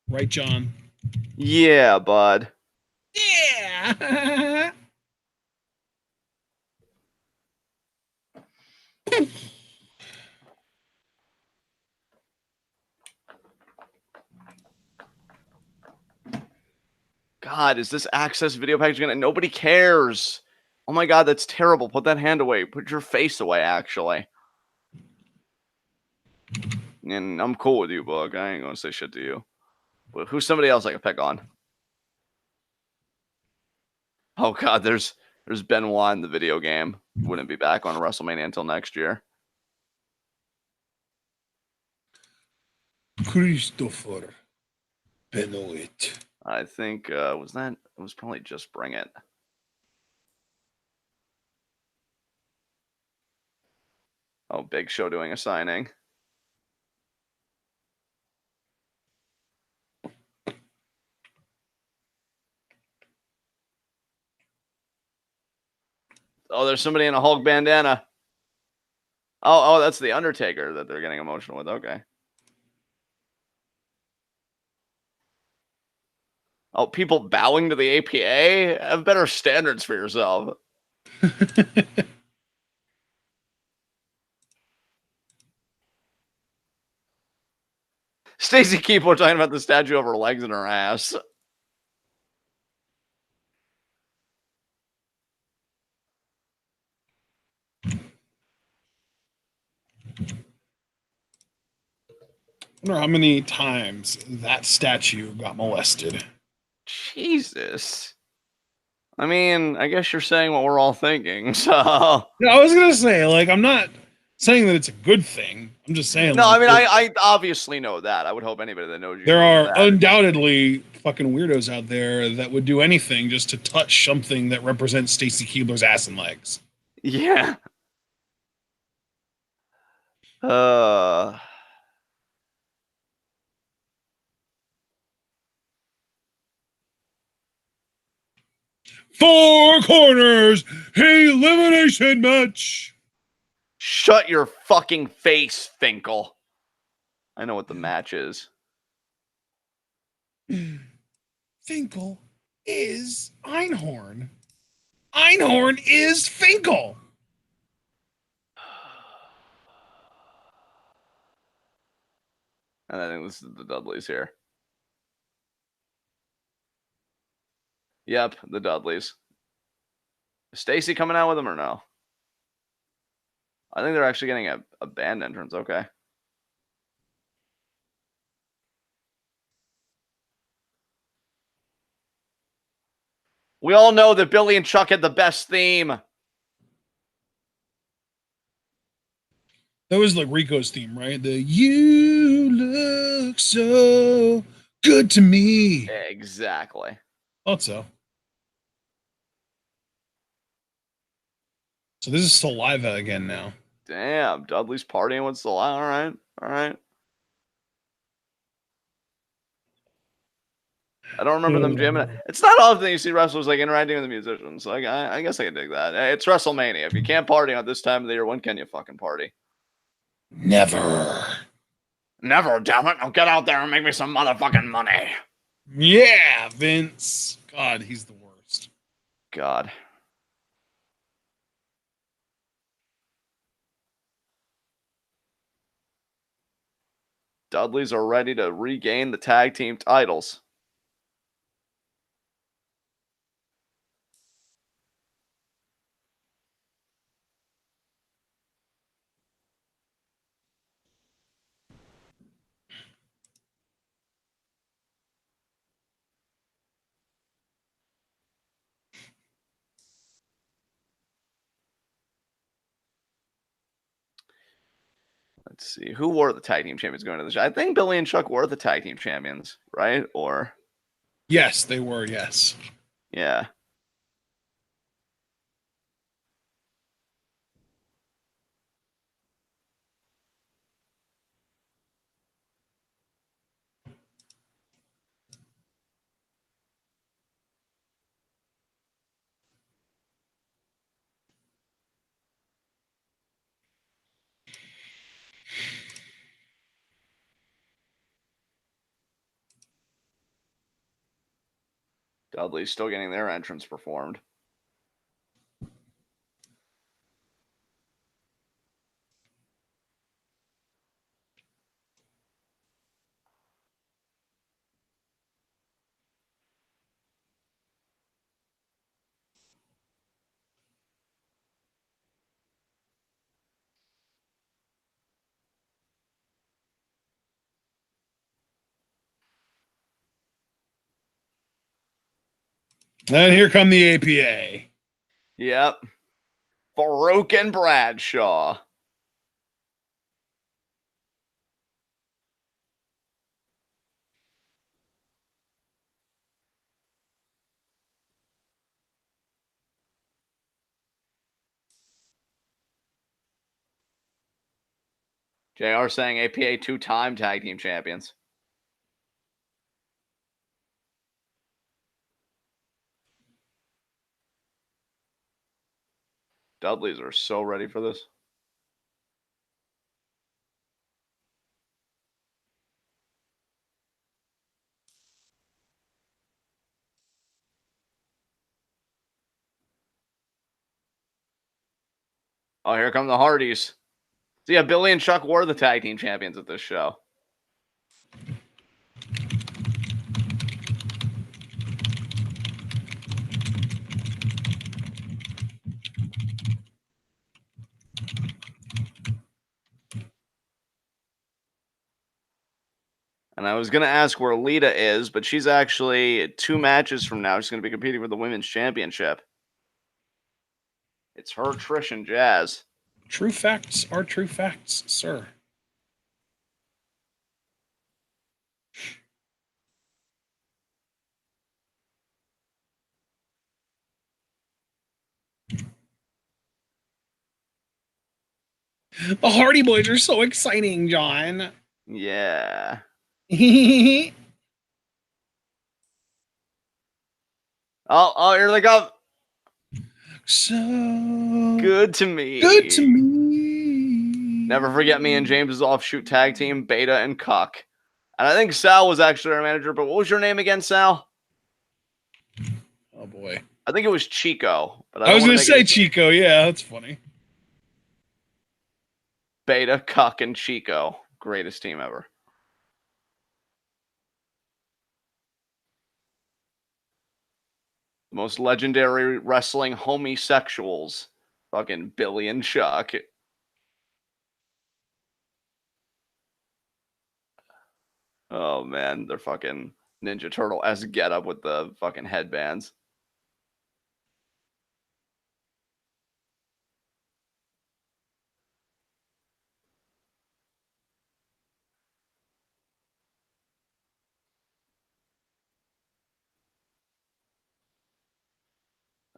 Right, John? Yeah, bud. Yeah. God, is this access video package gonna? Nobody cares. Oh my God, that's terrible. Put that hand away. Put your face away, actually. And I'm cool with you, Book. I ain't gonna say shit to you. But who's somebody else I can pick on? Oh God, there's Benoit in the video game. Wouldn't be back on WrestleMania until next year. Christopher Benoit. I think it was probably Just Bring It. Oh, Big Show doing a signing. Oh, there's somebody in a Hulk bandana. Oh, that's the Undertaker that they're getting emotional with. Okay. Oh, people bowing to the APA? Have better standards for yourself. Stacy Keibler talking about the statue of her legs and her ass. I wonder how many times that statue got molested. Jesus. I mean, I guess you're saying what we're all thinking, so. Yeah, I was gonna say, like, I'm not saying that it's a good thing. I'm just saying. No, like, I mean, I obviously know that. I would hope anybody that knows you. There knows are that. undoubtedly fucking weirdos out there that would do anything just to touch something that represents Stacy Keibler's ass and legs. Yeah. Four corners elimination match. Shut your fucking face, Finkel. I know what the match is. Finkel is Einhorn. Einhorn is Finkel. And I think this is the Dudleys here. Yep, the Dudleys. Is Stacy coming out with them or no? I think they're actually getting a band entrance. Okay. We all know that Billy and Chuck had the best theme. That was like Rico's theme, right? The "You look so good to me." Exactly. Thought so. So this is Saliva again now. Damn, Dudley's partying with Saliva. All right, all right. I don't remember them jamming. It's not often you see wrestlers like interacting with the musicians. So I guess I can dig that. It's WrestleMania. If you can't party at this time of the year, when can you fucking party? Never. Never, damn it. Now get out there and make me some motherfucking money. Yeah, Vince. God, he's the worst. God. Dudleys are ready to regain the tag team titles. Let's see. Who were the tag team champions going to the show? I think Billy and Chuck were the tag team champions, right? Or Yes, they were, yes. yeah. Dudley's still getting their entrance performed. And here come the APA. Yep. Faarooq and Bradshaw. JR saying APA 2-time tag team champions. Dudleys are so ready for this. Oh, here come the Hardys. So yeah, Billy and Chuck were the tag team champions at this show. And I was going to ask where Lita is, but she's actually 2 matches from now. She's going to be competing for the Women's Championship. It's her, Trish, and Jazz. True facts are true facts, sir. The Hardy Boys are so exciting, John. Yeah. Oh, here they come. So good to me. Good to me. Never forget me and James's offshoot tag team, Beta and Cuck. And I think Sal was actually our manager, but what was your name again, Sal? Oh, boy. I think it was Chico. But I was going to say Chico. Yeah, that's funny. Beta, Cuck, and Chico. Greatest team ever. The most legendary wrestling homosexuals. Fucking Billy and Chuck. Oh, man. They're fucking Ninja Turtle-esque getup with the fucking headbands.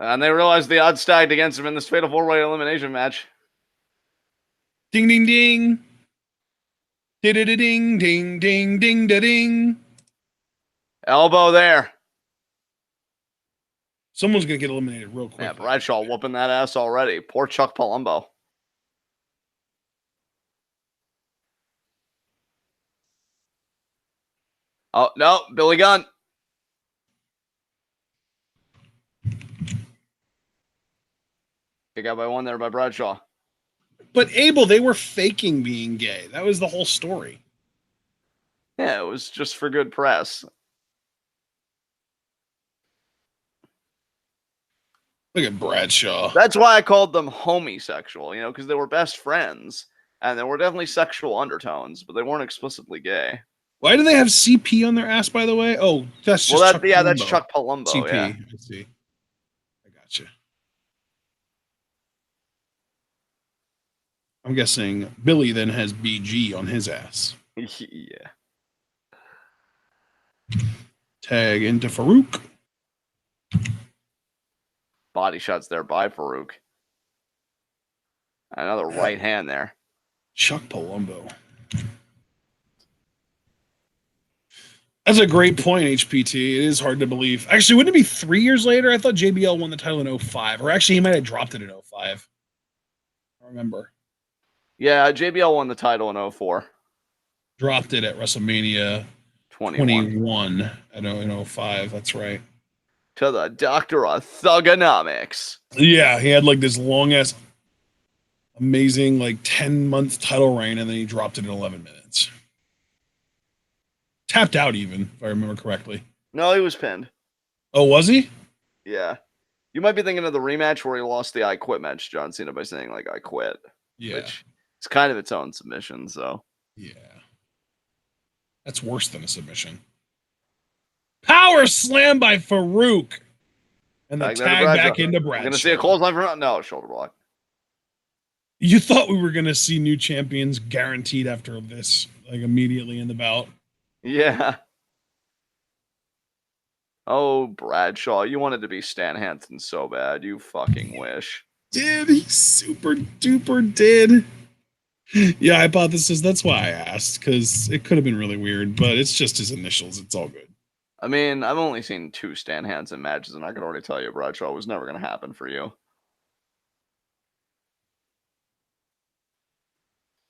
And they realized the odds stacked against him in this fatal 4-way elimination match. Ding, ding, ding. Ding, ding, ding, ding, ding. Elbow there. Someone's going to get eliminated real quick. Yeah, Bradshaw whooping that ass already. Poor Chuck Palumbo. Oh, no. Billy Gunn. Kick out by 1 there by Bradshaw. But Abel, they were faking being gay. That was the whole story. Yeah, it was just for good press. Look at Bradshaw. That's why I called them homosexual, you know, because they were best friends. And there were definitely sexual undertones, but they weren't explicitly gay. Why do they have CP on their ass, by the way? Oh, that's just Chuck Palumbo. That's Chuck Palumbo. CP. Yeah. I see. I gotcha. I'm guessing Billy then has BG on his ass. Yeah. Tag into Faarooq. Body shots there by Faarooq. Another right hand there. Chuck Palumbo. That's a great point, HPT. It is hard to believe. Actually, wouldn't it be 3 years later? I thought JBL won the title in 2005. Or actually, he might have dropped it in 2005. I don't remember. Yeah, JBL won the title in 2004. Dropped it at WrestleMania 21 in 2005. That's right. To the Doctor of Thugonomics. Yeah, he had like this long-ass, amazing, like 10-month title reign, and then he dropped it in 11 minutes. Tapped out even, if I remember correctly. No, he was pinned. Oh, was he? Yeah. You might be thinking of the rematch where he lost the I Quit match, John Cena, by saying, like, I quit. Yeah. Which is kind of its own submission, so. Yeah. That's worse than a submission. Power slam by Faarooq. And the Back there to tag Bradshaw. back into We're Bradshaw. going to see a clothesline from... No, shoulder block. You thought we were going to see new champions guaranteed after this, like immediately in the bout. Yeah. Oh, Bradshaw, you wanted to be Stan Hansen so bad. You fucking wish. He super duper did. Yeah, hypothesis. That's why I asked, because it could have been really weird, but it's just his initials. It's all good. I mean, I've only seen 2 Stan Hansen matches, and I can already tell you Bradshaw was never going to happen for you.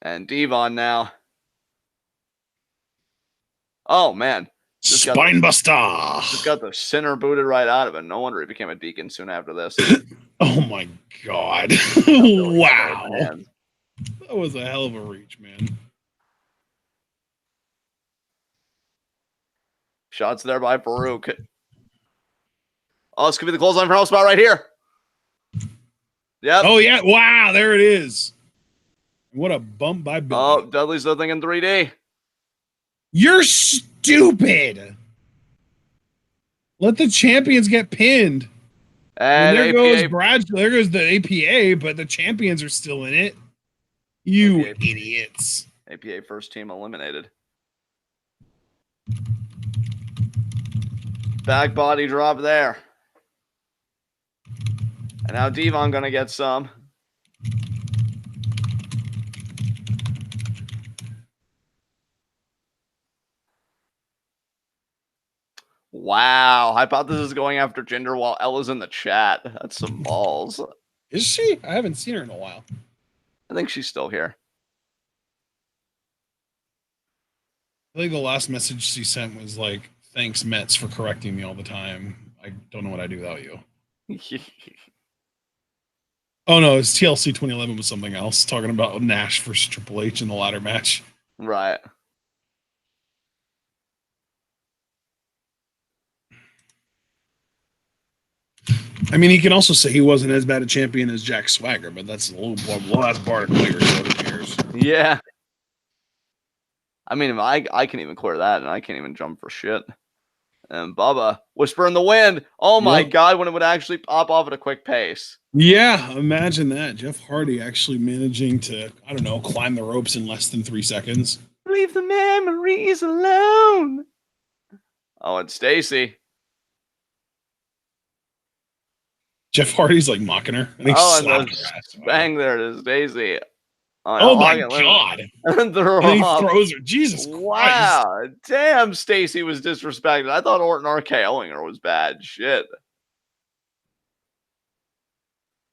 And Devon now. Oh, man. Spinebuster. Just got the sinner booted right out of it. No wonder he became a deacon soon after this. Oh, my God. Really wow. That was a hell of a reach, man. Shots there by Faarooq. Oh, this could be the clothesline for spot right here. Yep. Oh, yeah. Wow, there it is. What a bump by Billy. Oh, Dudley's still thinking 3D. You're stupid. Let the champions get pinned. And there APA, goes Bradshaw. There goes the APA, but the champions are still in it. You APA. idiots. APA first team eliminated. Back body drop there. And now Devon gonna get some. Wow. Hypothesis going after Jinder while Ella's in the chat. That's some balls. Is she? I haven't seen her in a while. I think she's still here. I think the last message she sent was like, thanks, Mets, for correcting me all the time. I don't know what I'd do without you. Oh, no, it's TLC 2011 was something else, talking about Nash versus Triple H in the ladder match. Right. I mean, he can also say he wasn't as bad a champion as Jack Swagger, but that's a little that's bar to clear. So who cares? Yeah. I mean, I can even clear that, and I can't even jump for shit. And Bubba, whisper in the wind. Oh my God, when it would actually pop off at a quick pace. Yeah, imagine that. Jeff Hardy actually managing to, I don't know, climb the ropes in less than 3 seconds. Leave the memories alone. Oh, and Stacy. Jeff Hardy's like mocking her. And bang there to Stacy. Oh my God. And he throws her. Jesus Christ. Wow. Damn, Stacy was disrespected. I thought Orton RKOing her was bad. Shit.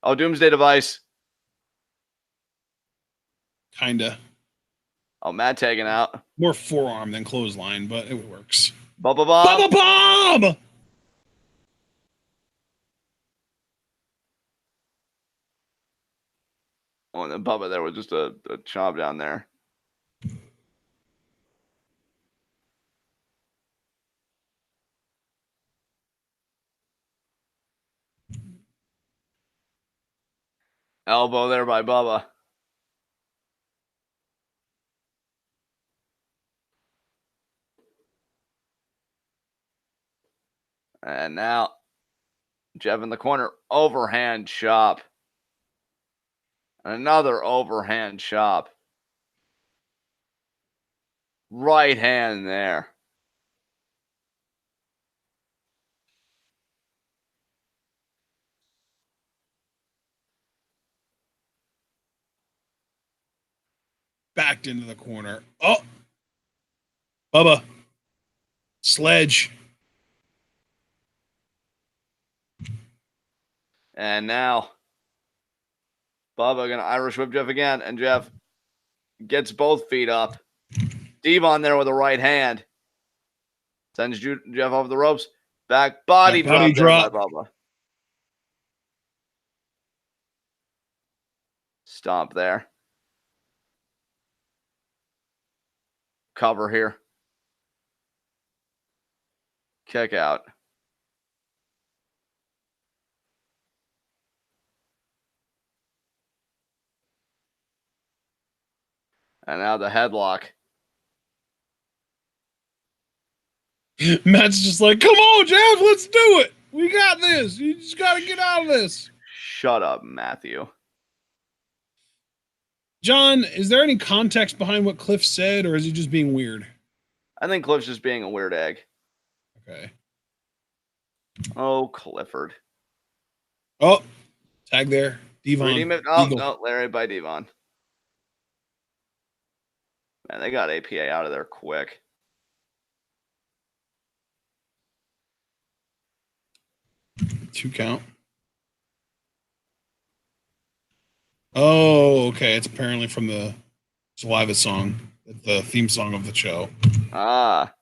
Oh, Doomsday Device. Kinda. Oh, Matt taken out. More forearm than clothesline, but it works. Bubba Bomb. Bubba Bomb! Oh, and then Bubba there was just a chop down there. Elbow there by Bubba. And now, Jeff in the corner. Overhand chop. Another overhand chop. Right hand there. Backed into the corner. Oh! Bubba. Sledge. And now, Bubba gonna Irish whip Jeff again, and Jeff gets both feet up. Devon there with a right hand. Sends Jeff off the ropes. Back body drop by Bubba. Stop there. Cover here. Kick out. And now the headlock. Matt's just like, come on, Jeff, let's do it. We got this. You just got to get out of this. Shut up, Matthew. John, is there any context behind what Cliff said, or is he just being weird? I think Cliff's just being a weird egg. Okay. Oh, Clifford. Oh, tag there. Devon. Oh, no, Larry by Devon. Man, they got APA out of there quick. Two count. Oh, okay. It's apparently from the Saliva song, the theme song of the show. Ah.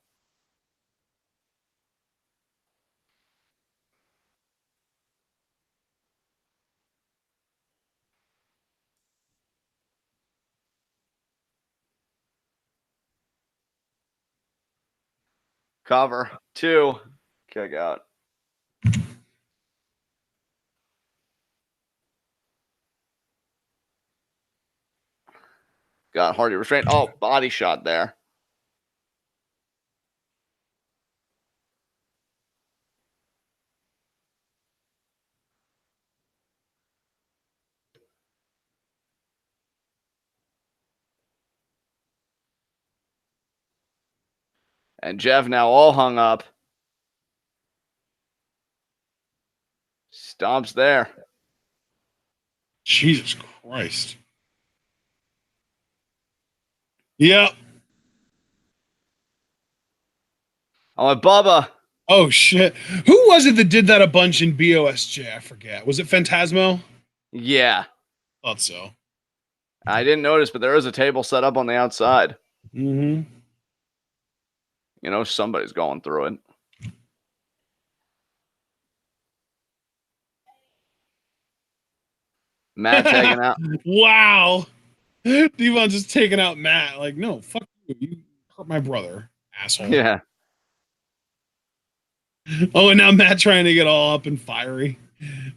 Cover. 2. Kick out. Got Hardy restraint. Oh, body shot there. And Jeff now all hung up. Stomps there. Jesus Christ. Yep. Oh, and Bubba. Oh, shit. Who was it that did that a bunch in BOSJ? I forget. Was it Phantasmo? Yeah. Thought so. I didn't notice, but there is a table set up on the outside. Mm-hmm. You know, somebody's going through it. Matt taking out. Wow. Devon's just taking out Matt. Like, no, fuck you. You hurt my brother, asshole. Yeah. Oh, and now Matt trying to get all up and fiery.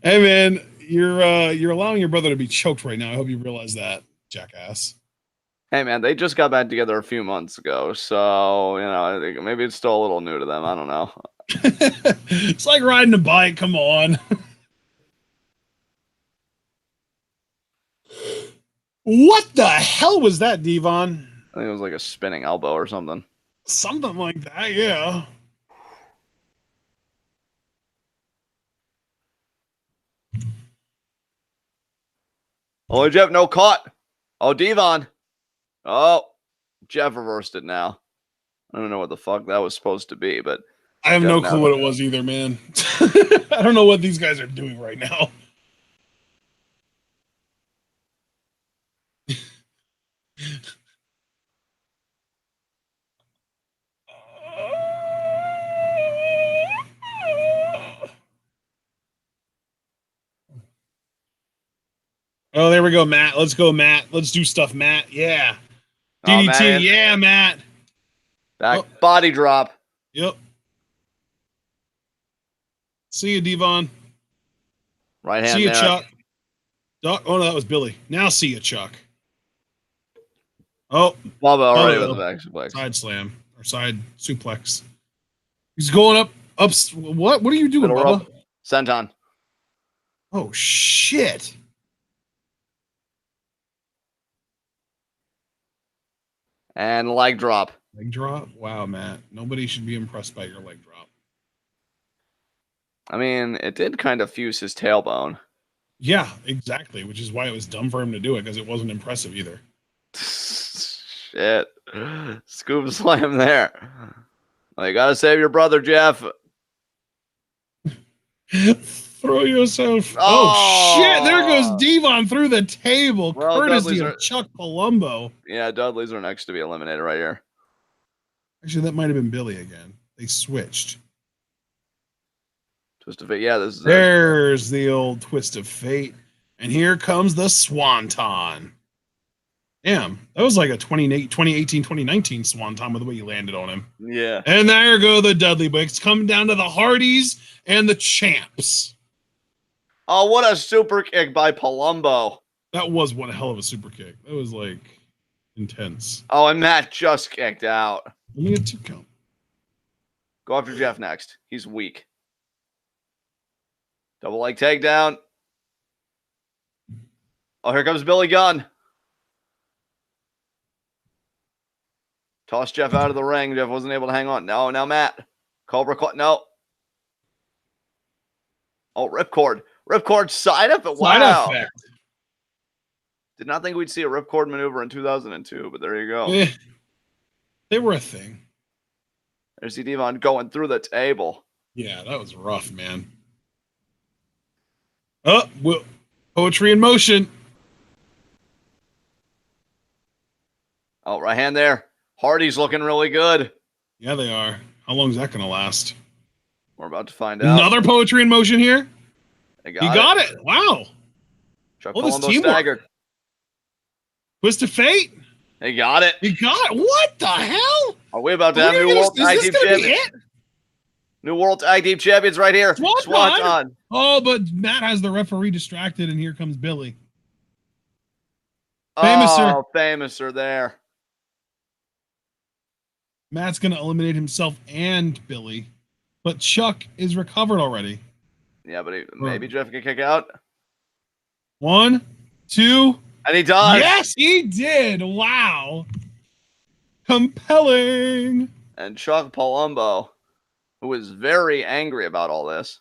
Hey, man, you're allowing your brother to be choked right now. I hope you realize that, jackass. Hey, man, they just got back together a few months ago, so, you know, I think maybe it's still a little new to them. I don't know. It's like riding a bike. Come on. What the hell was that, Devon? I think it was like a spinning elbow or something. Something like that, yeah. Oh, Jeff, no caught. Oh, Devon. Oh, Jeff reversed it now. I don't know what the fuck that was supposed to be, but I have no clue what it was either, man. I don't know what these guys are doing right now. Oh, there we go, Matt. Let's go, Matt. Let's do stuff, Matt. Yeah. DDT. Oh, yeah, Matt. Back body drop. Yep. See you, Devon. Right hand. See you, there. Chuck. Oh, no, that was Billy. Now see you, Chuck. Oh. Bubba already with the back suplex. Side slam or side suplex. He's going up. What? What are you doing, Bubba? Senton. Oh, shit. And leg drop. Leg drop? Wow, Matt. Nobody should be impressed by your leg drop. I mean, it did kind of fuse his tailbone. Yeah, exactly. Which is why it was dumb for him to do it, because it wasn't impressive either. Shit. Scoop slam there. Well, you gotta save your brother, Jeff. Throw yourself. Oh, shit. There goes Devon through the table. Well, courtesy of Chuck Palumbo. Yeah, Dudley's are next to be eliminated right here. Actually, that might have been Billy again. They switched. Twist of fate. Yeah, this is There's the old twist of fate. And here comes the Swanton. Damn, that was like a 2018, 2019 Swanton with the way you landed on him. Yeah. And there go the Dudley Boys. Come down to the Hardys and the Champs. Oh, what a super kick by Palumbo. That was one hell of a super kick. That was like intense. Oh, and Matt just kicked out. Let me get 2 count. Go after Jeff next. He's weak. Double leg takedown. Oh, here comes Billy Gunn. Toss Jeff out of the ring. Jeff wasn't able to hang on. No, now Matt. Cobra caught. No. Oh, ripcord. Ripcord side up. Wow. Effect. Did not think we'd see a ripcord maneuver in 2002, but there you go. They were a thing. There's the Devon going through the table. Yeah, that was rough, man. Oh, well, poetry in motion. Oh, right hand there. Hardy's looking really good. Yeah, they are. How long is that going to last? We're about to find out. Another poetry in motion here. He got it. Wow. Chuck Palumbo staggered. Twist of fate. He got it. He got it. What the hell? Are we about to have new World Tag Team Champions? New World Tag Team Champions right here. Swanton. Oh, but Matt has the referee distracted, and here comes Billy. Oh, Famouser there. Matt's going to eliminate himself and Billy, but Chuck is recovered already. Yeah, but maybe Jeff can kick out. 1, 2. And he does. Yes, he did. Wow. Compelling. And Chuck Palumbo, who is very angry about all this.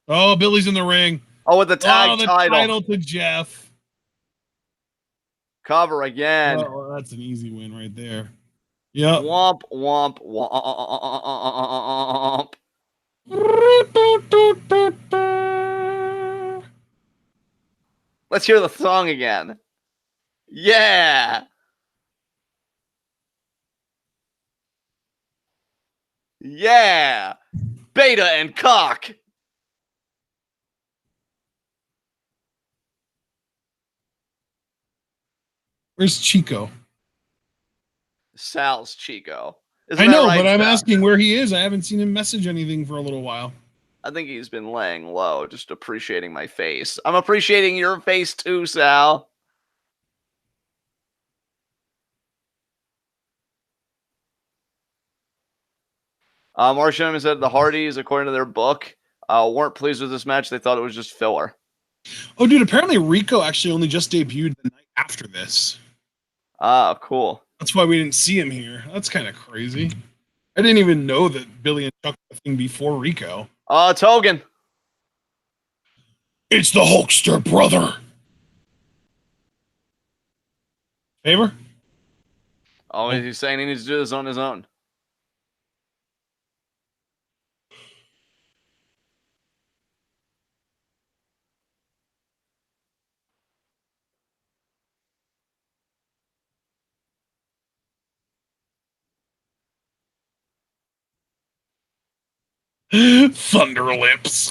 Oh, Billy's in the ring. Oh, with the tag title to Jeff. Cover again. Oh, that's an easy win right there. Yep. Womp, womp, womp. Let's hear the song again. Yeah. Yeah. Beta and cock. Where's Chico? Sal's Chico. I know, right, but I'm asking where he is. I haven't seen him message anything for a little while. I think he's been laying low, just appreciating my face. I'm appreciating your face too, Sal. Mark Sherman said the Hardys, according to their book, weren't pleased with this match. They thought it was just filler. Oh, dude, apparently Rico actually only just debuted the night after this. Ah, cool. That's why we didn't see him here. That's kind of crazy. I didn't even know that Billy and Chuck were a thing before Rico. It's Hogan. It's the Hulkster brother. Favor? Oh, he's saying he needs to do this on his own. Thunder lips.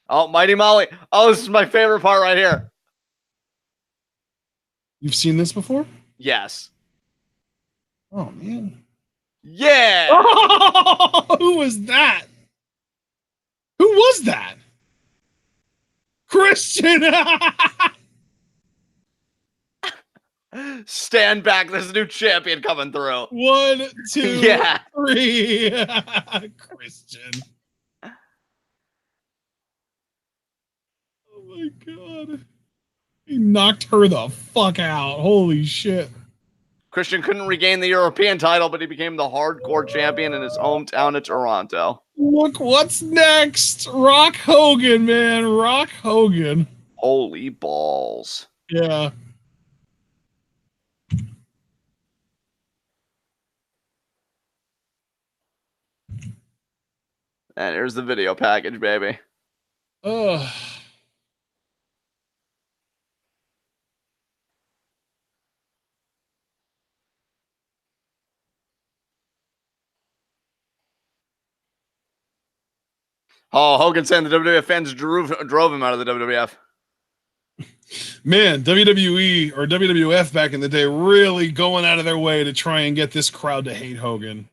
Oh, Mighty Molly. Oh, this is my favorite part right here. You've seen this before? Yes. Oh, man. Yeah. Oh, who was that? Who was that? Christian. Stand back. There's a new champion coming through. 1, 2, yeah. 3. Christian. Oh my God. He knocked her the fuck out. Holy shit. Christian couldn't regain the European title, but he became the hardcore champion in his hometown of Toronto. Look what's next. Rock Hogan, man. Rock Hogan. Holy balls. Yeah. And here's the video package, baby. Ugh. Oh, Hogan saying the WWF fans drove him out of the WWF. Man, WWE or WWF back in the day really going out of their way to try and get this crowd to hate Hogan.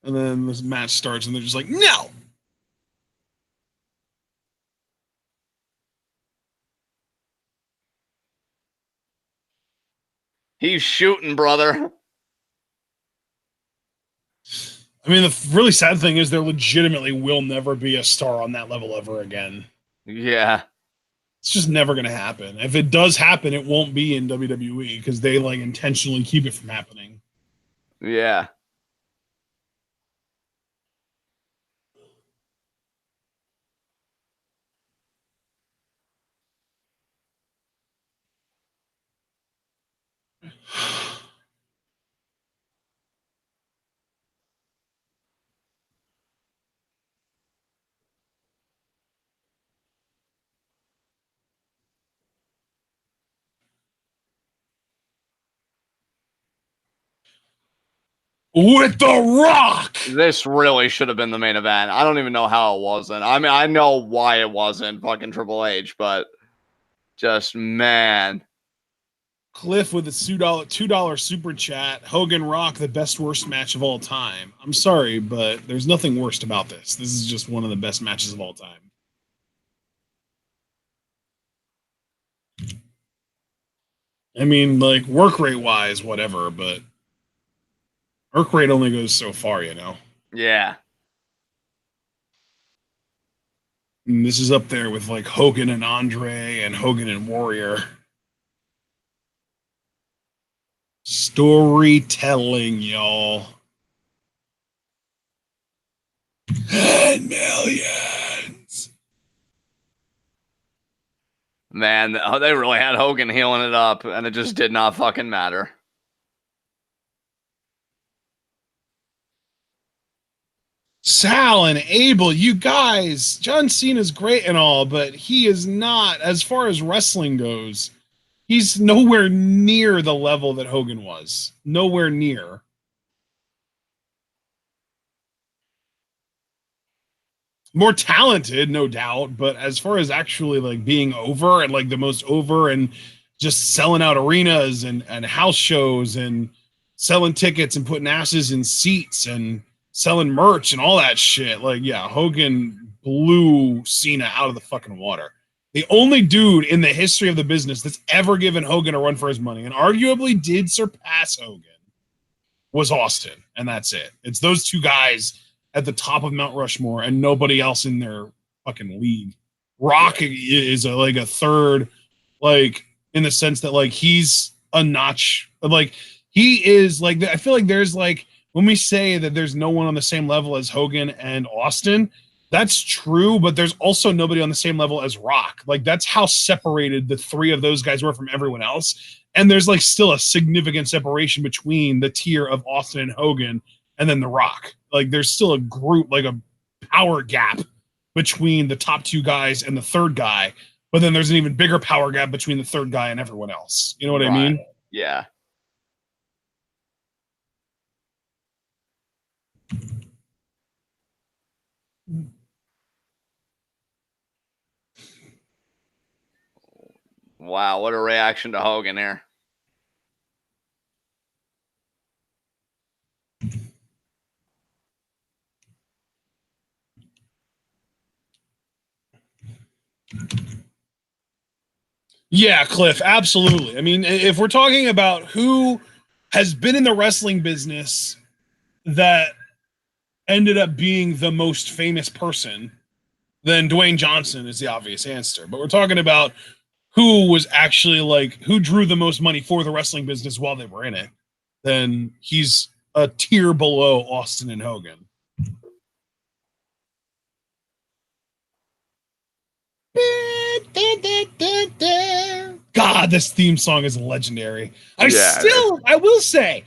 And then this match starts and they're just like, no! He's shooting, brother. I mean, the really sad thing is there legitimately will never be a star on that level ever again. Yeah. It's just never going to happen. If it does happen, it won't be in WWE because they like intentionally keep it from happening. Yeah. With The Rock! This really should have been the main event. I don't even know how it wasn't. I mean, I know why it wasn't fucking Triple H, but just, man. Cliff with a $2 super chat. Hogan Rock, the best worst match of all time. I'm sorry, but there's nothing worst about this. This is just one of the best matches of all time. I mean, like, work rate wise, whatever, but work rate only goes so far, you know? Yeah. And this is up there with, like, Hogan and Andre and Hogan and Warrior. Storytelling, y'all. And millions. Man, they really had Hogan healing it up, and it just did not fucking matter. Sal and Abel, you guys, John Cena's great and all, but he is not, as far as wrestling goes, he's nowhere near the level that Hogan was. Nowhere near. More talented, no doubt, but as far as actually like being over and like the most over and just selling out arenas and house shows and selling tickets and putting asses in seats and selling merch and all that shit. Like, yeah, Hogan blew Cena out of the fucking water. The only dude in the history of the business that's ever given Hogan a run for his money and arguably did surpass Hogan was Austin, and that's it. It's those two guys at the top of Mount Rushmore and nobody else in their fucking league. Rock is like a third, like in the sense that like he's a notch, like he is like, I feel like there's like, when we say that there's no one on the same level as Hogan and Austin, that's true, but there's also nobody on the same level as Rock. Like that's how separated the three of those guys were from everyone else. And there's like still a significant separation between the tier of Austin and Hogan and then The Rock. Like there's still a group, like a power gap between the top two guys and the third guy. But then there's an even bigger power gap between the third guy and everyone else. You know what I mean? Yeah. Wow, what a reaction to Hogan here. Yeah, Cliff, absolutely. I mean, if we're talking about who has been in the wrestling business that ended up being the most famous person, then Dwayne Johnson is the obvious answer. But we're talking about who was actually like, who drew the most money for the wrestling business while they were in it, then he's a tier below Austin and Hogan. God, this theme song is legendary. I will say,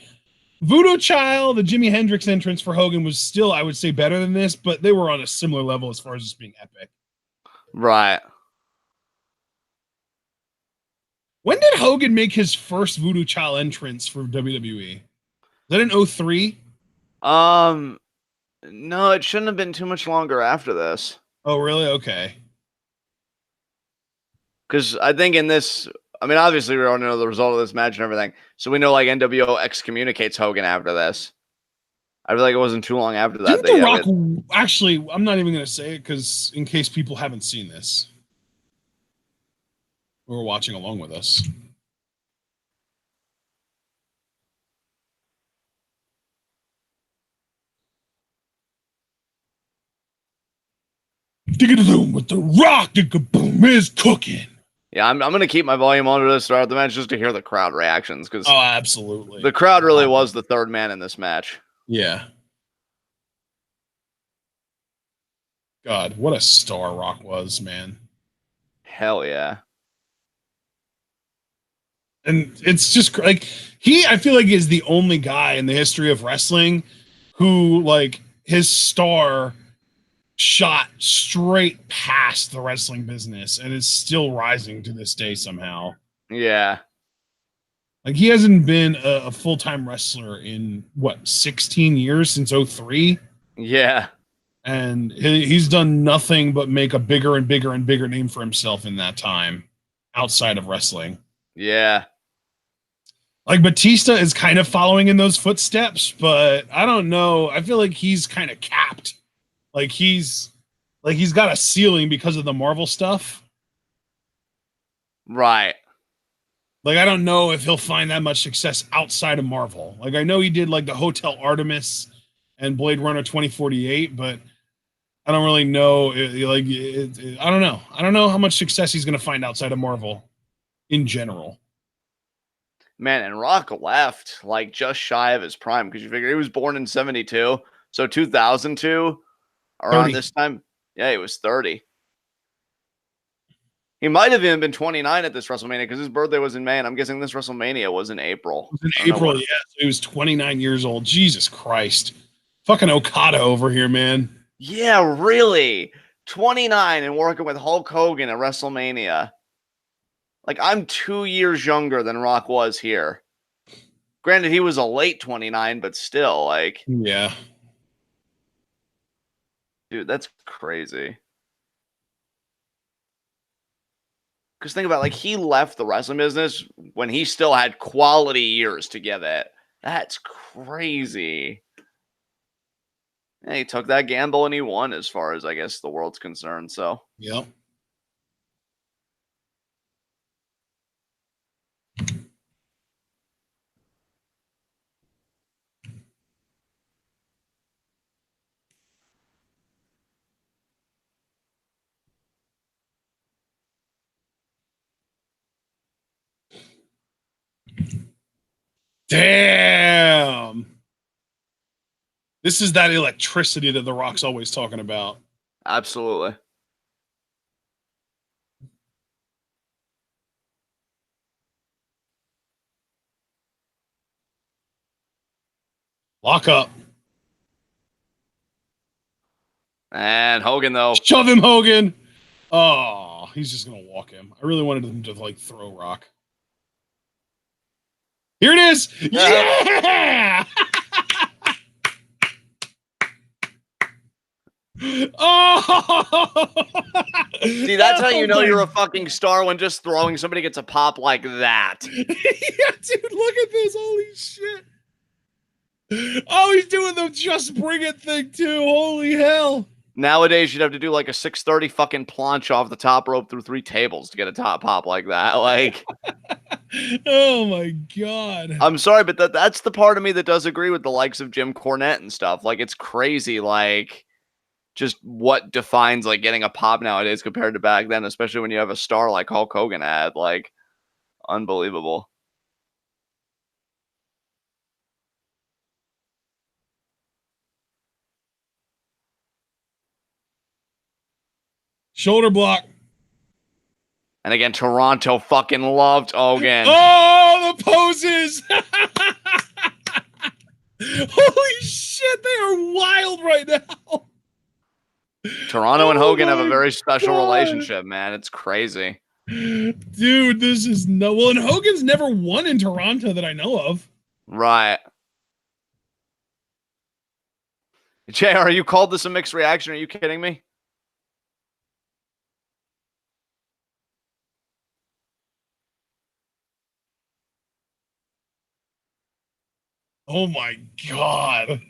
Voodoo Child, the Jimi Hendrix entrance for Hogan was still, I would say, better than this, but they were on a similar level as far as just being epic. Right. When did Hogan make his first Voodoo Child entrance for WWE? Is that in 03? No, it shouldn't have been too much longer after this. Oh, really? Okay. Because I think in this, I mean, obviously we already know the result of this match and everything. So we know like NWO excommunicates Hogan after this. I feel like it wasn't too long after that. Didn't The Rock, actually, I'm not even going to say it because in case people haven't seen this, who are watching along with us. Dig-a-doom with the Rock. Dig-a-boom is cooking. Yeah, I'm going to keep my volume on to the start of the match just to hear the crowd reactions, because absolutely, the crowd really was the third man in this match. Yeah. God, what a star Rock was, man. Hell yeah. And it's just like I feel like is the only guy in the history of wrestling who like his star shot straight past the wrestling business and is still rising to this day somehow. Yeah. Like he hasn't been a full-time wrestler in what, 16 years since 03? Yeah. And he's done nothing but make a bigger and bigger and bigger name for himself in that time outside of wrestling. Yeah. Like Batista is kind of following in those footsteps, but I don't know. I feel like he's kind of capped. Like he's got a ceiling because of the Marvel stuff. Right. Like I don't know if he'll find that much success outside of Marvel. Like I know he did like the Hotel Artemis and Blade Runner 2048, but I don't really know. I don't know. I don't know how much success he's going to find outside of Marvel in general. Man, and Rock left like just shy of his prime, because you figure he was born in 72. So 2002, around 30. this time, yeah, he was 30. He might have even been 29 at this WrestleMania, because his birthday was in May, and I'm guessing this WrestleMania was in April. It was in April, yeah. So he was 29 years old. Jesus Christ. Fucking Okada over here, man. Yeah, really. 29 and working with Hulk Hogan at WrestleMania. Like, I'm 2 years younger than Rock was here. Granted, he was a late 29, but still, like... Yeah. Dude, that's crazy. Because think about it, like, he left the wrestling business when he still had quality years to give it. That's crazy. And he took that gamble and he won, as far as, I guess, the world's concerned, so... Yep. Damn. This is that electricity that The Rock's always talking about. Absolutely. Lock up. And Hogan, though. Shove him, Hogan. Oh, he's just going to walk him. I really wanted him to, like, throw Rock. Here it is. Yeah! Oh! See, that's how you know you're a fucking star, when just throwing somebody gets a pop like that. Yeah, dude, look at this. Holy shit. Oh, he's doing the just bring it thing, too. Holy hell. Nowadays, you'd have to do like a 630 fucking planche off the top rope through 3 tables to get a top pop like that. Like, oh my God. I'm sorry, but that's the part of me that does agree with the likes of Jim Cornette and stuff. Like, it's crazy, like, just what defines like getting a pop nowadays compared to back then, especially when you have a star like Hulk Hogan had. Like, unbelievable. Shoulder block. And again, Toronto fucking loved Hogan. Oh, the poses. Holy shit, they are wild right now. Toronto and Hogan have a very special relationship, man. It's crazy. Dude, this is no... Well, and Hogan's never won in Toronto that I know of. Right. JR, you called this a mixed reaction? Are you kidding me? Oh my God.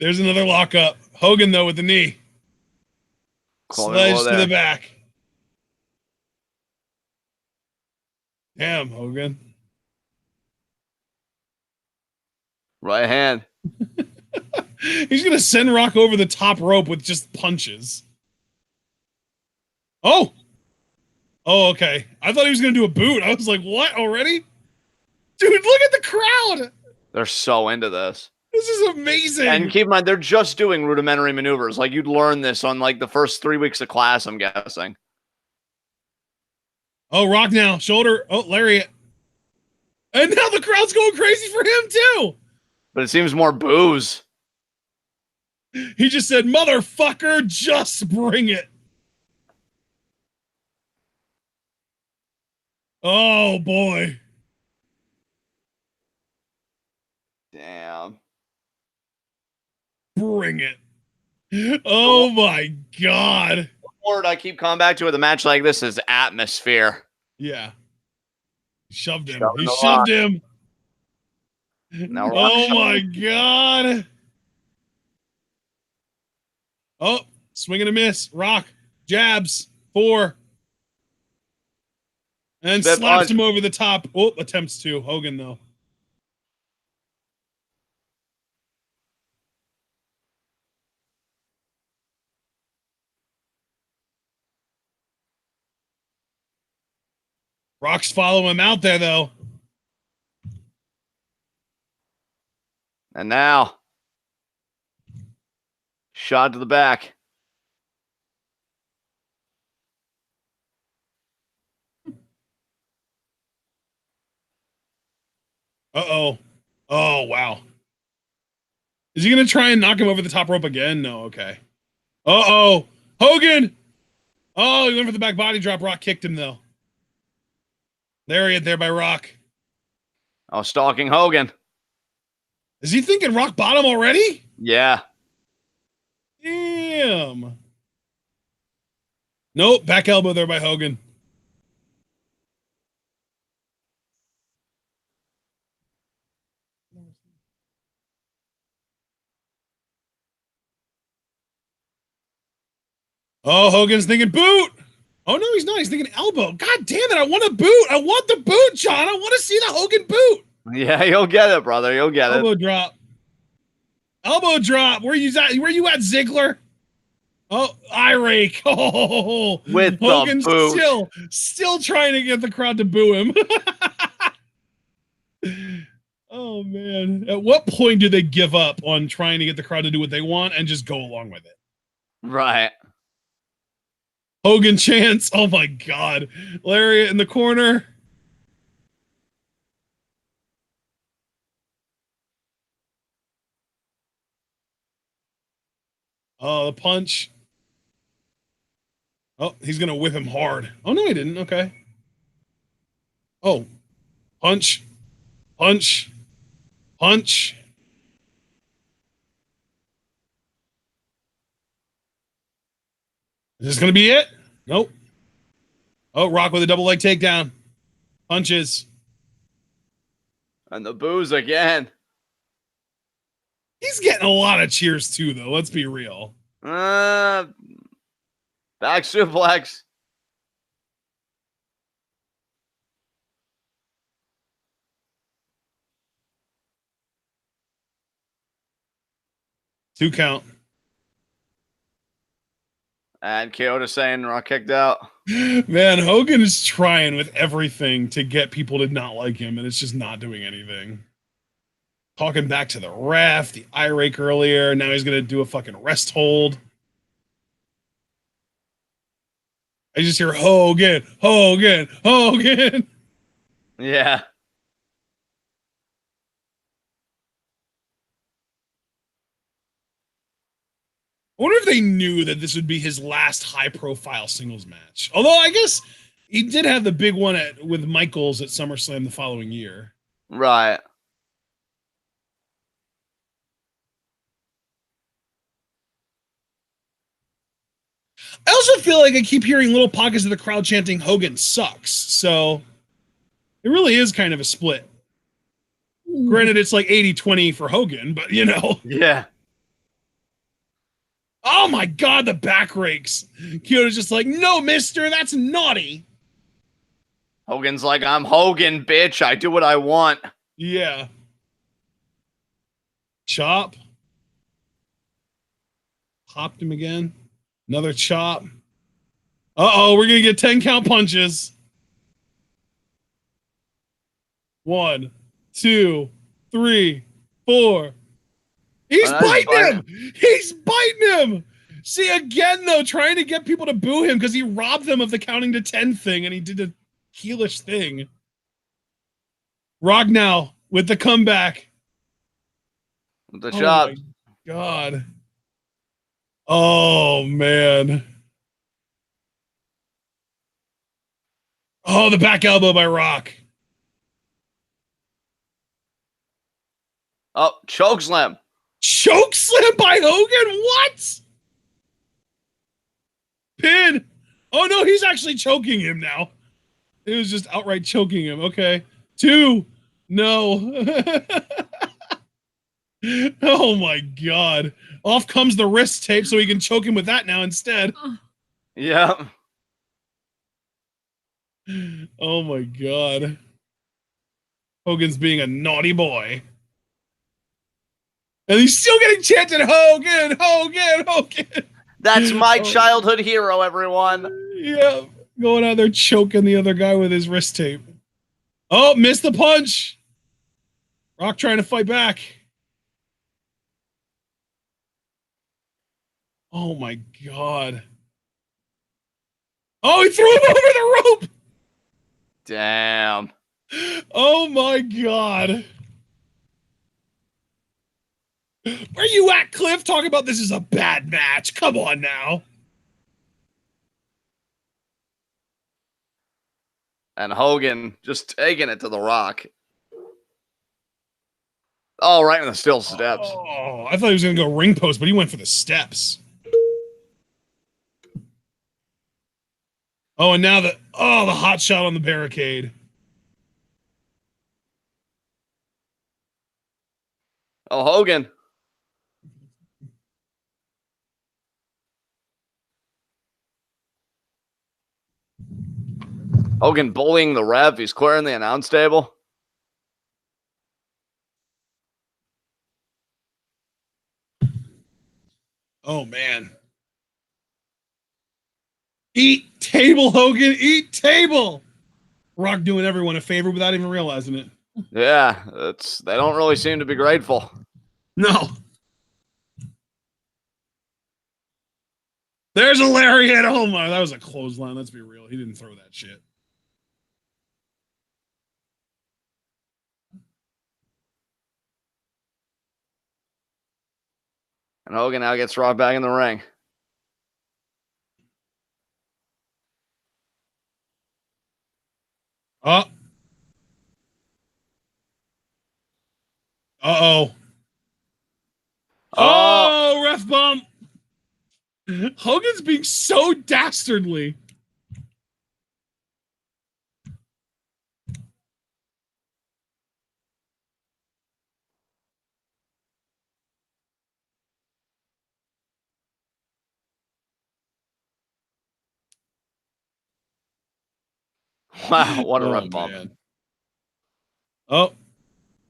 There's another lockup. Hogan, though, with the knee. Sledge to the back. Damn, Hogan. He's going to send Rock over the top rope with just punches. Oh. Oh, okay. I thought he was going to do a boot. I was like, what, already? Dude, look at the crowd. They're so into this. This is amazing. And keep in mind, they're just doing rudimentary maneuvers. Like, you'd learn this on, like, the first 3 weeks of class, I'm guessing. Oh, Rock now. Shoulder. Oh, lariat. And now the crowd's going crazy for him, too. But it seems more booze. He just said, motherfucker, just bring it. Oh, boy. Damn. Bring it. Oh, my God. The word I keep coming back to with a match like this is atmosphere. Yeah. Shoved him. Shoved He him shoved him. Now Oh, my God. Oh, swing and a miss. Rock. Jabs. 4. And Step slaps on. him over the top. Oh, attempts to. Hogan, though. Rock's following him out there, though. And now, shot to the back. Uh-oh. Oh, wow. Is he going to try and knock him over the top rope again? No, okay. Uh-oh. Hogan! Oh, he went for the back body drop. Rock kicked him, though. Lariat there by Rock. Oh, stalking Hogan. Is he thinking rock bottom already? Yeah. Damn. Nope, back elbow there by Hogan. Oh, Hogan's thinking boot. Oh, no, he's not. He's thinking elbow. God damn it. I want a boot. I want the boot, John. I want to see the Hogan boot. Yeah, you'll get it, brother. You'll get Elbow it. drop. Elbow drop. Where you at, Ziggler? Oh, eye rake. Oh, With Hogan's the boot. still trying to get the crowd to boo him. Oh, man. At what point do they give up on trying to get the crowd to do what they want and just go along with it? Right. Hogan chants. Oh, my God. Lariat in the corner. Oh, the punch. Oh, he's going to whip him hard. Oh, no, he didn't. Okay. Oh, punch. Punch. Punch. Is this going to be it? Nope. Oh, Rock with a double leg takedown. Punches. And the booze again. He's getting a lot of cheers too, though. Let's be real. Back suplex. Two count. And Kyoto saying Rock kicked out. Man, Hogan is trying with everything to get people to not like him, and it's just not doing anything. Talking back to the ref, the eye rake earlier. Now he's going to do a fucking rest hold. I just hear Hogan, Hogan, Hogan. Yeah. I wonder if they knew that this would be his last high-profile singles match. Although I guess he did have the big one with Michaels at SummerSlam the following year. Right. I also feel like I keep hearing little pockets of the crowd chanting Hogan sucks. So it really is kind of a split. Granted, it's like 80-20 for Hogan, but you know. Yeah. Oh my God, the back rakes. Kyoto's just like, no, mister, that's naughty. Hogan's like, I'm Hogan, bitch. I do what I want. Yeah. Chop. popped him again. Another chop. Uh-oh, we're going to get 10 count punches. 1, 2, 3, 4. He's biting him! He's biting him! See, again, though, trying to get people to boo him because he robbed them of the counting to 10 thing and he did a heelish thing. Rock now with the comeback. With the chop. Oh, my God. Oh, man. Oh, the back elbow by Rock. Oh, choke slam. Choke slam by Hogan? What? Pin. Oh, no, he's actually choking him now. It was just outright choking him. Okay. 2. No. Oh, my God. Off comes the wrist tape so he can choke him with that now instead. Yeah. Oh, my God. Hogan's being a naughty boy. And he's still getting chanted, Hogan, Hogan, Hogan. That's my childhood hero, everyone. Yeah, going out there choking the other guy with his wrist tape. Oh, missed the punch. Rock trying to fight back. Oh, my God. Oh, he threw him over the rope. Damn. Oh, my God. Where you at, Cliff? Talking about this is a bad match. Come on now. And Hogan just taking it to the Rock. Oh, right in the steel steps. Oh, I thought he was going to go ring post, but he went for the steps. Oh, and now the hot shot on the barricade. Oh, Hogan. Hogan bullying the ref. He's clearing the announce table. Oh, man. Eat table, Hogan. Eat table. Rock doing everyone a favor without even realizing it. Yeah, they don't really seem to be grateful. No. There's a lariat. Oh, my. That was a clothesline. Let's be real. He didn't throw that shit. And Hogan now gets Rock back in the ring. Uh-oh. Oh, ref bump. Hogan's being so dastardly. Wow, what a ref bump. Man. Oh,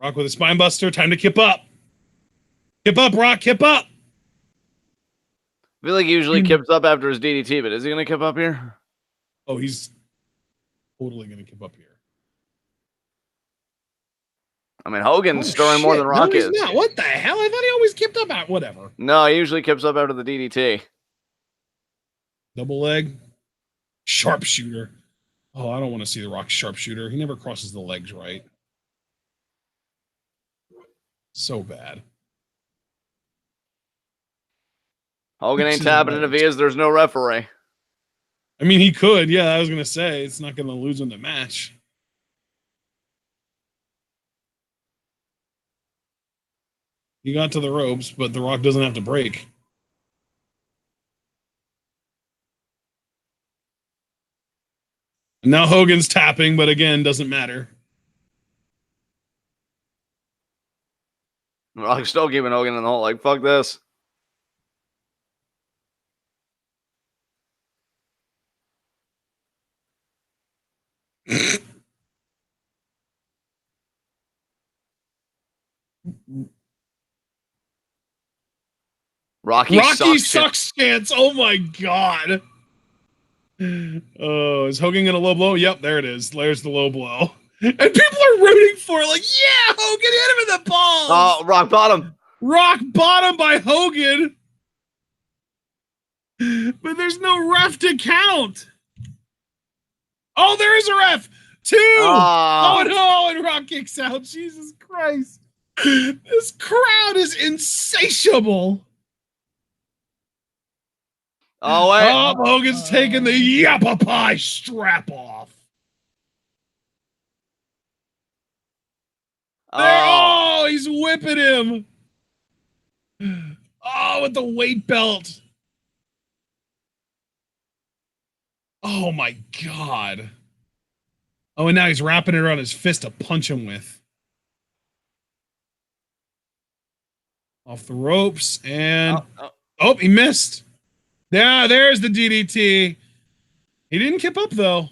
Rock with a spine buster. Time to kip up. Kip up, Rock. Kip up. I feel like he usually kips up after his DDT, but is he going to kip up here? Oh, he's totally going to kip up here. I mean, Hogan's stirring more than Rock is. Not. What the hell? I thought he always kipped up at whatever. No, he usually kips up after the DDT. Double leg. Sharpshooter. Oh, I don't want to see the Rock sharpshooter. He never crosses the legs right. So bad. Hogan ain't tapping it if he is. There's no referee. I mean, he could. Yeah, I was going to say. It's not going to lose in the match. He got to the ropes, but the Rock doesn't have to break. Now Hogan's tapping, but again, doesn't matter. Rock's still keeping Hogan in the hole. Like, fuck this. Rocky sucks chance. Oh my god. Oh, is Hogan gonna low blow? Yep, there it is. There's the low blow. And people are rooting for it, like, yeah, Hogan hit him in the balls. Oh, rock bottom. Rock bottom by Hogan. But there's no ref to count. Oh, there is a ref. 2. Oh no, and Rock kicks out. Jesus Christ. This crowd is insatiable. Oh, wait. Oh, Hogan's taking the yappa pie strap off. Oh, he's whipping him. Oh, with the weight belt. Oh my god. Oh, and now he's wrapping it around his fist to punch him with. Off the ropes, and oh, he missed. Yeah, there's the DDT. He didn't kip up though.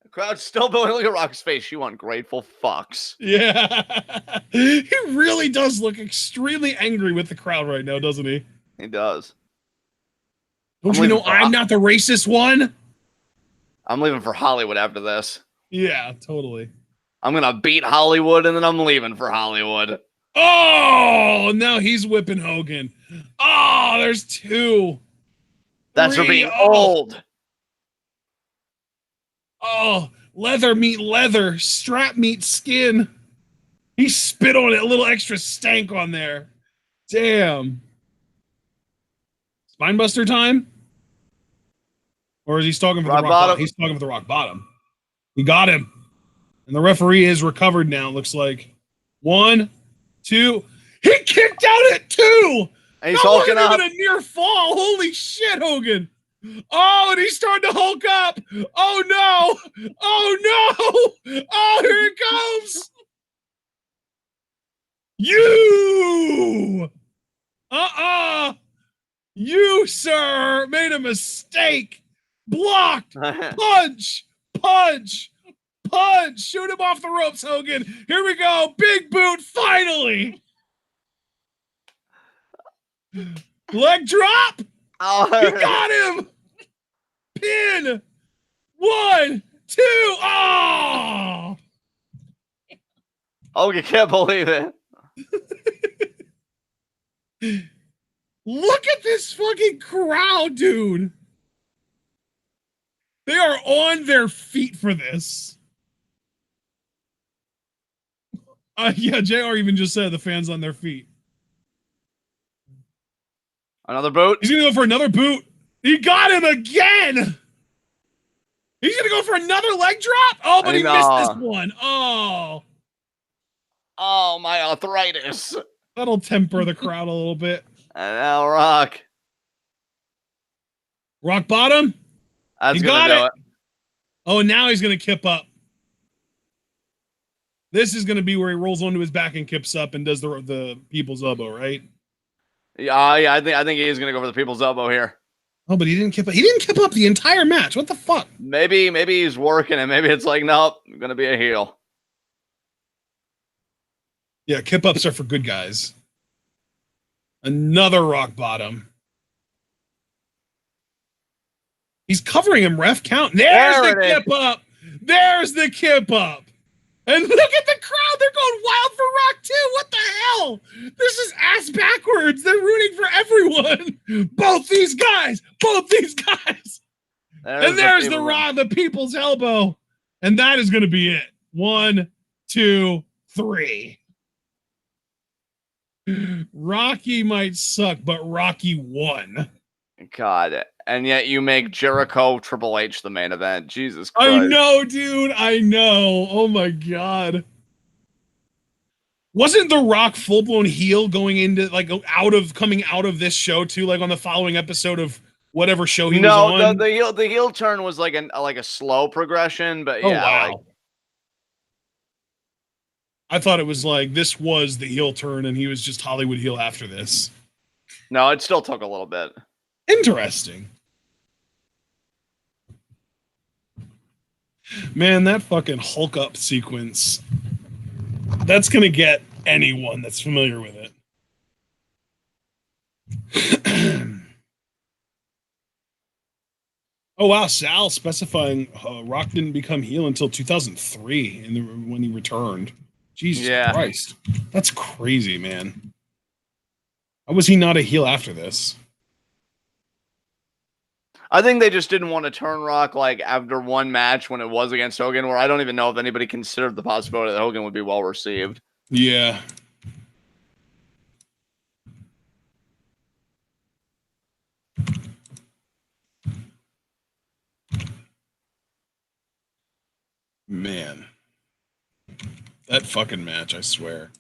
The crowd's still booing. Look at Rock's face. You ungrateful fucks. Yeah. He really does look extremely angry with the crowd right now, doesn't he? He does. Don't you know I'm not the racist one? I'm leaving for Hollywood after this. Yeah, totally. I'm going to beat Hollywood, and then I'm leaving for Hollywood. Oh, now he's whipping Hogan. Oh, there's 2. That's 3. For being old. Oh, leather meet leather, strap meet skin. He spit on it, a little extra stank on there. Damn. Spinebuster time? Or is he stalking for the rock bottom? He's stalking for the rock bottom. He got him. And the referee is recovered now, it looks like. 1, 2. He kicked out at 2! And he's hulking up. Even a near fall. Holy shit, Hogan. Oh, and he's starting to hulk up. Oh, no. Oh, no. Oh, here it comes. You. You, sir, made a mistake. Blocked. Punch. Punch. Punch. Shoot him off the ropes, Hogan. Here we go. Big boot, finally. Leg drop. Oh, he got him. Pin. 1, 2. Oh. Hogan can't believe it. Look at this fucking crowd, dude. They are on their feet for this. Yeah, JR even just said the fans on their feet. Another boot? He's going to go for another boot. He got him again. He's going to go for another leg drop? Oh, but he missed this one. Oh. Oh, my arthritis. That'll temper the crowd a little bit. And now Rock. Rock bottom? That's going to do it. Oh, now he's going to kip up. This is going to be where he rolls onto his back and kips up and does the people's elbow, right? Yeah, I think he is going to go for the people's elbow here. Oh, but he didn't kip up. He didn't kip up the entire match. What the fuck? Maybe he's working and maybe it's like, nope, I'm going to be a heel. Yeah, kip ups are for good guys. Another rock bottom. He's covering him, ref. Count. There's the kip up. There's the kip up. And look at the crowd. They're going wild for Rock too. What the hell? This is ass backwards. They're rooting for everyone. Both these guys. Both these guys. And there's the people's elbow. And that is going to be it. 1, 2, 3. Rocky might suck, but Rocky won. God. And yet you make Jericho Triple H the main event. Jesus Christ. I know, dude. I know. Oh my God. Wasn't The Rock full-blown heel going into coming out of this show too, like on the following episode of whatever show he was on? No, the heel turn was like a slow progression, but yeah. Wow. I thought it was like this was the heel turn and he was just Hollywood heel after this. No, it still took a little bit. Interesting. Man, that fucking Hulk up sequence. That's going to get anyone that's familiar with it. Oh wow, Sal specifying Rock didn't become heel until 2003 when he returned. Jesus Yeah. Christ, that's crazy, man. How was he not a heel after this? I think they just didn't want to turn Rock like after one match when it was against Hogan, where I don't even know if anybody considered the possibility that Hogan would be well received. Yeah. Man. That fucking match, I swear.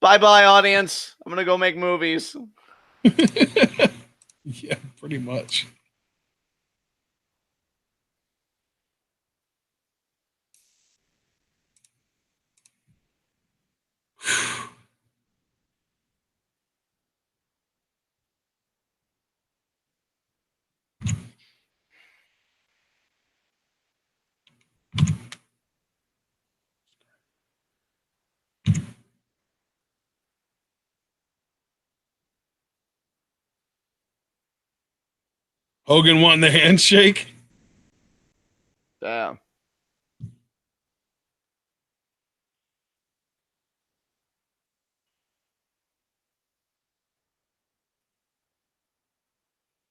Bye-bye, audience. I'm going to go make movies. Yeah, pretty much. Hogan won the handshake. Damn.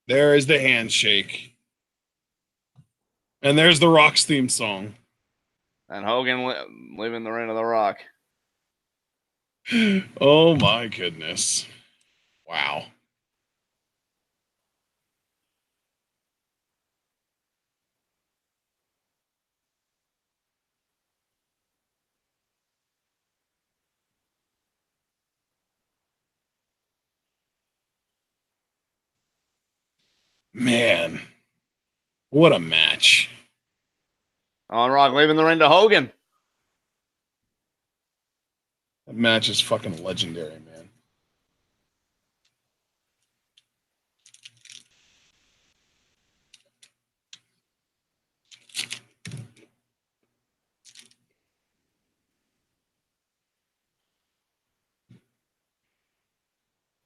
There is the handshake. And there's the Rock's theme song. And Hogan leaving the Reign of the Rock. Oh my goodness. Wow. Man. What a match. On Rock leaving the ring to Hogan. That match is fucking legendary, man.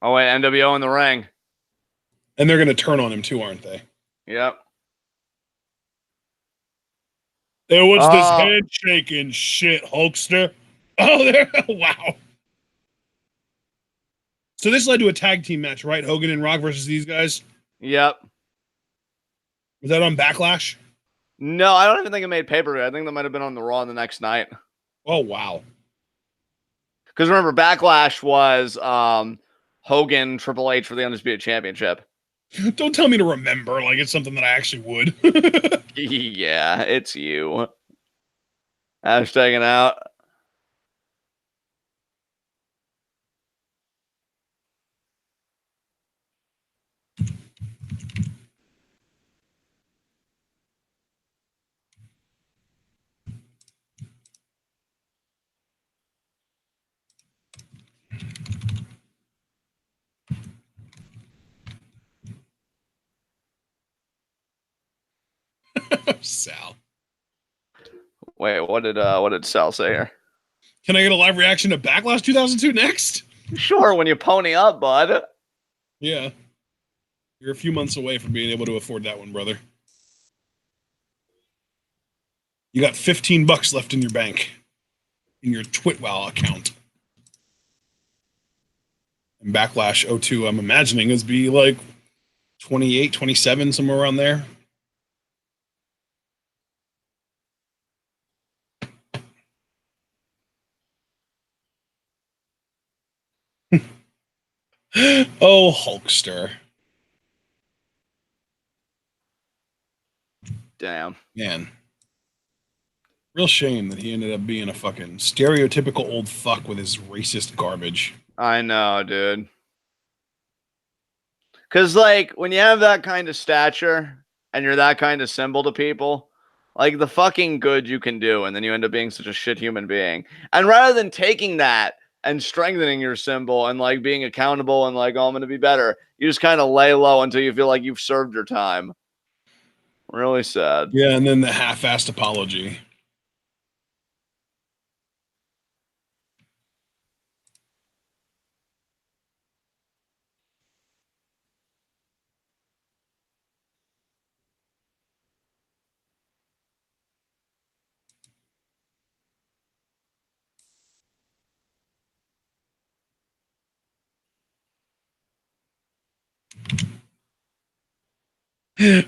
Oh, wait, NWO in the ring. And they're going to turn on him too, aren't they? Yep. Hey, what's this handshaking shit, Hulkster? Oh, there. Wow. So this led to a tag team match, right? Hogan and Rock versus these guys? Yep. Was that on Backlash? No, I don't even think it made pay-per-view. I think that might have been on the Raw the next night. Oh, wow. Because remember, Backlash was Hogan, Triple H for the Undisputed Championship. Don't tell me to remember like it's something that I actually would. Yeah, it's you. Hashtagging out. Sal. Wait, what did Sal say here? Can I get a live reaction to Backlash 2002 next? Sure, when you pony up, bud. Yeah. You're a few months away from being able to afford that one, brother. You got $15 left in your bank, in your TWitWoW account. And Backlash 02, I'm imagining, is be like 28, 27, somewhere around there. Oh, Hulkster. Damn. Man. Real shame that he ended up being a fucking stereotypical old fuck with his racist garbage. I know, dude. Because, like, when you have that kind of stature and you're that kind of symbol to people, like, the fucking good you can do, and then you end up being such a shit human being. And rather than taking that and strengthening your symbol and, like, being accountable and, like, oh, I'm going to be better, you just kind of lay low until you feel like you've served your time. Really sad. Yeah, and then the half-assed apology.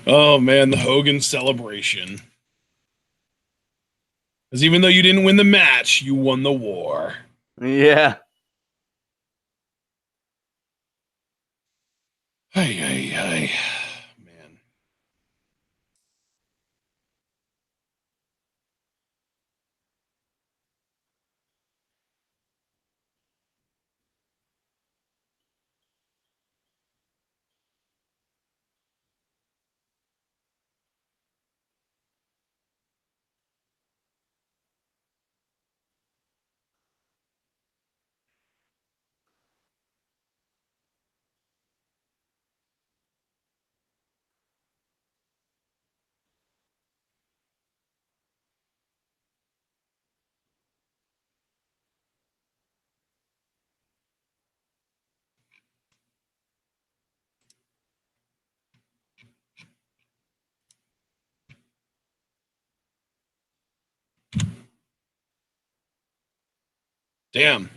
Oh man, the Hogan celebration. Because even though you didn't win the match, you won the war. Yeah. Hey, man. Damn.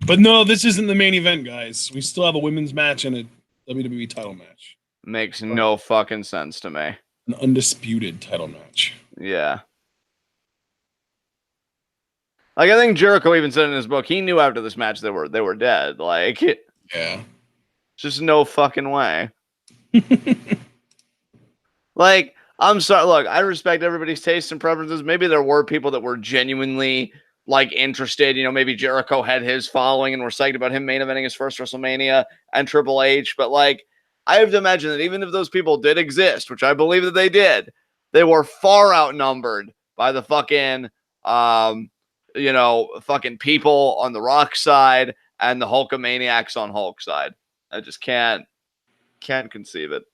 But no, this isn't the main event, guys. We still have a women's match and a WWE title match. Makes no fucking sense to me. An undisputed title match. Yeah. Like, I think Jericho even said in his book, he knew after this match they were dead. Like, yeah. Just no fucking way. Like, I'm sorry. Look, I respect everybody's tastes and preferences. Maybe there were people that were genuinely like interested. You know, maybe Jericho had his following and were psyched about him main eventing his first WrestleMania and Triple H. But like, I have to imagine that even if those people did exist, which I believe that they did, they were far outnumbered by the fucking, fucking people on the Rock side and the Hulkamaniacs on Hulk side. I just can't conceive it.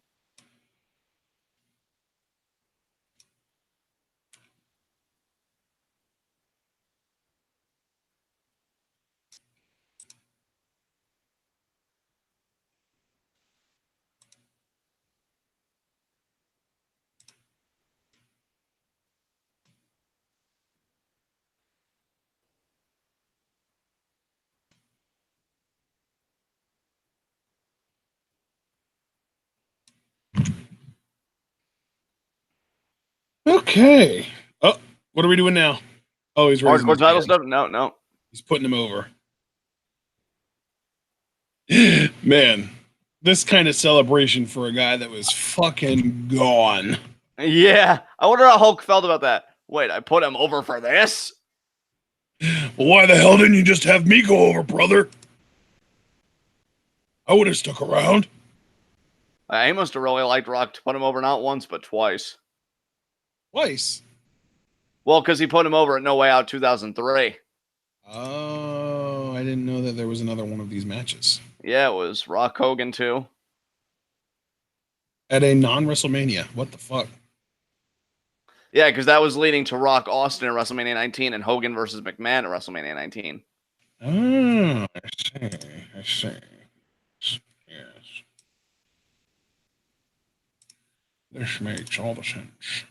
Okay. Oh, what are we doing now? Oh, he's raising Hardcore his title hand. stuff? No. He's putting him over. Man, this kind of celebration for a guy that was fucking gone. Yeah. I wonder how Hulk felt about that. Wait, I put him over for this? Well, why the hell didn't you just have me go over, brother? I would have stuck around. He must have really liked Rock to put him over not once, but twice. Twice? Well, because he put him over at No Way Out 2003. Oh, I didn't know that there was another one of these matches. Yeah, it was Rock Hogan too. At a non-WrestleMania. What the fuck? Yeah, because that was leading to Rock Austin at WrestleMania 19 and Hogan versus McMahon at WrestleMania 19. Oh, I see. Yes. This makes all the sense.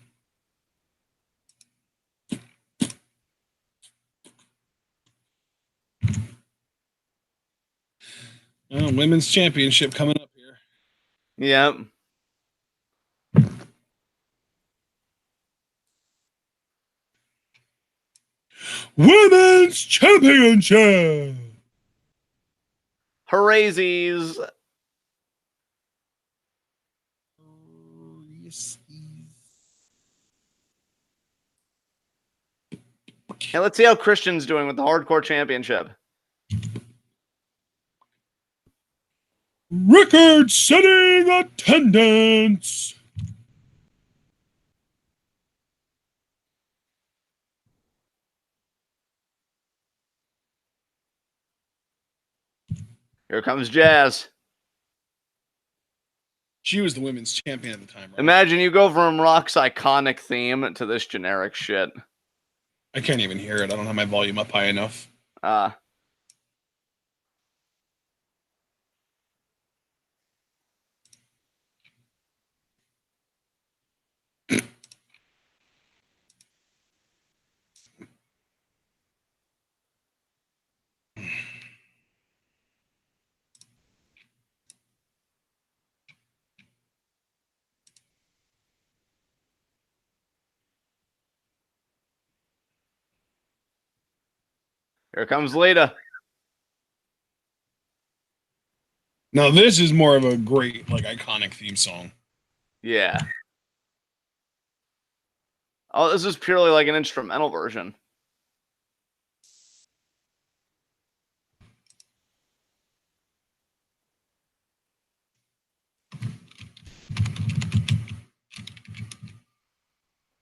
Women's championship coming up here. Yep. Women's championship. Hoorazies. Hey, let's see how Christian's doing with the Hardcore Championship. Record-setting attendance. Here comes Jazz. She was the women's champion at the time, right? Imagine you go from Rock's iconic theme to this generic shit. I can't even hear it. I don't have my volume up high enough. Here comes Lita. Now this is more of a great, like, iconic theme song. Yeah. Oh, this is purely like an instrumental version.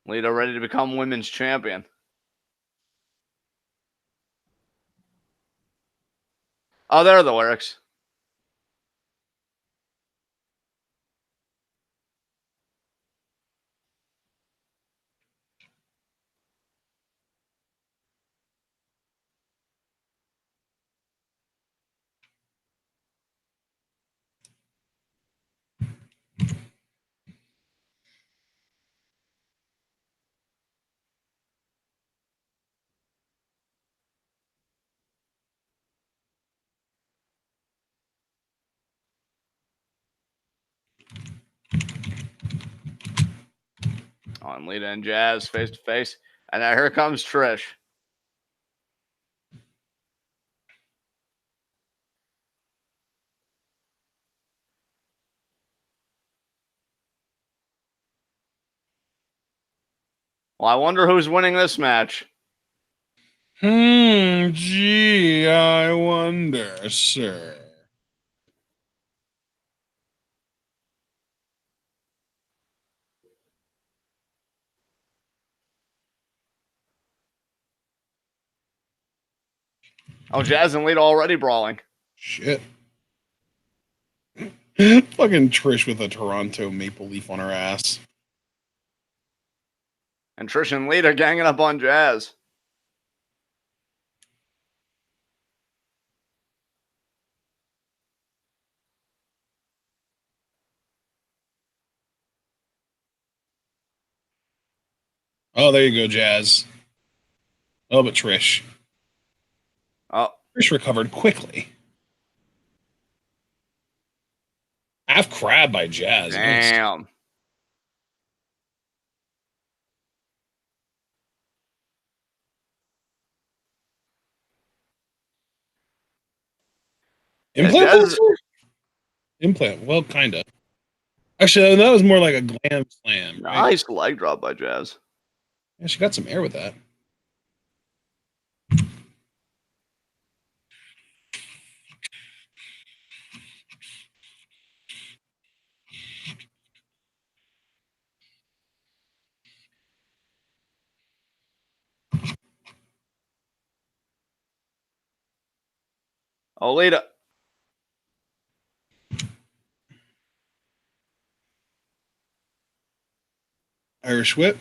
Lita ready to become women's champion. Oh, there are the lyrics. On Lita and Jazz face to face. And now here comes Trish. Well, I wonder who's winning this match. Gee, I wonder, sir. Oh, Jazz and Lita already brawling. Shit. Fucking Trish with a Toronto maple leaf on her ass. And Trish and Lita ganging up on Jazz. Oh, there you go, Jazz. Oh, but Trish. Oh. Trish recovered quickly. Half crab by Jazz. Damn. Nice. Implant Jazz... Implant. Well, kind of. Actually, that was more like a glam slam. Right? Nice leg drop by Jazz. Yeah, she got some air with that. Oh, Lita. Irish whip.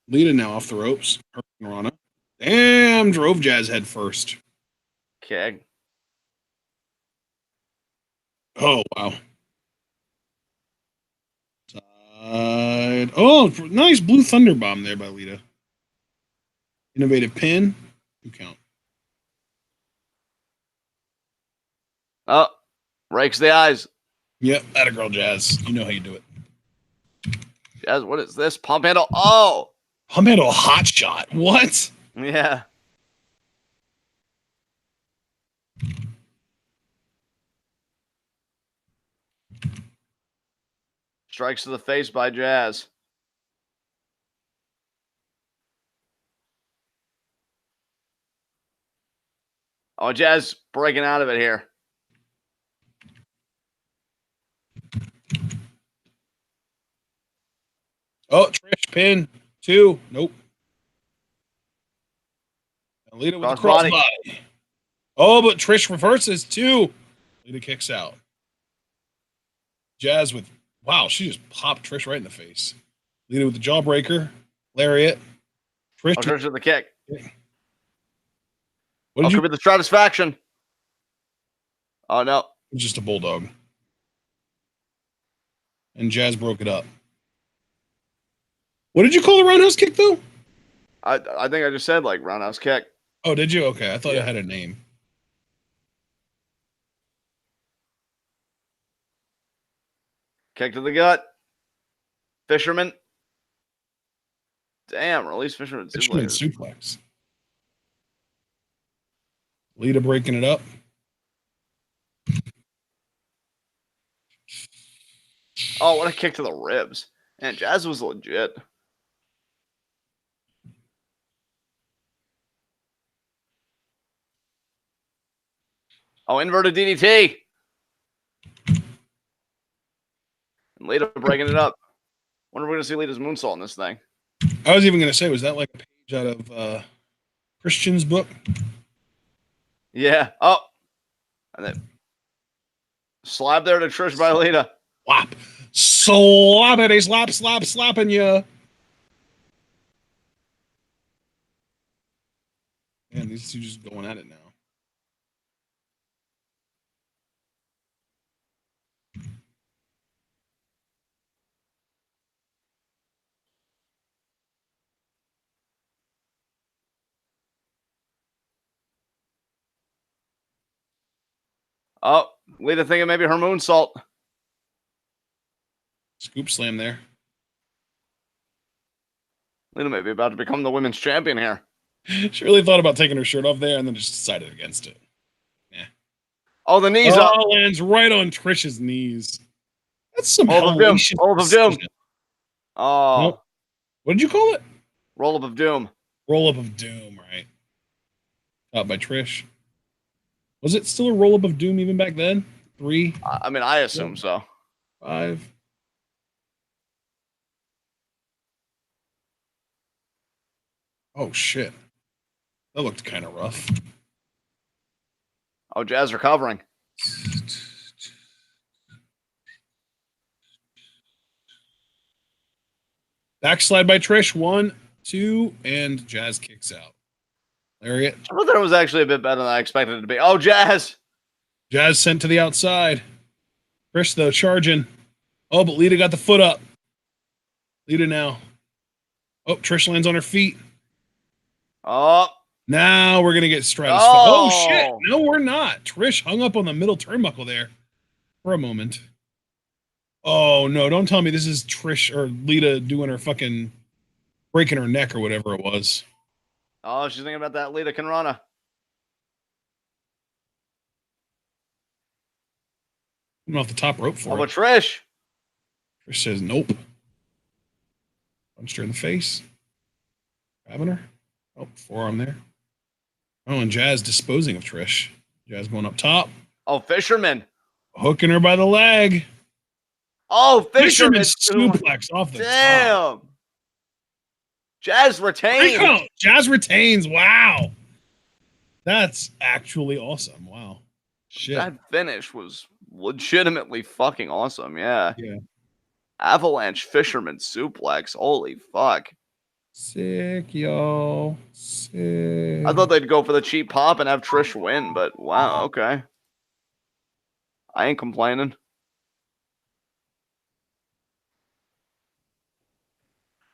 Lita now off the ropes. Rana. Damn, drove Jazz head first. Okay. Oh, wow. Side. Oh, nice blue thunder bomb there by Lita. Innovative pin. 2 count. Oh, rakes the eyes. Yep, that a girl, Jazz. You know how you do it. Jazz, what is this? Pump handle. Oh! Pump handle hot shot. What? Yeah. Strikes to the face by Jazz. Oh, Jazz breaking out of it here. Oh, Trish pin. 2. Nope. And Lita with the crossbody. Oh, but Trish reverses 2. Lita kicks out. Jazz with, wow, she just popped Trish right in the face. Lita with the jawbreaker. Lariat. Trish with the kick. What did you? Could be the Stratusfaction. Oh, no. It's just a bulldog. And Jazz broke it up. What did you call the roundhouse kick, though? I think I just said, like, roundhouse kick. Oh, did you? Okay, I thought it had a name. Kick to the gut. Fisherman. Damn, release Fisherman suplex. Suplex. Lita breaking it up. Oh, what a kick to the ribs. Man, Jazz was legit. Oh, inverted DDT. And Lita breaking it up. Wonder if we're going to see Lita's moonsault in this thing. I was even going to say, was that like a page out of Christian's book? Yeah. Oh. And then slap there to Trish by Lita. Slap. Slappity slap, slapping you. Man, these two just going at it now. Oh, Lita thinking maybe her moonsault. Scoop slam there. Lita may be about to become the women's champion here. She really thought about taking her shirt off there and then just decided against it. Yeah. Oh, the knees up. Lands right on Trish's knees. That's some Roll of doom. Roll of doom. Oh. Nope. What did you call it? Roll up of doom. Roll up of doom, right? Caught by Trish. Was it still a roll up of doom even back then? 3? I mean, I assume so. 5. Oh, shit. That looked kind of rough. Oh, Jazz recovering. Backslide by Trish. 1, 2, and Jazz kicks out. Lariat. I thought it was actually a bit better than I expected it to be. Oh, Jazz. Jazz sent to the outside. Trish, though, charging. Oh, but Lita got the foot up. Lita now. Oh, Trish lands on her feet. Oh. Now we're going to get Stratus. Oh. Shit. No, we're not. Trish hung up on the middle turnbuckle there for a moment. Oh, no. Don't tell me this is Trish or Lita doing her fucking breaking her neck or whatever it was. Oh, she's thinking about that Lita Kanrana. Coming off the top rope for Oh, it. but Trish. Trish says nope. Punched her in the face. Grabbing her. Oh, forearm there. Oh, and Jazz disposing of Trish. Jazz going up top. Oh, Fisherman. Hooking her by the leg. Oh, Fisherman suplex off the top. Damn. Jazz retains. Jazz retains. Wow. That's actually awesome. Wow. Shit. That finish was legitimately fucking awesome. Yeah. Yeah. Avalanche Fisherman suplex. Holy fuck. Sick, yo. Sick. I thought they'd go for the cheap pop and have Trish win, but wow, okay. I ain't complaining.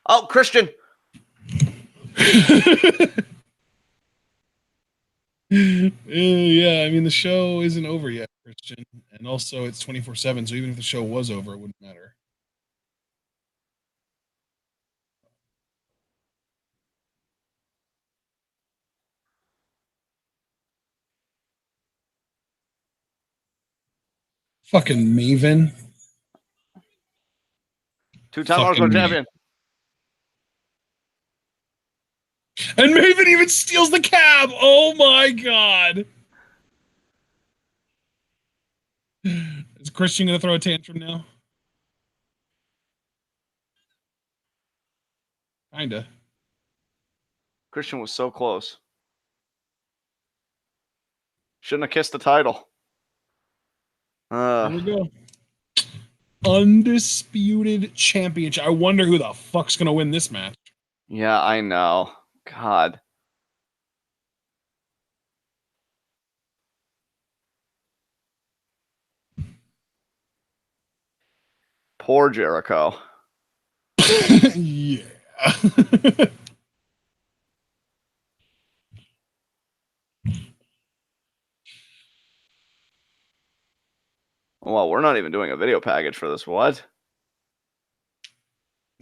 Oh, Christian. Yeah, I mean, the show isn't over yet, Christian. And also, it's 24/7, so even if the show was over, it wouldn't matter. Fucking Maven. 2-time hardcore champion. And Maven even steals the cab. Oh my god. Is Christian going to throw a tantrum now? Kinda. Christian was so close. Shouldn't have kissed the title. There we go. Undisputed championship. I wonder who the fuck's going to win this match. Yeah, I know. God. Poor Jericho. Yeah. Well, we're not even doing a video package for this. What?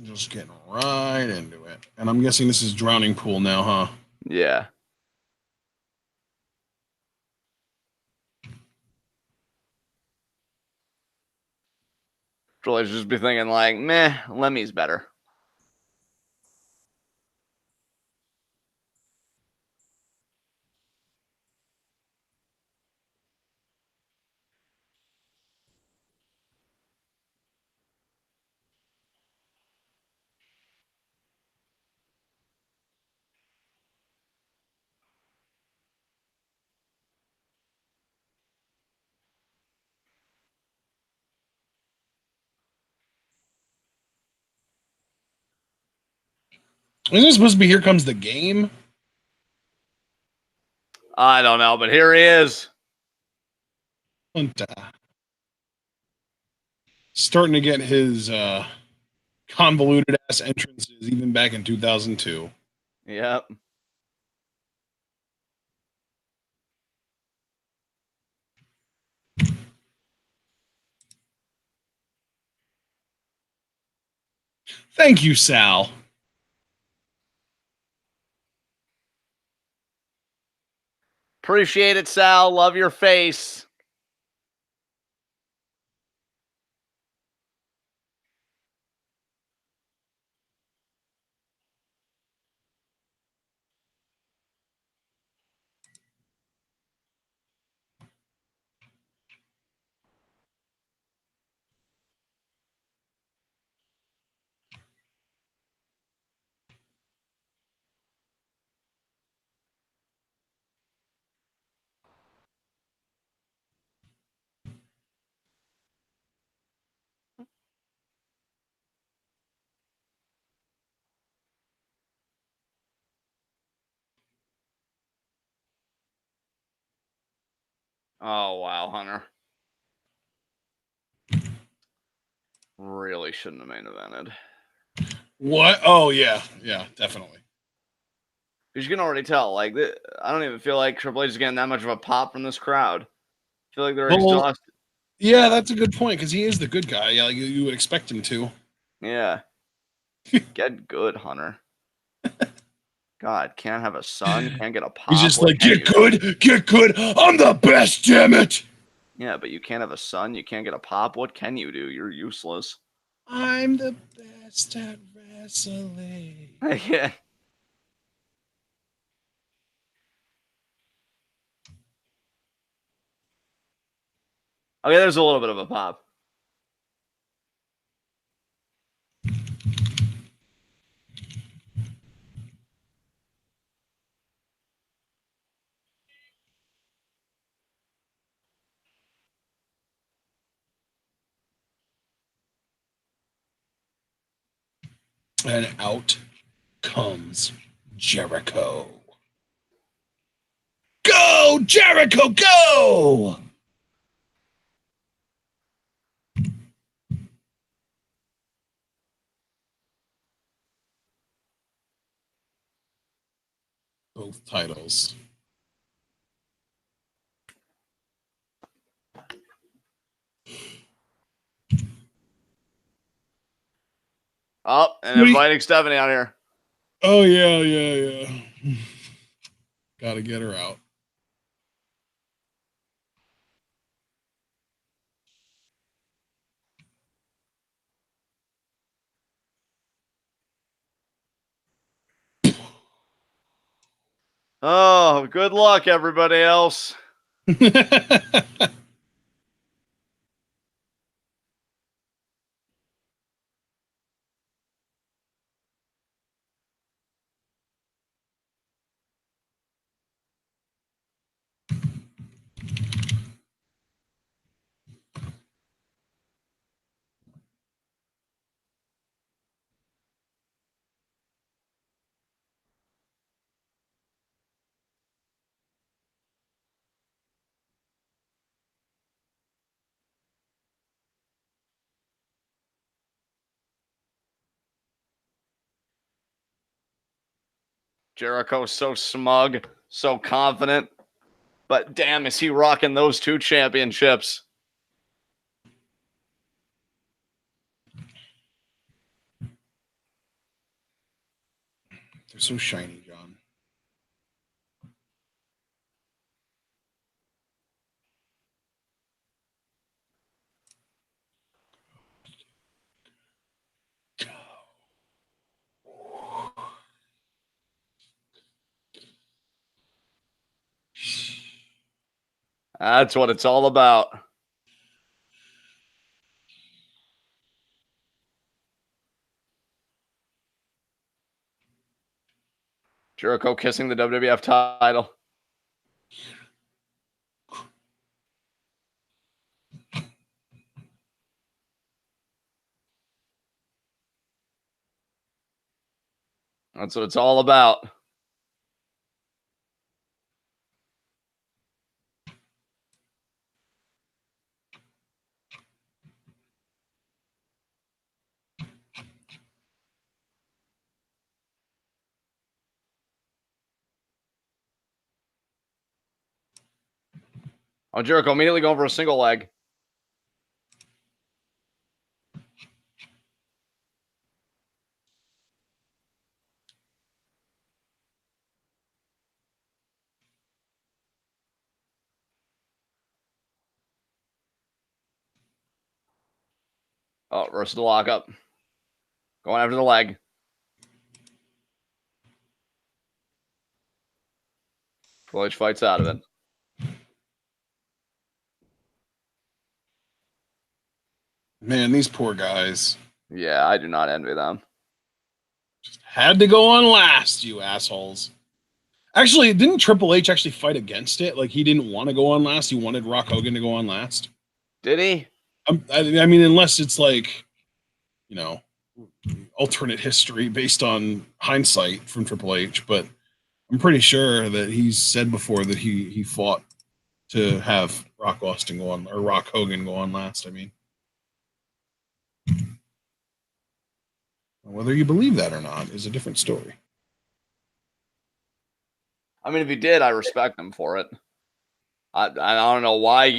Just getting right into it. And I'm guessing this is Drowning Pool now, huh? Yeah. Triple H just be thinking like, meh, Lemmy's better. Isn't it supposed to be Here Comes the Game? I don't know, but here he is. Starting to get his convoluted ass entrances even back in 2002. Yep. Thank you, Sal. Appreciate it, Sal. Love your face. Oh, wow, Hunter. Really shouldn't have main evented. What? Oh, yeah. Yeah, definitely. Because you can already tell, like, I don't even feel like Triple H is getting that much of a pop from this crowd. I feel like they're exhausted. Yeah, that's a good point, because he is the good guy. Yeah, like you would expect him to. Yeah. Get good, Hunter. God, can't have a son, can't get a pop. He's just like, get good. I'm the best, damn it. Yeah, but you can't have a son, you can't get a pop. What can you do? You're useless. I'm the best at wrestling. Yeah. Okay, there's a little bit of a pop. And out comes Jericho. Go, Jericho, go! Both titles. Oh, and inviting Stephanie out here. Oh, yeah. Gotta get her out. Oh, good luck, everybody else. Jericho's so smug, so confident. But damn, is he rocking those two championships? They're so shiny, John. That's what it's all about. Jericho kissing the WWF title. That's what it's all about. Oh, Jericho immediately going for a single leg. Oh, versus the lockup. Going after the leg. Triple H fights out of it. Man, these poor guys. Yeah, I do not envy them. Just had to go on last, you assholes. Actually, didn't Triple H actually fight against it? Like, he didn't want to go on last. He wanted Rock Hogan to go on last. Did he? I mean, unless it's like, you know, alternate history based on hindsight from Triple H. But I'm pretty sure that he's said before that he fought to have Rock Austin go on, or Rock Hogan go on last. I mean, whether you believe that or not is a different story. I mean, if he did, I respect him for it. I don't know why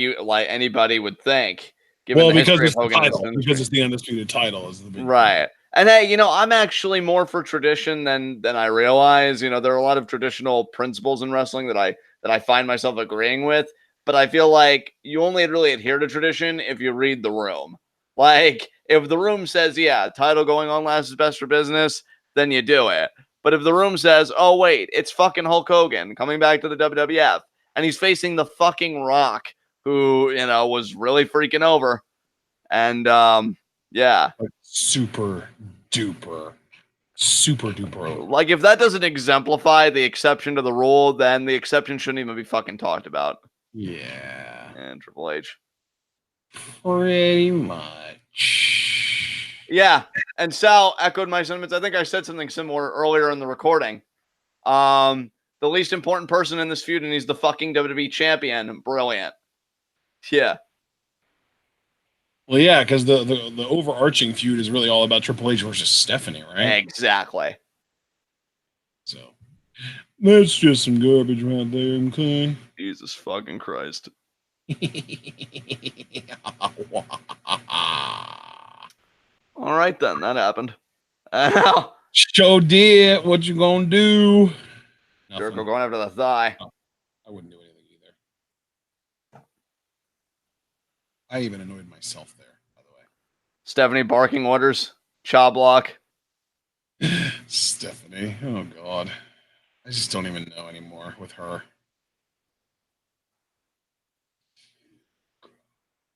anybody would think. Given the history of Hogan, because it's the undisputed title is the big right. And hey, I'm actually more for tradition than I realize. There are a lot of traditional principles in wrestling that I find myself agreeing with. But I feel like you only really adhere to tradition if you read the room. Like, if the room says, yeah, title going on last is best for business, then you do it. But if the room says, oh, wait, it's fucking Hulk Hogan coming back to the WWF, and he's facing the fucking Rock, who, was really freaking over. And, yeah. Like super duper. Like, if that doesn't exemplify the exception to the rule, then the exception shouldn't even be fucking talked about. Yeah. And Triple H. Pretty much. Yeah. And Sal echoed my sentiments. I think I said something similar earlier in the recording. The least important person in this feud, and he's the fucking WWE champion. Brilliant. Yeah. Well, yeah, because the overarching feud is really all about Triple H versus Stephanie, right? Exactly. So that's just some garbage right there, okay? Jesus fucking Christ. All right, then. That happened. Show did. What you gonna do? Jericho going after the thigh. Oh, I wouldn't do anything either. I even annoyed myself there, by the way. Stephanie barking orders. Chaw block. Stephanie. Oh, God. I just don't even know anymore with her.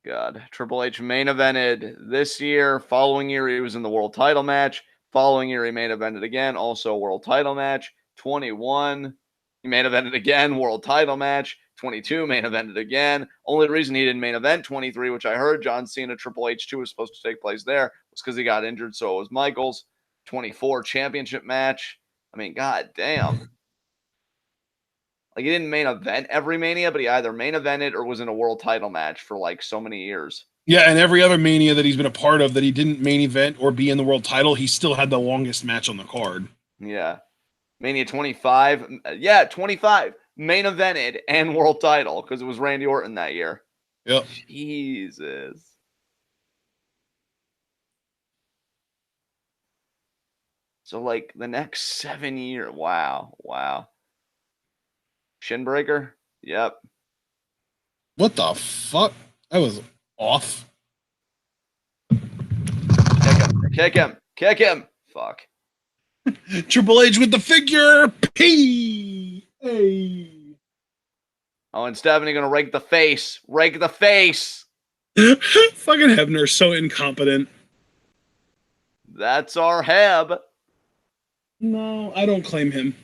God. Triple H main evented this year. Following year, he was in the world title match. Following year, he main evented again. Also, world title match. 21. He main evented again. World title match. 22. Main evented again. Only reason he didn't main event 23, which I heard John Cena Triple H 2 was supposed to take place there, was because he got injured. So it was Michaels. 24. Championship match. I mean, god damn. Like, he didn't main event every Mania, but he either main evented or was in a world title match for like so many years. Yeah, and every other Mania that he's been a part of that he didn't main event or be in the world title, he still had the longest match on the card. Yeah. Mania 25. Yeah, 25. Main evented and world title because it was Randy Orton that year. Yep. Jesus. So, like, the next 7 years. Wow. Shinbreaker? Yep. What the fuck? That was off. Kick him. Fuck. Triple H with the figure. P. A. Oh, and Stephanie gonna rake the face. Rake the face. Fucking Hebner's so incompetent. That's our Heb. No, I don't claim him.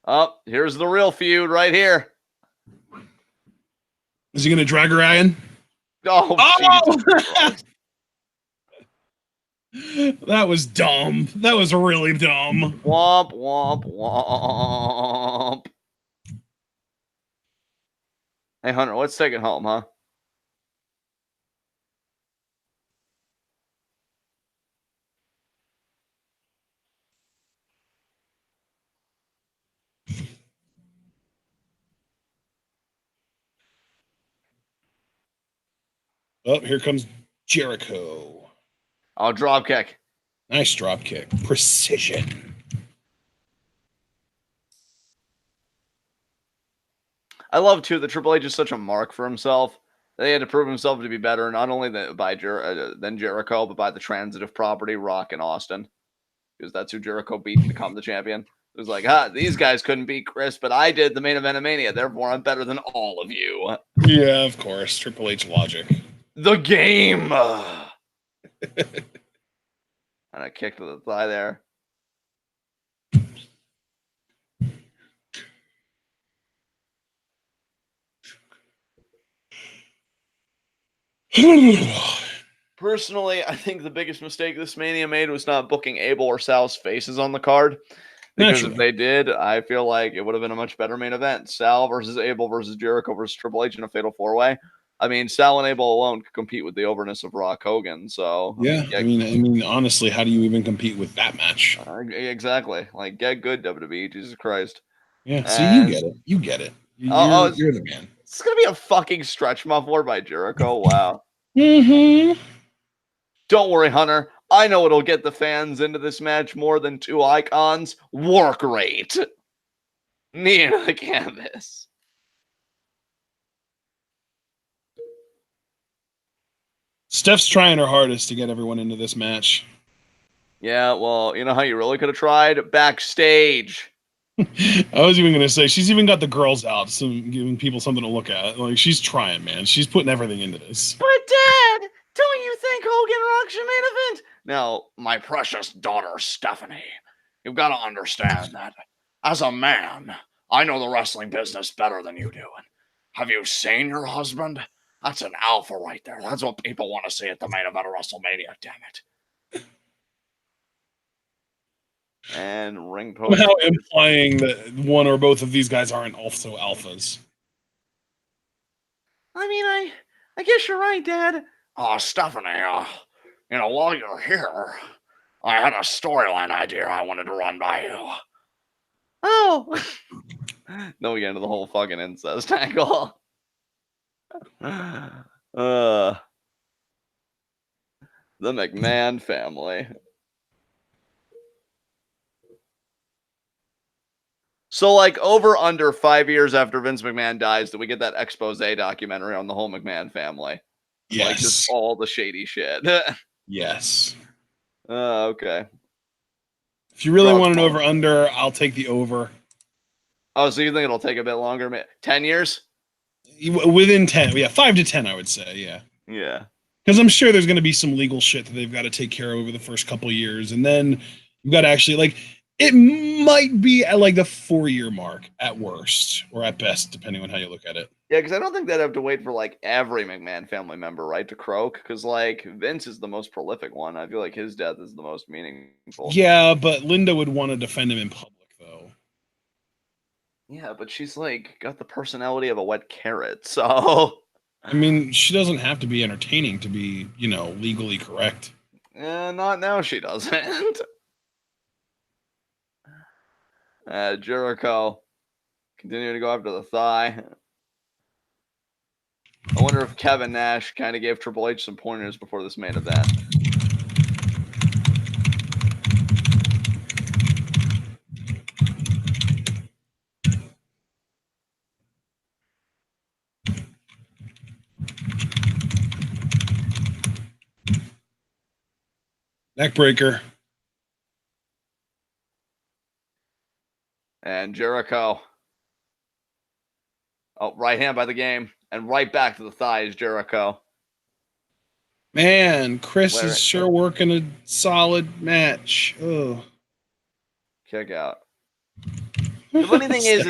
Oh, here's the real feud right here. Is he gonna drag Ryan? Oh! Jesus Christ. That was dumb. That was really dumb. Womp, womp, womp. Hey, Hunter, let's take it home, huh? Oh, here comes Jericho. Oh, drop kick. Nice drop kick. Precision. I love, too, that Triple H is such a mark for himself. They had to prove himself to be better, not only than Jericho, but by the transitive property, Rock and Austin. Because that's who Jericho beat to become the champion. It was like, these guys couldn't beat Chris, but I did the main event of Mania. Therefore, I'm better than all of you. Yeah, of course. Triple H logic. The game. And a kick to the thigh there. Personally, I think the biggest mistake this Mania made was not booking Abel or Sal's faces on the card. Because if they did, I feel like it would have been a much better main event. Sal versus Abel versus Jericho versus Triple H in a fatal 4-way. I mean, Sal and Abel alone could compete with the overness of Rock Hogan. So yeah, I mean, honestly, how do you even compete with that match? Exactly. Like, get good, WWE. Jesus Christ. Yeah. So you get it. You get it. You're the man. It's gonna be a fucking stretch muffler by Jericho. Wow. Mm-hmm. Don't worry, Hunter. I know it'll get the fans into this match more than two icons. Work rate. Near the canvas. Steph's trying her hardest to get everyone into this match. Yeah, well, you know how you really could have tried? Backstage. I was even going to say, she's even got the girls out, giving people something to look at. Like, she's trying, man. She's putting everything into this. But, Dad, don't you think Hogan rocks your main event? Now, my precious daughter, Stephanie, you've got to understand that as a man, I know the wrestling business better than you do. And have you seen your husband? That's an alpha right there. That's what people want to see at the main event of WrestleMania, damn it. And ring post. Somehow implying that one or both of these guys aren't also alphas. I mean, I guess you're right, Dad. Oh, Stephanie, you know, while you're here, I had a storyline idea I wanted to run by you. Oh. Then we get into the whole fucking incest angle. The McMahon family. So, like, under 5 years after Vince McMahon dies, do we get that expose documentary on the whole McMahon family? Yes. Like, just all the shady shit. Yes. Okay. If you really want an over-under, I'll take the over. Oh, so you think it'll take a bit longer? 10 years? Within 10. Yeah, 5 to 10, I would say, yeah. Yeah. Because I'm sure there's going to be some legal shit that they've got to take care of over the first couple of years. And then you've got to actually, like, it might be at, like, the 4-year mark at worst, or at best, depending on how you look at it. Yeah, because I don't think they'd have to wait for, like, every McMahon family member, right, to croak. Because, like, Vince is the most prolific one. I feel like his death is the most meaningful. Yeah, but Linda would want to defend him in public, though. Yeah, but she's, like, got the personality of a wet carrot, so... I mean, she doesn't have to be entertaining to be, you know, legally correct. Not now she doesn't. Jericho continuing to go after the thigh. I wonder if Kevin Nash kind of gave Triple H some pointers before this main event. Neckbreaker. And Jericho. Oh, right hand by the game. And right back to the thighs, Jericho. Man, Chris is sure working a solid match. Oh. Kick out. The funny thing is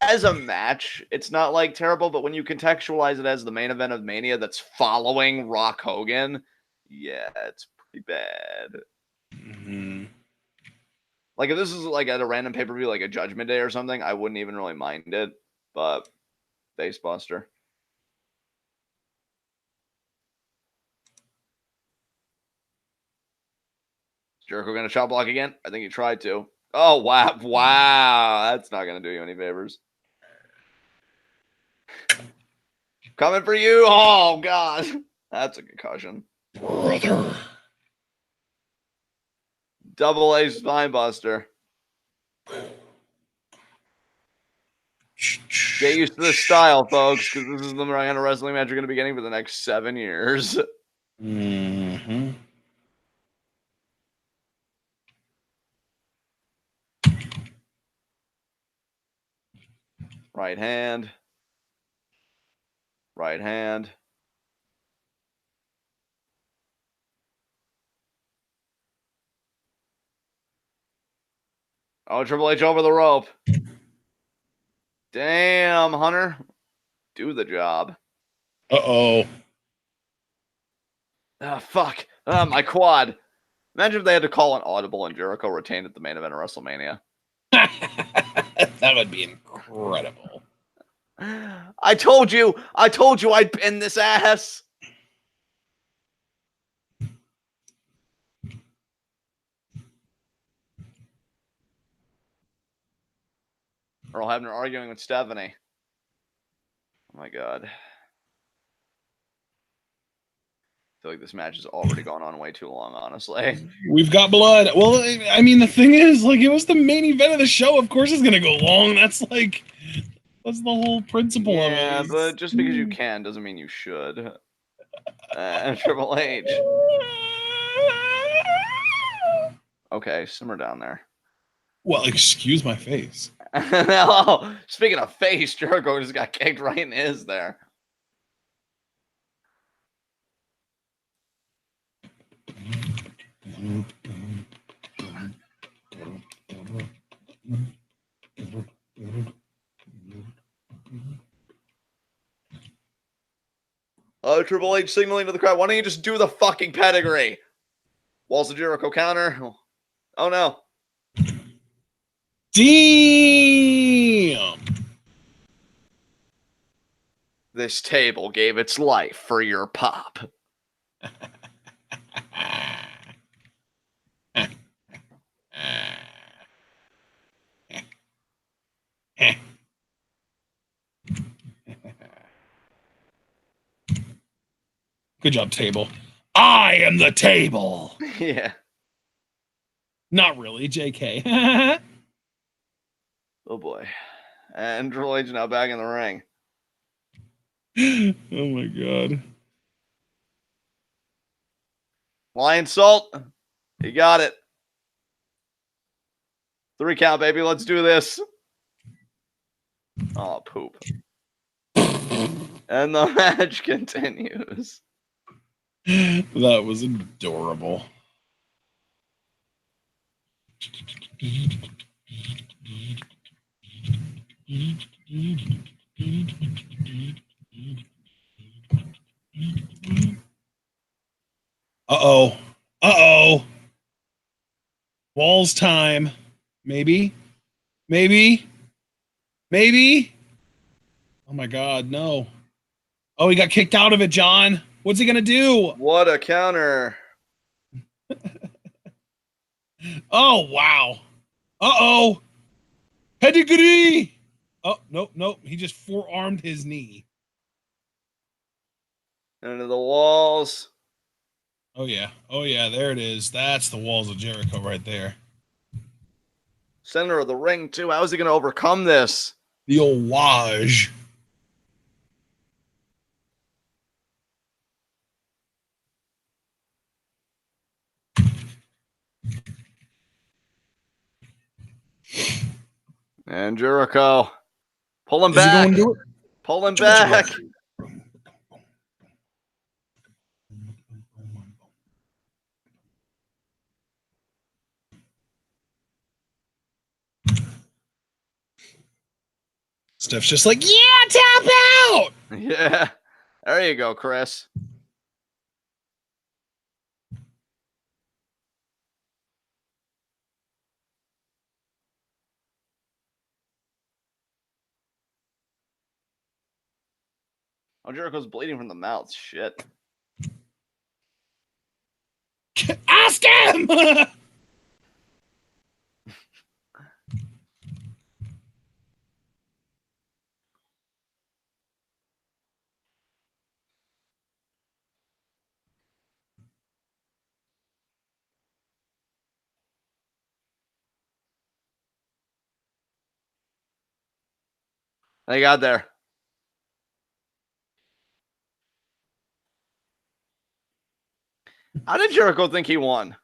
as a match, it's not like terrible, but when you contextualize it as the main event of Mania that's following Rock Hogan, yeah, it's pretty bad. Mm-hmm. Like if this is like at a random pay-per-view, like a Judgment Day or something, I wouldn't even really mind it. But Facebuster. Jericho gonna shot block again? I think he tried to. Oh wow, wow, that's not gonna do you any favors. Coming for you! Oh god, that's a concussion, brother. Double A spine buster. Get used to this style, folks, because this is the kind of wrestling match you're going to be getting for the next 7 years. Mm-hmm. Right hand. Right hand. Oh, Triple H over the rope. Damn, Hunter. Do the job. Uh-oh. Ah, fuck. Ah, my quad. Imagine if they had to call an audible and Jericho retained at the main event of WrestleMania. That would be incredible. I told you I'd pin this ass. Earl Hebner arguing with Stephanie. Oh my god. I feel like this match has already gone on way too long, honestly. We've got blood. Well, I mean, the thing is, like, it was the main event of the show. Of course it's going to go long. That's the whole principle of it. Yeah, but just because you can doesn't mean you should. Triple H. Okay, simmer down there. Well, excuse my face. Oh, speaking of face, Jericho just got kicked right in his there. Oh, Triple H signaling to the crowd. Why don't you just do the fucking pedigree? Walls of Jericho counter. Oh no. Damn. This table gave its life for your pop. Good job, table. I am the table. Yeah. Not really, JK. Oh boy. And Triple H now back in the ring. Oh my god. Lion Salt. You got it. 3 count, baby. Let's do this. Oh, poop. And the match continues. That was adorable. Uh-oh. Uh-oh. Walls time. Maybe. Maybe. Maybe. Oh my god, no. Oh, he got kicked out of it, John. What's he gonna do? What a counter. Oh, wow. Uh-oh. Pedigree. Oh, nope, nope. He just forearmed his knee. Into the walls. Oh, yeah. Oh, yeah. There it is. That's the walls of Jericho right there. Center of the ring, too. How is he going to overcome this? The old Waj. And Jericho. Pull him Is he back. going to do it? Pull him back. Steph's just like, yeah, tap out. Yeah. There you go, Chris. Oh, Jericho's bleeding from the mouth. Shit. Ask him. They got there. How did Jericho think he won?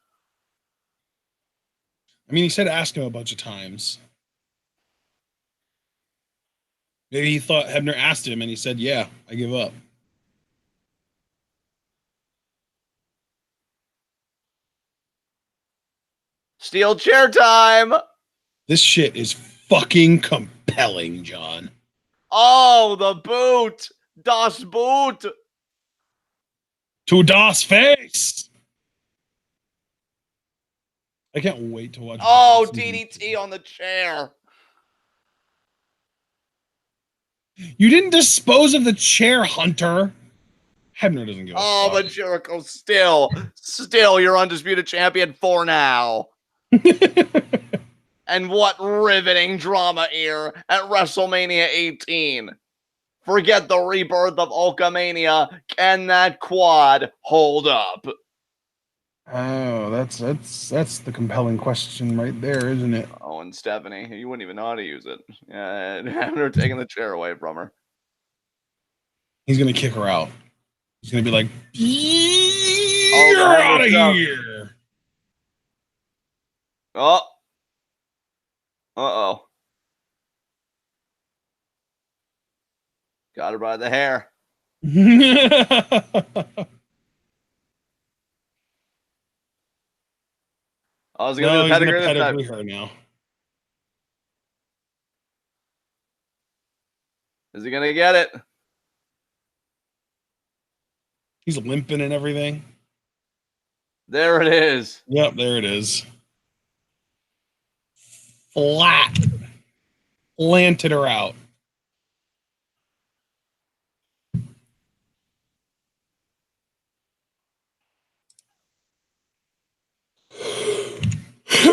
I mean, he said ask him a bunch of times. Maybe he thought Hebner asked him and he said, yeah, I give up. Steel chair time. This shit is fucking compelling, John. Oh, the boot. Das Boot. To Das face. I can't wait to watch. Oh, DDT on the chair. You didn't dispose of the chair, Hunter. Hebner doesn't give a fuck. But Jericho still your undisputed champion for now. And what riveting drama here at WrestleMania 18. Forget the rebirth of Hulkamania. Can that quad hold up? Oh, that's the compelling question right there, isn't it? Oh, and Stephanie, you wouldn't even know how to use it. Yeah, Hebner taking the chair away from her. He's gonna kick her out. He's gonna be like, "You're "You're out of here!" Oh. Uh-oh. Got her by the hair. I was gonna do the pedigree her now. Is he gonna get it? He's limping and everything. There it is. Yep, there it is. Flat. Planted her out.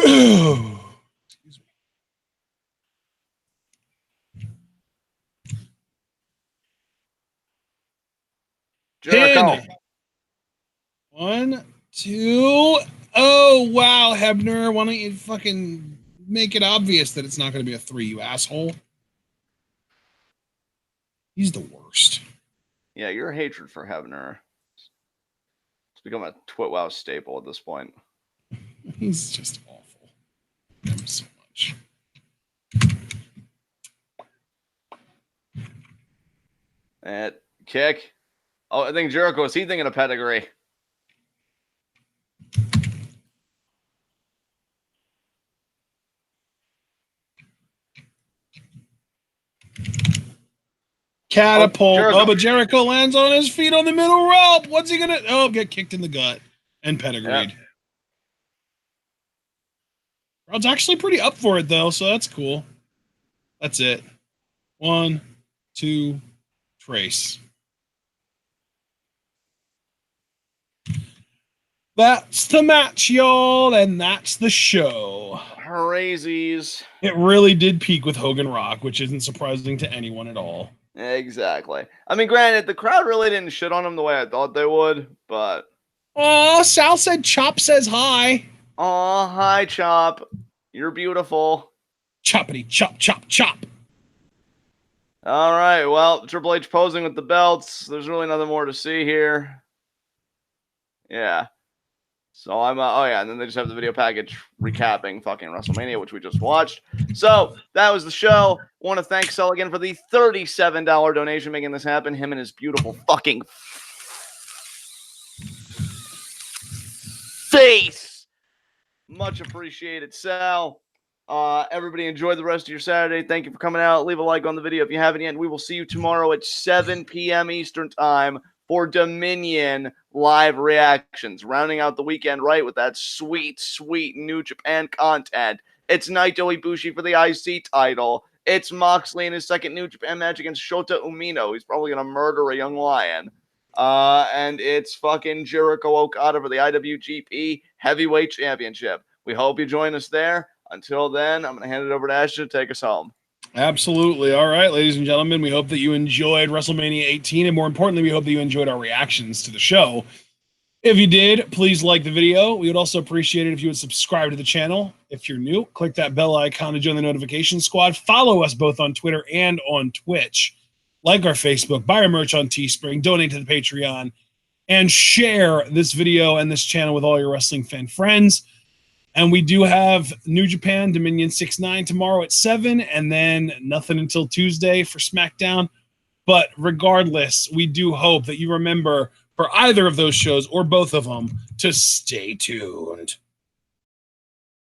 Excuse me. Jericho. Pin. 1, 2. Oh, wow, Hebner. Why don't you fucking make it obvious that it's not going to be a 3, you asshole? He's the worst. Yeah, your hatred for Hebner. It's become a TWitWoW staple at this point. He's just awful. I love him so much. And kick. Oh, I think Jericho, is he thinking of pedigree? Catapult. Jericho. But Jericho lands on his feet on the middle rope. What's he gonna? Oh, get kicked in the gut and pedigreed. Yep. Crowd's actually pretty up for it though, so that's cool. That's it. 1, 2, trace. That's the match, y'all, and that's the show. Crazies. It really did peak with Hogan Rock, which isn't surprising to anyone at all. Exactly. I mean, granted, the crowd really didn't shit on him the way I thought they would, but... Oh, Sal said Chop says hi. Oh, hi, Chop. You're beautiful. Choppity chop, chop, chop. All right, well, Triple H posing with the belts. There's really nothing more to see here. Yeah. So I'm, oh yeah, and then they just have the video package recapping fucking WrestleMania, which we just watched. So that was the show. I want to thank Sel again for the $37 donation making this happen. Him and his beautiful fucking face. Much appreciated, Sal. Everybody enjoy the rest of your Saturday. Thank you for coming out. Leave a like on the video if you haven't yet. And we will see you tomorrow at 7 p.m. Eastern Time for Dominion live reactions. Rounding out the weekend right with that sweet, sweet New Japan content. It's Naito Ibushi for the IC title. It's Moxley in his second New Japan match against Shota Umino. He's probably going to murder a young lion. And it's fucking Jericho Okada for the IWGP Heavyweight Championship. We hope you join us there. Until then, I'm going to hand it over to Ash to take us home. Absolutely. All right, ladies and gentlemen, we hope that you enjoyed WrestleMania 18, and more importantly, we hope that you enjoyed our reactions to the show. If you did, please like the video. We would also appreciate it if you would subscribe to the channel. If you're new, click that bell icon to join the notification squad. Follow us both on Twitter and on Twitch. Like our Facebook, buy our merch on Teespring, donate to the Patreon, and share this video and this channel with all your wrestling fan friends. And we do have New Japan Dominion 6-9 tomorrow at 7, and then nothing until Tuesday for SmackDown. But regardless, we do hope that you remember for either of those shows or both of them to stay tuned.